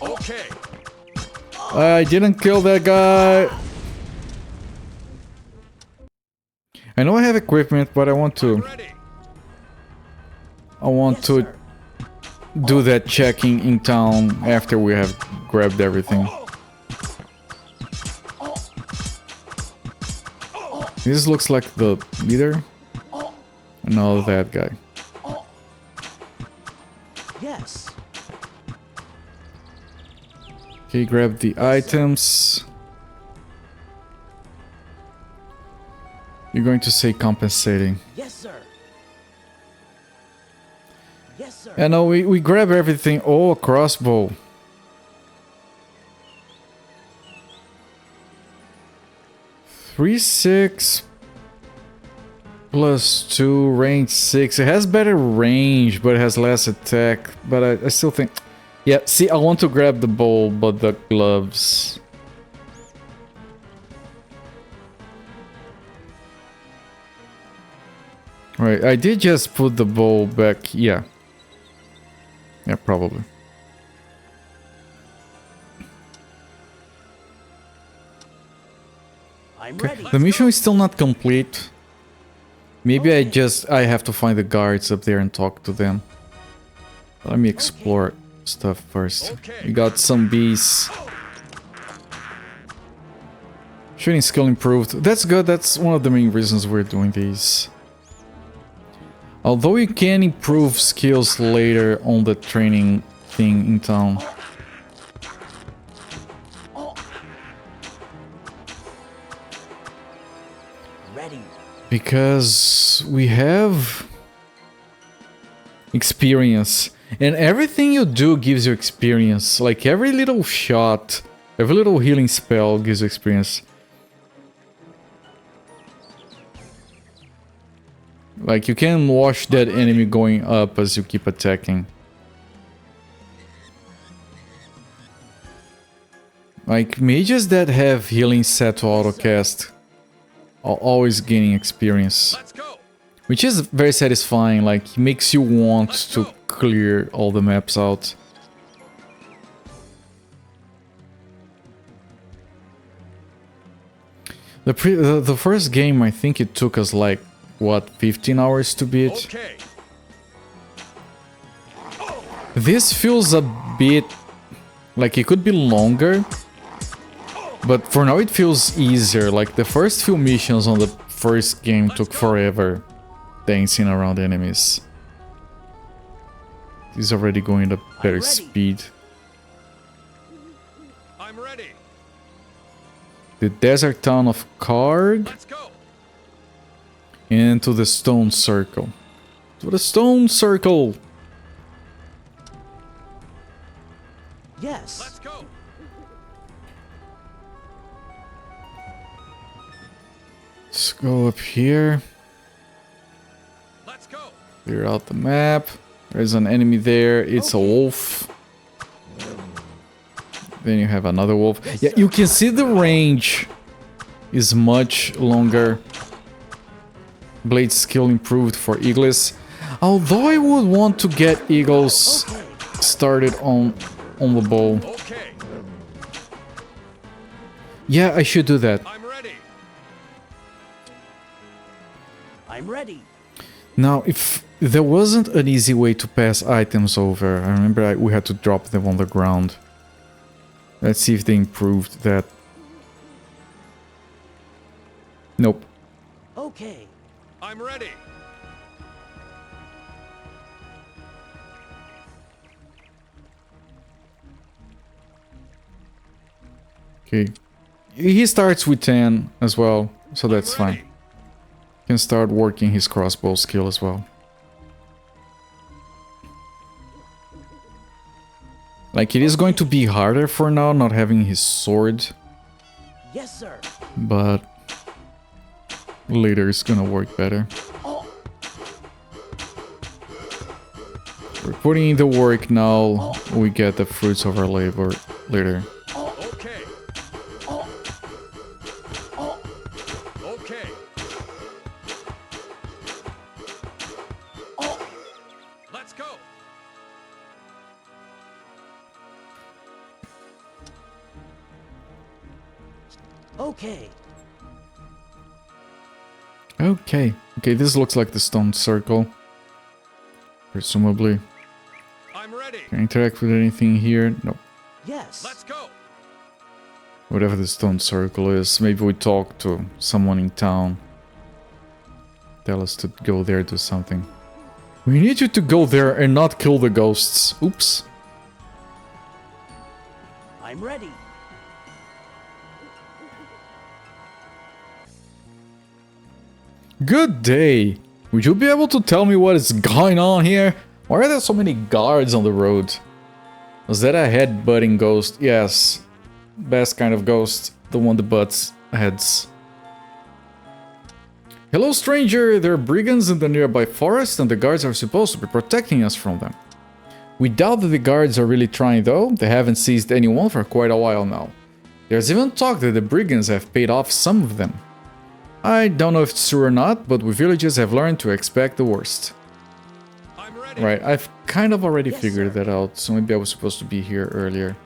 Okay. I didn't kill that guy. I know I have equipment, but I want to do that checking in town after we have grabbed everything. This looks like the leader. No, that guy. Yes. Okay, grab the items. You're going to say compensating. Yes, sir. Yes, sir. Yeah, no, we grab everything. Oh, a crossbow. (3-6) +2, range 6. It has better range, but it has less attack. But I still think... Yeah, see, I want to grab the bow, but the gloves... Right, I did just put the bow back, yeah. Yeah, probably. I'm Okay. ready. The mission is still not complete. Maybe I have to find the guards up there and talk to them. Let me explore stuff first. We got some bees. Shooting skill improved. That's good, that's one of the main reasons we're doing these. Although you can improve skills later on the training thing in town. Ready. Because we have experience. And everything you do gives you experience. Like every little shot, every little healing spell gives you experience. Like you can watch that enemy going up as you keep attacking. Like, mages that have healing set to autocast are always gaining experience. Which is very satisfying, like, it makes you want to clear all the maps out. The first game, I think it took us like, what, 15 hours to beat? Okay. This feels a bit like it could be longer, but for now it feels easier. Like the first few missions on the first game took forever dancing around enemies. He's already going at better speed. I'm ready. The desert town of Karg. Let's go. Into the stone circle. To the stone circle. Yes. Let's go. Let's go up here. Let's go. Clear out the map. There's an enemy there. It's a wolf. Then you have another wolf. Yeah, you can see the range is much longer. Blade skill improved for eagles. Although I would want to get eagles started on the bow. Okay. Yeah, I should do that. I'm ready. I'm ready. Now, if there wasn't an easy way to pass items over, I remember we had to drop them on the ground. Let's see if they improved that. Nope. Okay. I'm ready. Okay. He starts with 10 as well, so that's fine. Can start working his crossbow skill as well. Like, it is going to be harder for now, not having his sword. Yes, sir. But later it's gonna work better. We're putting in the work now, we get the fruits of our labor later. Okay. Okay. Let's go. Okay. Okay. Okay, this looks like the stone circle. Presumably. I'm ready. Can I interact with anything here? No. Yes. Let's go. Whatever the stone circle is, maybe we talk to someone in town. Tell us to go there, do something. We need you to go there and not kill the ghosts. Oops. I'm ready. Good day. Would you be able to tell me what is going on here? Why are there so many guards on the road? Was that a head-butting ghost? Yes. Best kind of ghost. The one that butts heads. Hello, stranger. There are brigands in the nearby forest and the guards are supposed to be protecting us from them. We doubt that the guards are really trying though. They haven't seized anyone for quite a while now. There's even talk that the brigands have paid off some of them. I don't know if it's true or not, but we villagers have learned to expect the worst. Right, I've kind of already figured that out, so maybe I was supposed to be here earlier.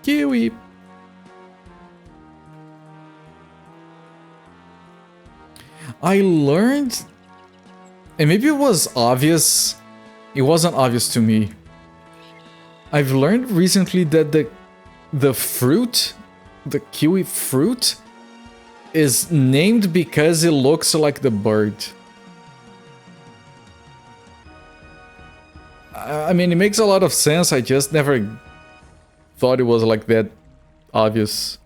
Kiwi! I learned... And maybe it was obvious. It wasn't obvious to me. I've learned recently that the fruit... The kiwi fruit is named because it looks like the bird. I mean, it makes a lot of sense. I just never thought it was like that obvious.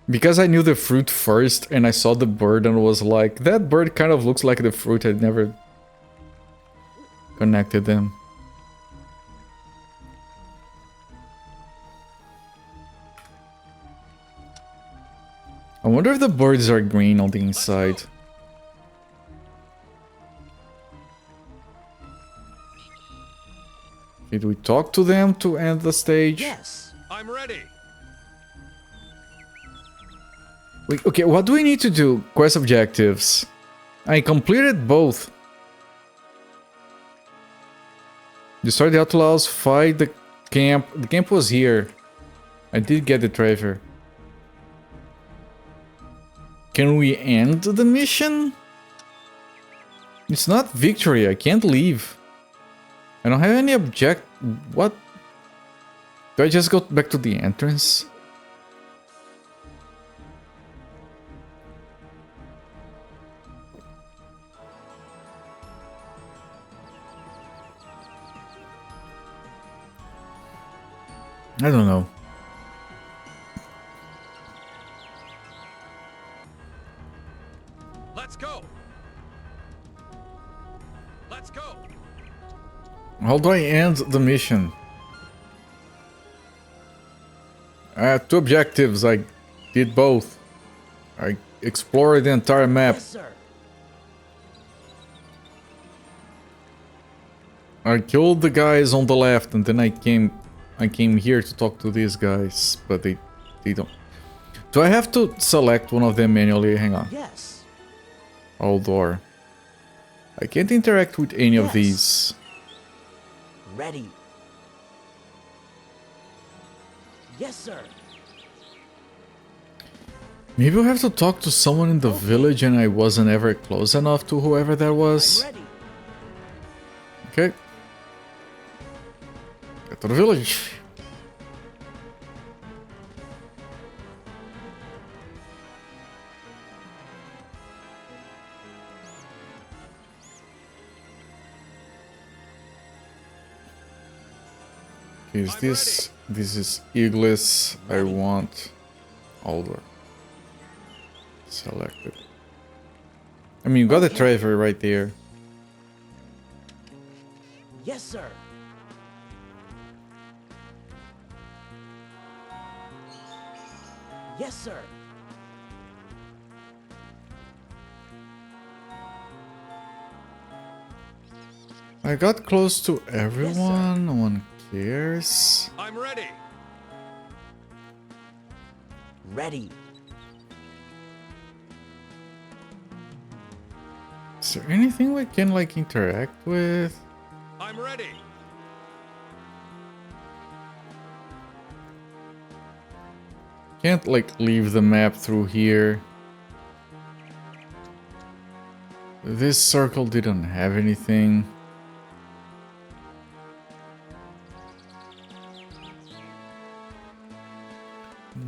Because I knew the fruit first and I saw the bird and was like, that bird kind of looks like the fruit. I'd never connected them. I wonder if the birds are green on the inside. Did we talk to them to end the stage? Yes. I'm ready. Wait, okay, what do we need to do? Quest objectives. I completed both. Destroy the outlaws, fight the camp. The camp was here. I did get the treasure. Can we end the mission? It's not victory, I can't leave. I don't have any object... What? Do I just go back to the entrance? I don't know. Let's go. Let's go. How do I end the mission? I have two objectives. I did both. I explored the entire map. Yes, sir. I killed the guys on the left, and then I came here to talk to these guys, but they don't. Do I have to select one of them manually? Hang on. Yes. Hold door. I can't interact with any of Yes. these. Ready. Yes, sir. Maybe I have to talk to someone in the village and I wasn't ever close enough to whoever that was. Ready. Okay. Get to the village. Is this... This is Iglis. I want... Alder. Selected. I mean, you got the treasure right there. Yes, sir. Yes, sir. I got close to everyone. No one cares. I'm ready. Ready. Is there anything we can like interact with? I'm ready. Can't like leave the map through here. This circle didn't have anything.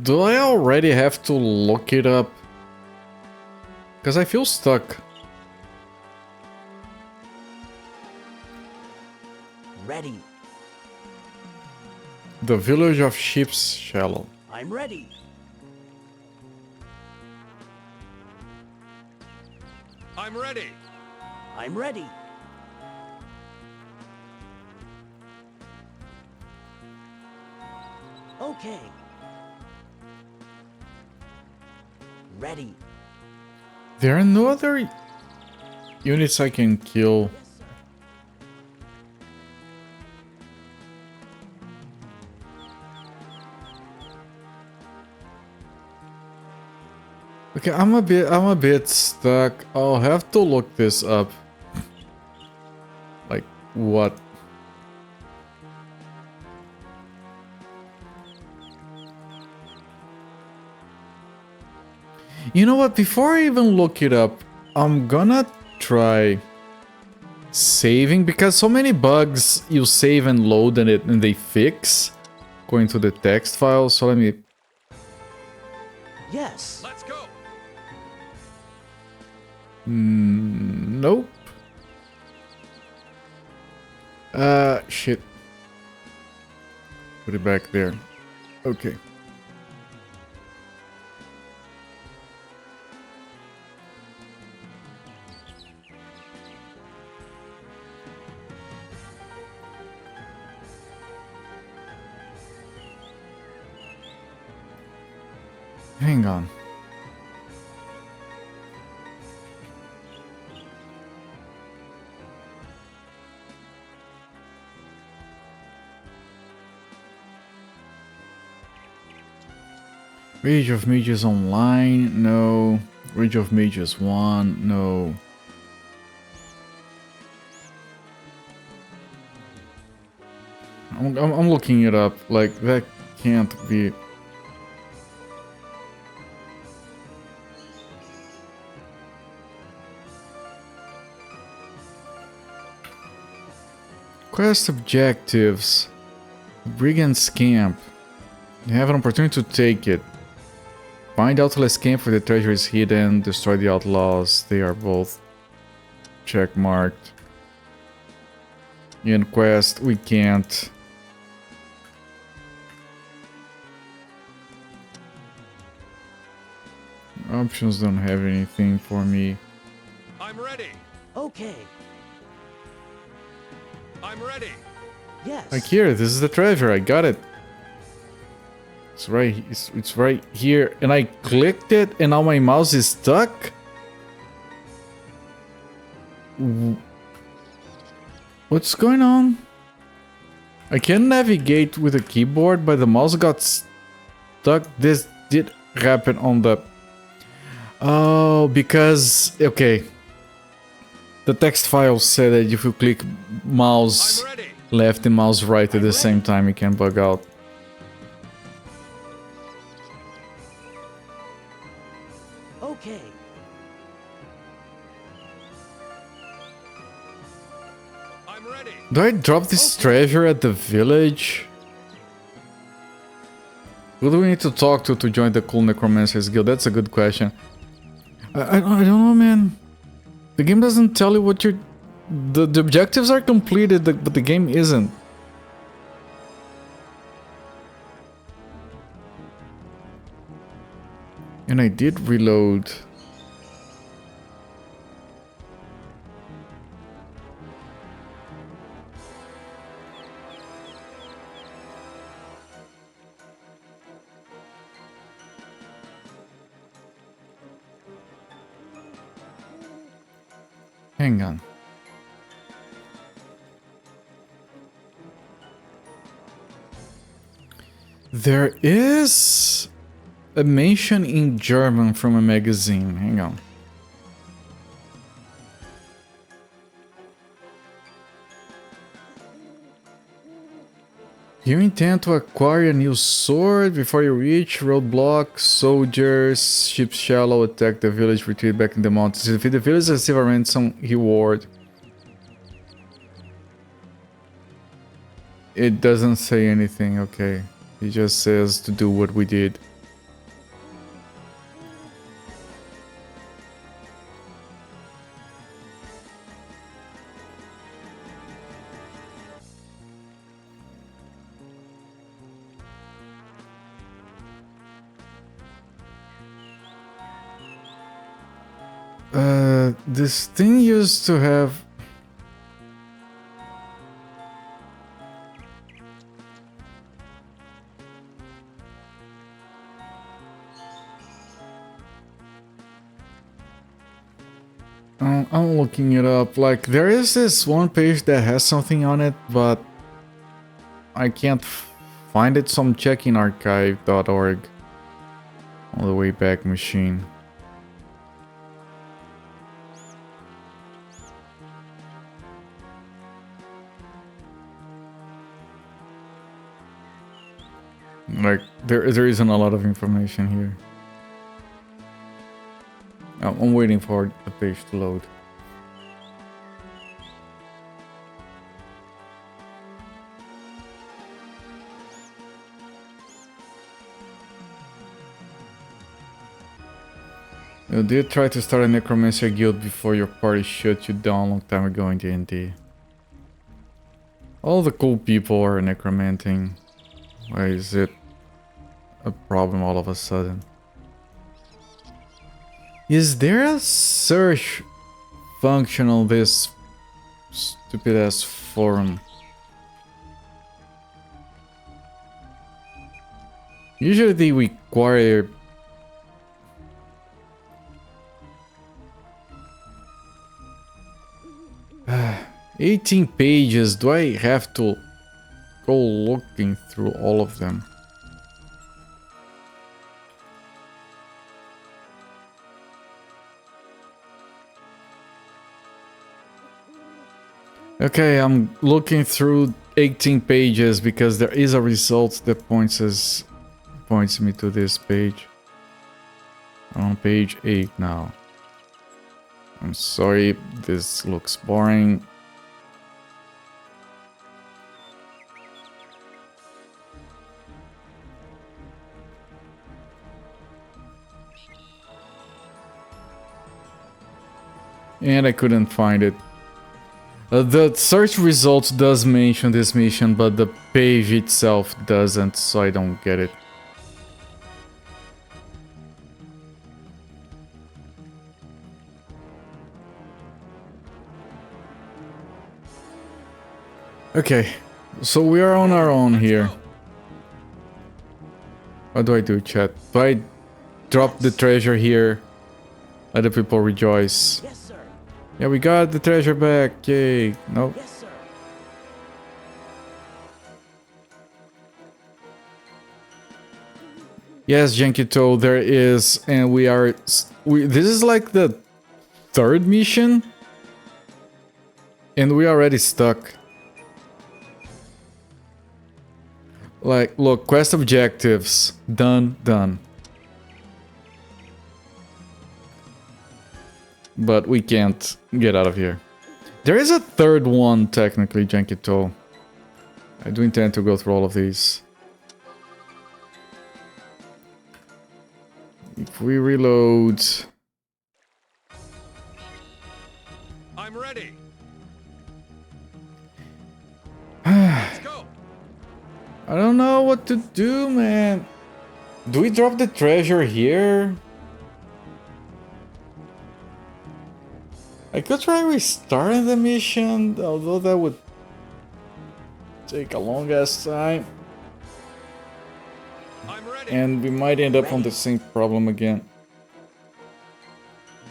Do I already have to look it up? Because I feel stuck. Ready. The village of Sheep's Shallow. I'm ready. I'm ready. I'm ready. Okay. Ready. There are no other units I can kill. Okay, I'm a bit stuck. I'll have to look this up. Like what? You know what? Before I even look it up, I'm gonna try saving, because so many bugs you save and load and they fix going to the text file. So let me... Yes. Let's go. Nope. Shit. Put it back there. Okay. Hang on. Rage of Mages Online, no. Rage of Mages 1, no. I'm looking it up, like, that can't be... Quest objectives. Brigand's Camp. You have an opportunity to take it. Find Outlaw's camp where the treasure is hidden. Destroy the outlaws. They are both checkmarked. In quest, we can't. Options don't have anything for me. I'm ready. Okay. I'm ready. Yes. Like here, this is the treasure. I got it. It's right here, and I clicked it, and now my mouse is stuck. What's going on? I can navigate with a keyboard, but the mouse got stuck. This did happen on the... Oh, because... Okay. The text file said that if you click mouse left and mouse right at the same time, it can bug out. Okay. I'm ready. Do I drop this treasure at the village? Who do we need to talk to join the cool Necromancers Guild? That's a good question. I don't know, man. The game doesn't tell you what you're... The objectives are completed, but the game isn't. And I did reload. Hang on. There is a mention in German from a magazine. Hang on. You intend to acquire a new sword before you reach roadblock. Soldiers, ship shallow, attack the village, retreat back in the mountains. Defeat the village, receive a ransom reward. It doesn't say anything, okay. It just says to do what we did. This thing used to have... I'm looking it up. Like, there is this one page that has something on it, but I can't find it, so I'm checking archive.org on the Wayback Machine. Like, there isn't a lot of information here. I'm waiting for the page to load. You did try to start a Necromancer guild before your party shut you down a long time ago in D&D. All the cool people are necromanting. Why is it a problem all of a sudden? Is there a search function on this stupid ass forum? Usually they require 18 pages. Do I have to go looking through all of them? Okay, I'm looking through 18 pages because there is a result that points me to this page. I'm on page 8 now. I'm sorry, this looks boring. And I couldn't find it. The search results does mention this mission, but the page itself doesn't, so I don't get it. Okay, so we are on our own here. What do I do, chat? Do I drop the treasure here? Let the people rejoice. Yes, sir. Yeah, we got the treasure back. Yay. Nope. Yes, sir. Yes, Jankito, there is, and we are. This is like the third mission, and we already stuck. Like, look, quest objectives done. But we can't get out of here. There is a third one, technically, Jankito. I do intend to go through all of these. If we reload... I'm ready. Let's go. I don't know what to do, man. Do we drop the treasure here? I could try restarting the mission, although that would take a long ass time. I'm ready. And we might end up on the same problem again.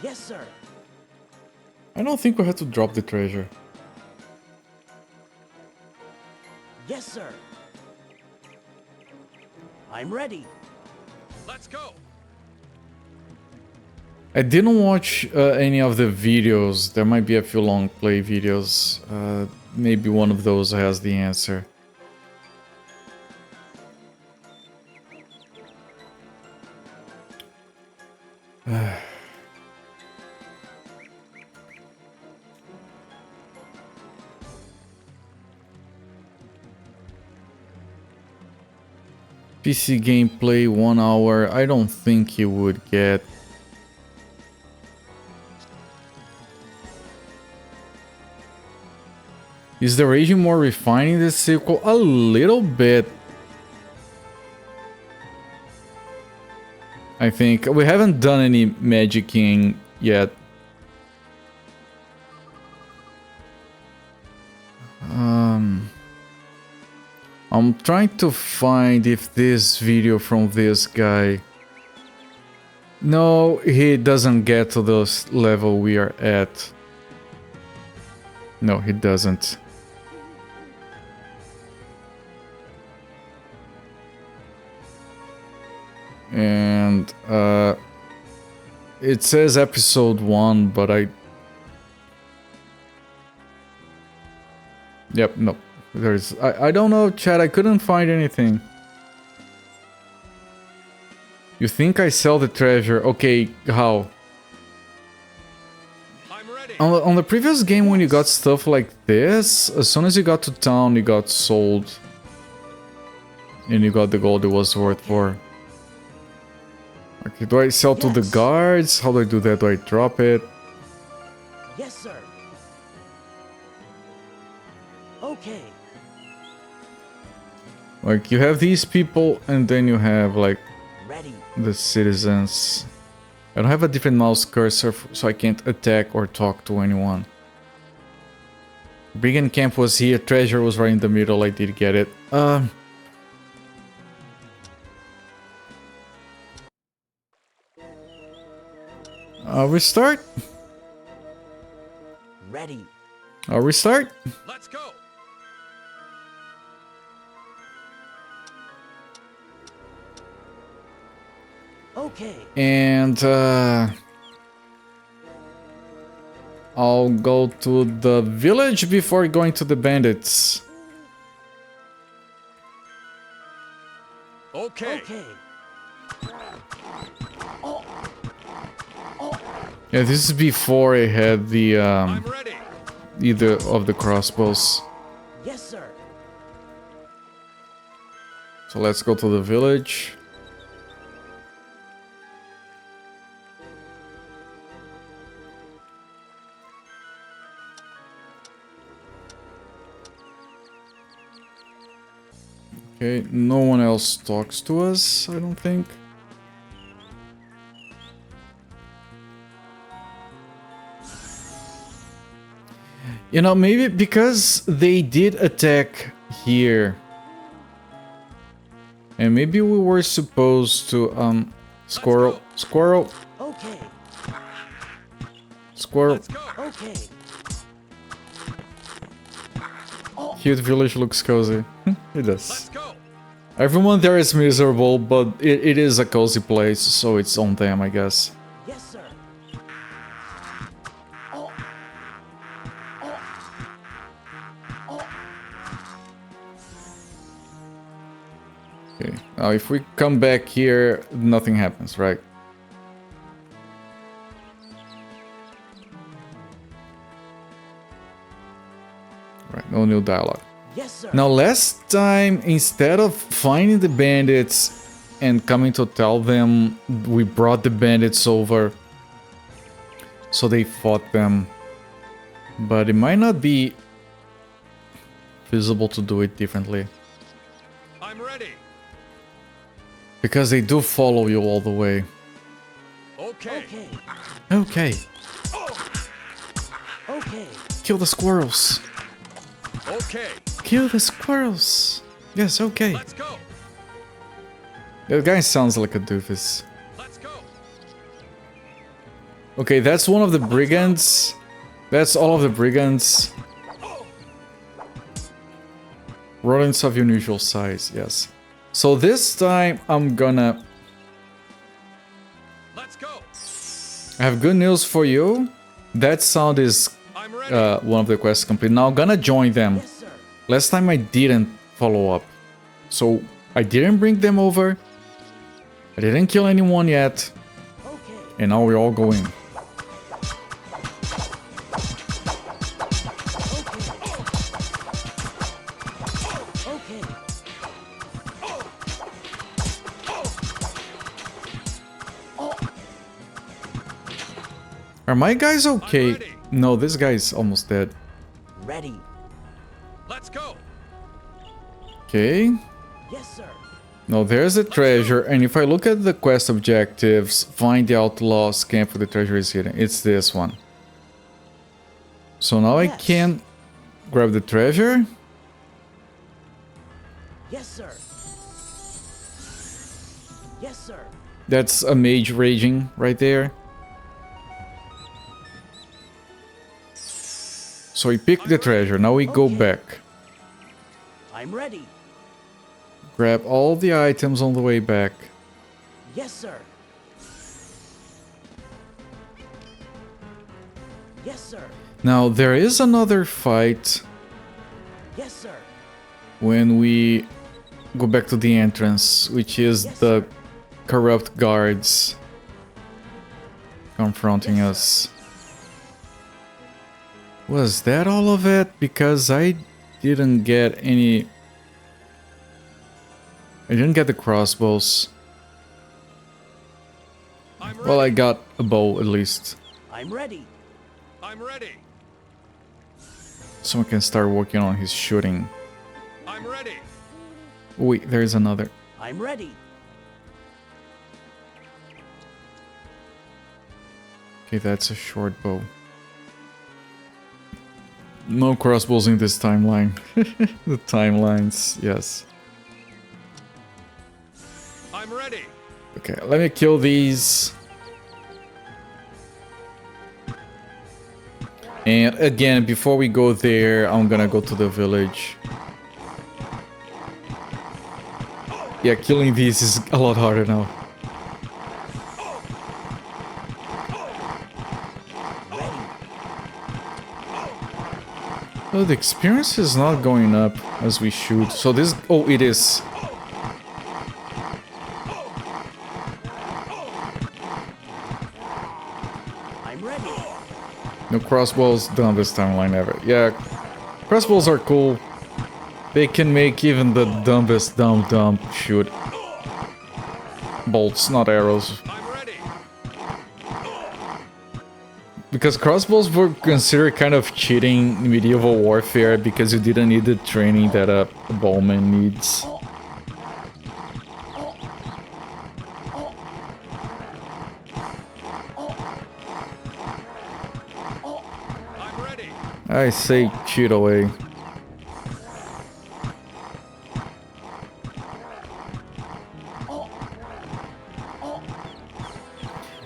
Yes, sir. I don't think we have to drop the treasure. Yes, sir. I'm ready. Let's go. I didn't watch any of the videos. There might be a few long play videos. Maybe one of those has the answer. PC gameplay 1 hour. I don't think you would get. Is the raging more refining this sequel? A little bit. I think we haven't done any magicking yet. I'm trying to find if this video from this guy. No, he doesn't get to the level we are at. No, he doesn't. And it says episode 1, but Yep, no. There's I don't know, chat, I couldn't find anything. You think I sell the treasure? Okay, how? I'm ready. On the previous game, when you got stuff like this, as soon as you got to town, you got sold. And you got the gold it was worth for. Okay, do I sell to the guards? How do I do that? Do I drop it? Yes, sir. Okay. Like, you have these people, and then you have, like, Ready. the citizens. I don't have a different mouse cursor, so I can't attack or talk to anyone. Brigand camp was here, treasure was right in the middle, I did get it. Restart? Ready. I'll restart? Let's go. Okay. And, I'll go to the village before going to the bandits. Okay. Yeah, this is before I had the I'm ready. either of the crossbows. Yes, sir. So let's go to the village. Okay, no one else talks to us, I don't think. You know, maybe because they did attack here. And maybe we were supposed to, squirrel, squirrel, Okay. squirrel. Okay. Cute village looks cozy. It does. Everyone there is miserable, but it is a cozy place, so it's on them, I guess. Yes, sir. Okay, now if we come back here, nothing happens, right? Right, no new dialogue. Yes, sir. Now last time, instead of finding the bandits and coming to tell them, we brought the bandits over. So they fought them. But it might not be feasible to do it differently. I'm ready. Because they do follow you all the way. Okay. Okay. Okay. Kill the squirrels. Okay. Kill the squirrels. Yes, okay. Let's go. That guy sounds like a doofus. Let's go. Okay, that's one of the brigands. That's all of the brigands. Rodents of unusual size, yes. So this time I'm gonna... Let's go. I have good news for you. That sound is one of the quests complete. Now I'm gonna join them. Yes, sir. Last time I didn't follow up. So I didn't bring them over. I didn't kill anyone yet. Okay. And now we're all going. Okay. Are my guys okay? No, this guy's almost dead. Ready. Let's go. Okay. Yes, sir. Now there's the treasure, and if I look at the quest objectives, find the outlaw's camp where the treasure is hidden. It's this one. So now I can grab the treasure. Yes, sir. Yes, sir. That's a mage raging right there. So we pick the treasure. Now we go back. I'm ready. Grab all the items on the way back. Yes, sir. Yes, sir. Now there is another fight Yes, sir. when we go back to the entrance, which is the corrupt guards confronting us. Was that all of it? Because I didn't get any... I didn't get the crossbows. Well, I got a bow at least. I'm ready. I'm ready. Someone can start working on his shooting. I'm ready. Wait, there's another. I'm ready. Okay, that's a short bow. No crossbows in this timeline. The timelines, yes. I'm ready. Okay, let me kill these. And again, before we go there, I'm gonna go to the village. Yeah, killing these is a lot harder now. Oh, the experience is not going up as we shoot. So this... Oh, it is. I'm ready. No crossbows, dumbest timeline ever. Yeah, crossbows are cool. They can make even the dumbest dumb shoot. Bolts, not arrows. Because crossbows were considered kind of cheating in medieval warfare because you didn't need the training that a bowman needs. I say cheat away.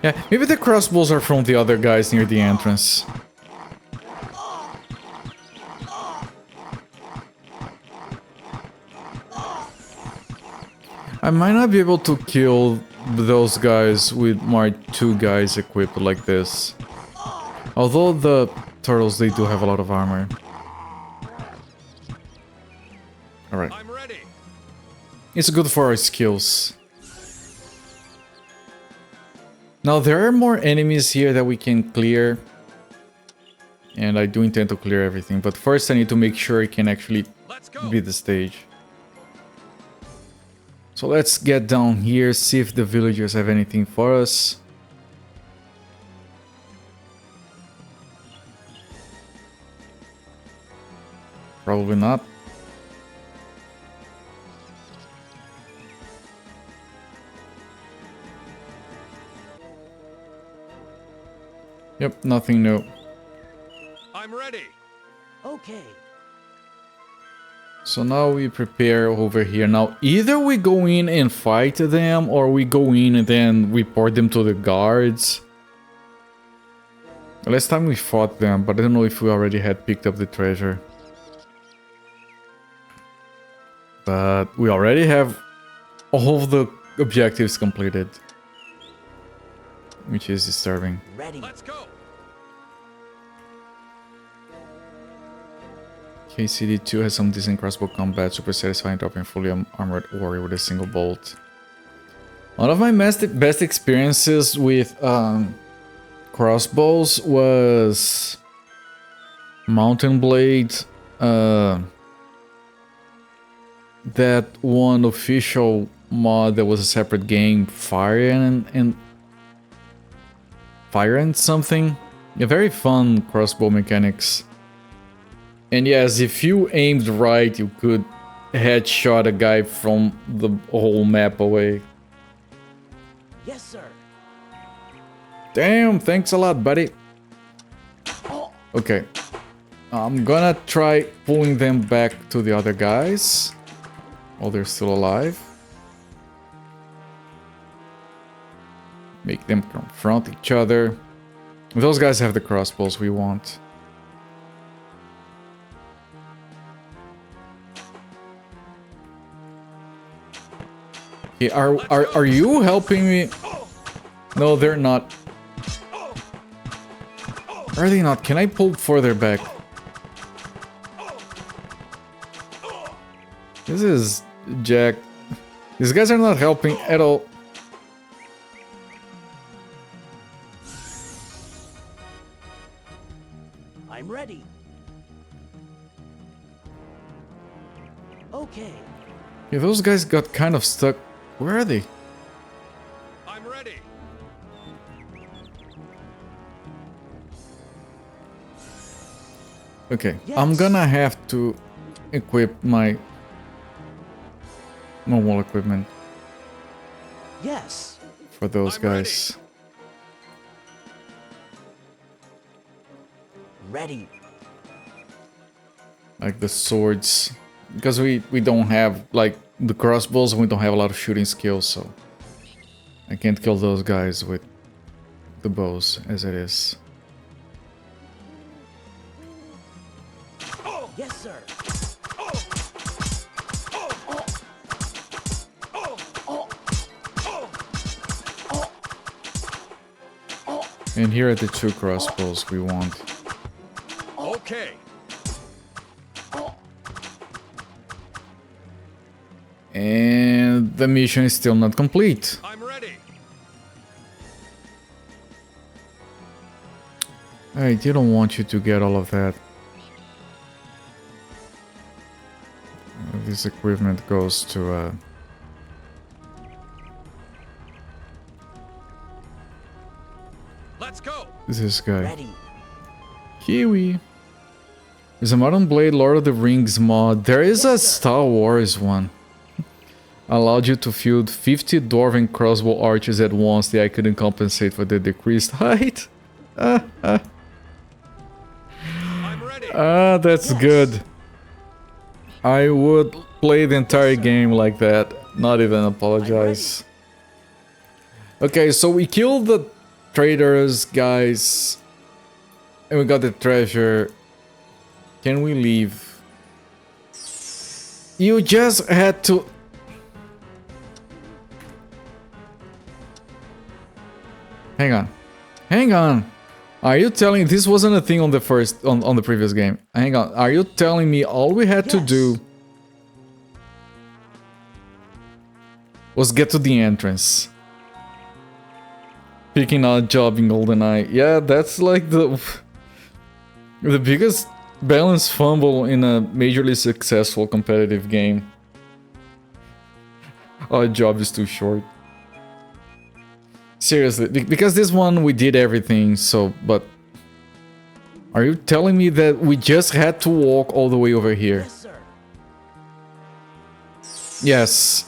Yeah, maybe the crossbows are from the other guys near the entrance. I might not be able to kill those guys with my 2 guys equipped like this. Although the turtles, they do have a lot of armor. Alright. It's good for our skills. Now there are more enemies here that we can clear. And I do intend to clear everything. But first I need to make sure I can actually beat the stage. So let's get down here, see if the villagers have anything for us. Probably not. Yep, nothing new. I'm ready. Okay. So now we prepare over here. Now either we go in and fight them or we go in and then report them to the guards. Last time we fought them, but I don't know if we already had picked up the treasure. But we already have all of the objectives completed. Which is disturbing. Ready. Let's go. KCD2 has some decent crossbow combat, super satisfying dropping fully armored warrior with a single bolt. One of my best experiences with crossbows was Mountain Blade. That one official mod that was a separate game, Fire and something. A very fun crossbow mechanics. And yes, if you aimed right, you could headshot a guy from the whole map away. Yes, sir. Damn, thanks a lot, buddy. Okay. I'm gonna try pulling them back to the other guys. While they're still alive. Make them confront each other. Those guys have the crossbows we want. Okay, are you helping me? No, they're not. Are they not? Can I pull further back? This is Jack. These guys are not helping at all. I'm ready. Okay. Yeah, those guys got kind of stuck. Where are they? I'm ready. Okay, Yes. I'm gonna have to equip my normal equipment Yes. for those guys. Ready. Like the swords. Because we don't have, like, the crossbows, we don't have a lot of shooting skills, so I can't kill those guys with the bows as it is. Yes, sir. And here are the 2 crossbows we want. Okay. And the mission is still not complete. I'm ready. I didn't want you to get all of that. This equipment goes to Let's go. this guy. Ready. Kiwi. There's a Modern Blade Lord of the Rings mod. There is a Star Wars one. Allowed you to field 50 dwarven crossbow archers at once. I couldn't compensate for the decreased height. I'm ready. That's good. I would play the entire game like that. Not even apologize. Okay, so we killed the traders, guys. And we got the treasure. Can we leave? You just had to... Hang on. Hang on. Are you telling... This wasn't a thing on the first... On the previous game. Hang on. Are you telling me all we had to do... was get to the entrance? Picking out a job in GoldenEye. Yeah, that's like the... the biggest balance fumble in a majorly successful competitive game. Our job is too short. Seriously, because this one we did everything, so, but... Are you telling me that we just had to walk all the way over here? Yes, sir. Yes.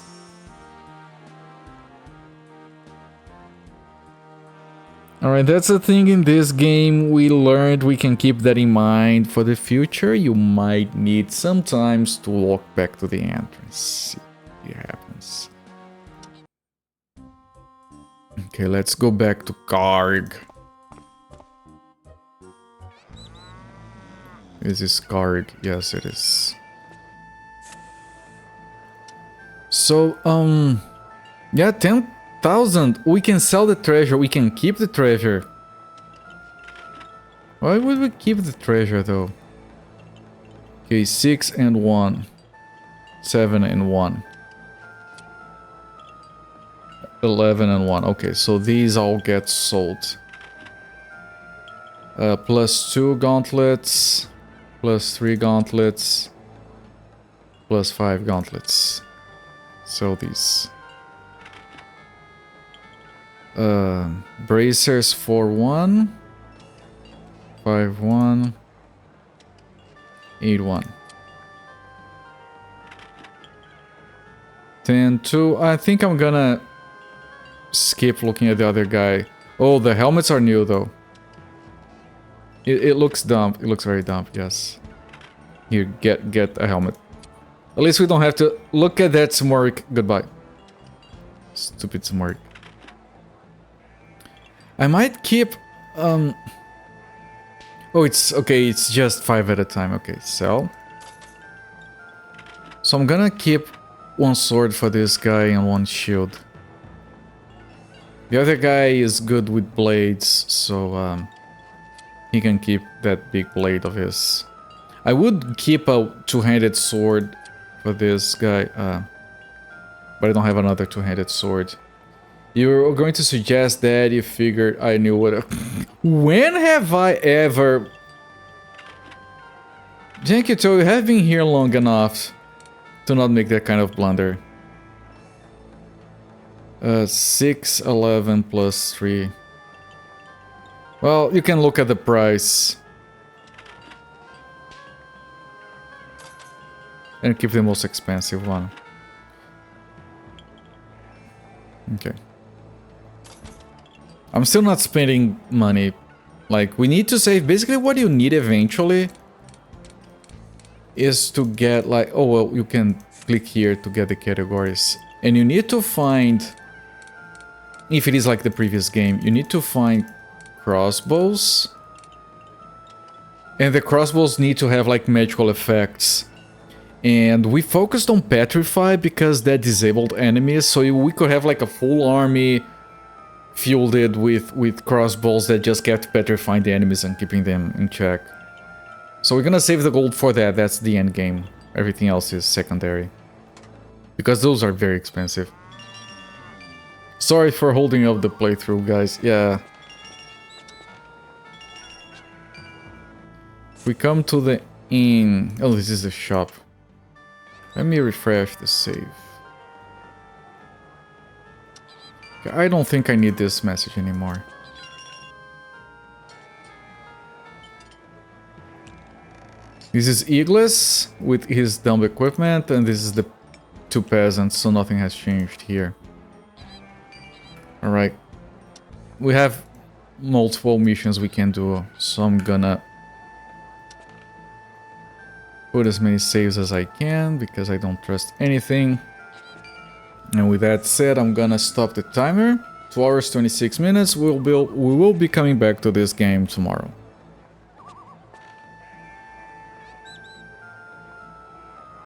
Alright, that's the thing in this game. We learned we can keep that in mind for the future. You might need sometimes to walk back to the entrance. It happens. Okay, let's go back to Karg. Is this Karg? Yes, it is. So, yeah, 10,000. We can sell the treasure. We can keep the treasure. Why would we keep the treasure, though? Okay, 6 and 1. 7 and 1. 11 and 1. Okay, so these all get sold. Plus 2 gauntlets. Plus 3 gauntlets. Plus 5 gauntlets. Sell these. Bracers for 1. 5 1. 8 1. 10 2. I think I'm gonna skip looking at the other guy. Oh, the helmets are new though. It looks dumb. It looks very dumb, yes. Here, get a helmet. At least we don't have to look at that smirk. Goodbye. Stupid smirk. I might keep oh, it's okay, it's just 5 at a time. Okay, sell. So I'm gonna keep 1 sword for this guy and 1 shield. The other guy is good with blades, so he can keep that big blade of his. I would keep a 2-handed sword for this guy, but I don't have another 2-handed sword. You were going to suggest that you figured I knew what... When have I ever... Jankito, you have been here long enough to not make that kind of blunder. 6, 11 plus 3. Well, you can look at the price. And keep the most expensive one. Okay. I'm still not spending money. Like, we need to save. Basically, what you need eventually is to get, like... Oh, well, you can click here to get the categories. And you need to find... If it is like the previous game, you need to find crossbows. And the crossbows need to have, like, magical effects. And we focused on Petrify because that disabled enemies, so we could have like a full army fielded with crossbows that just kept petrifying the enemies and keeping them in check. So we're gonna save the gold for that, that's the end game. Everything else is secondary. because those are very expensive. Sorry for holding up the playthrough, guys. Yeah. We come to the inn. Oh, this is the shop. Let me refresh the save. I don't think I need this message anymore. This is Iglis with his dumb equipment, and this is the two peasants, so nothing has changed here. Alright. We have multiple missions we can do, so I'm gonna put as many saves as I can, because I don't trust anything. And with that said, I'm gonna stop the timer. 2 hours 26 minutes. We will be coming back to this game tomorrow.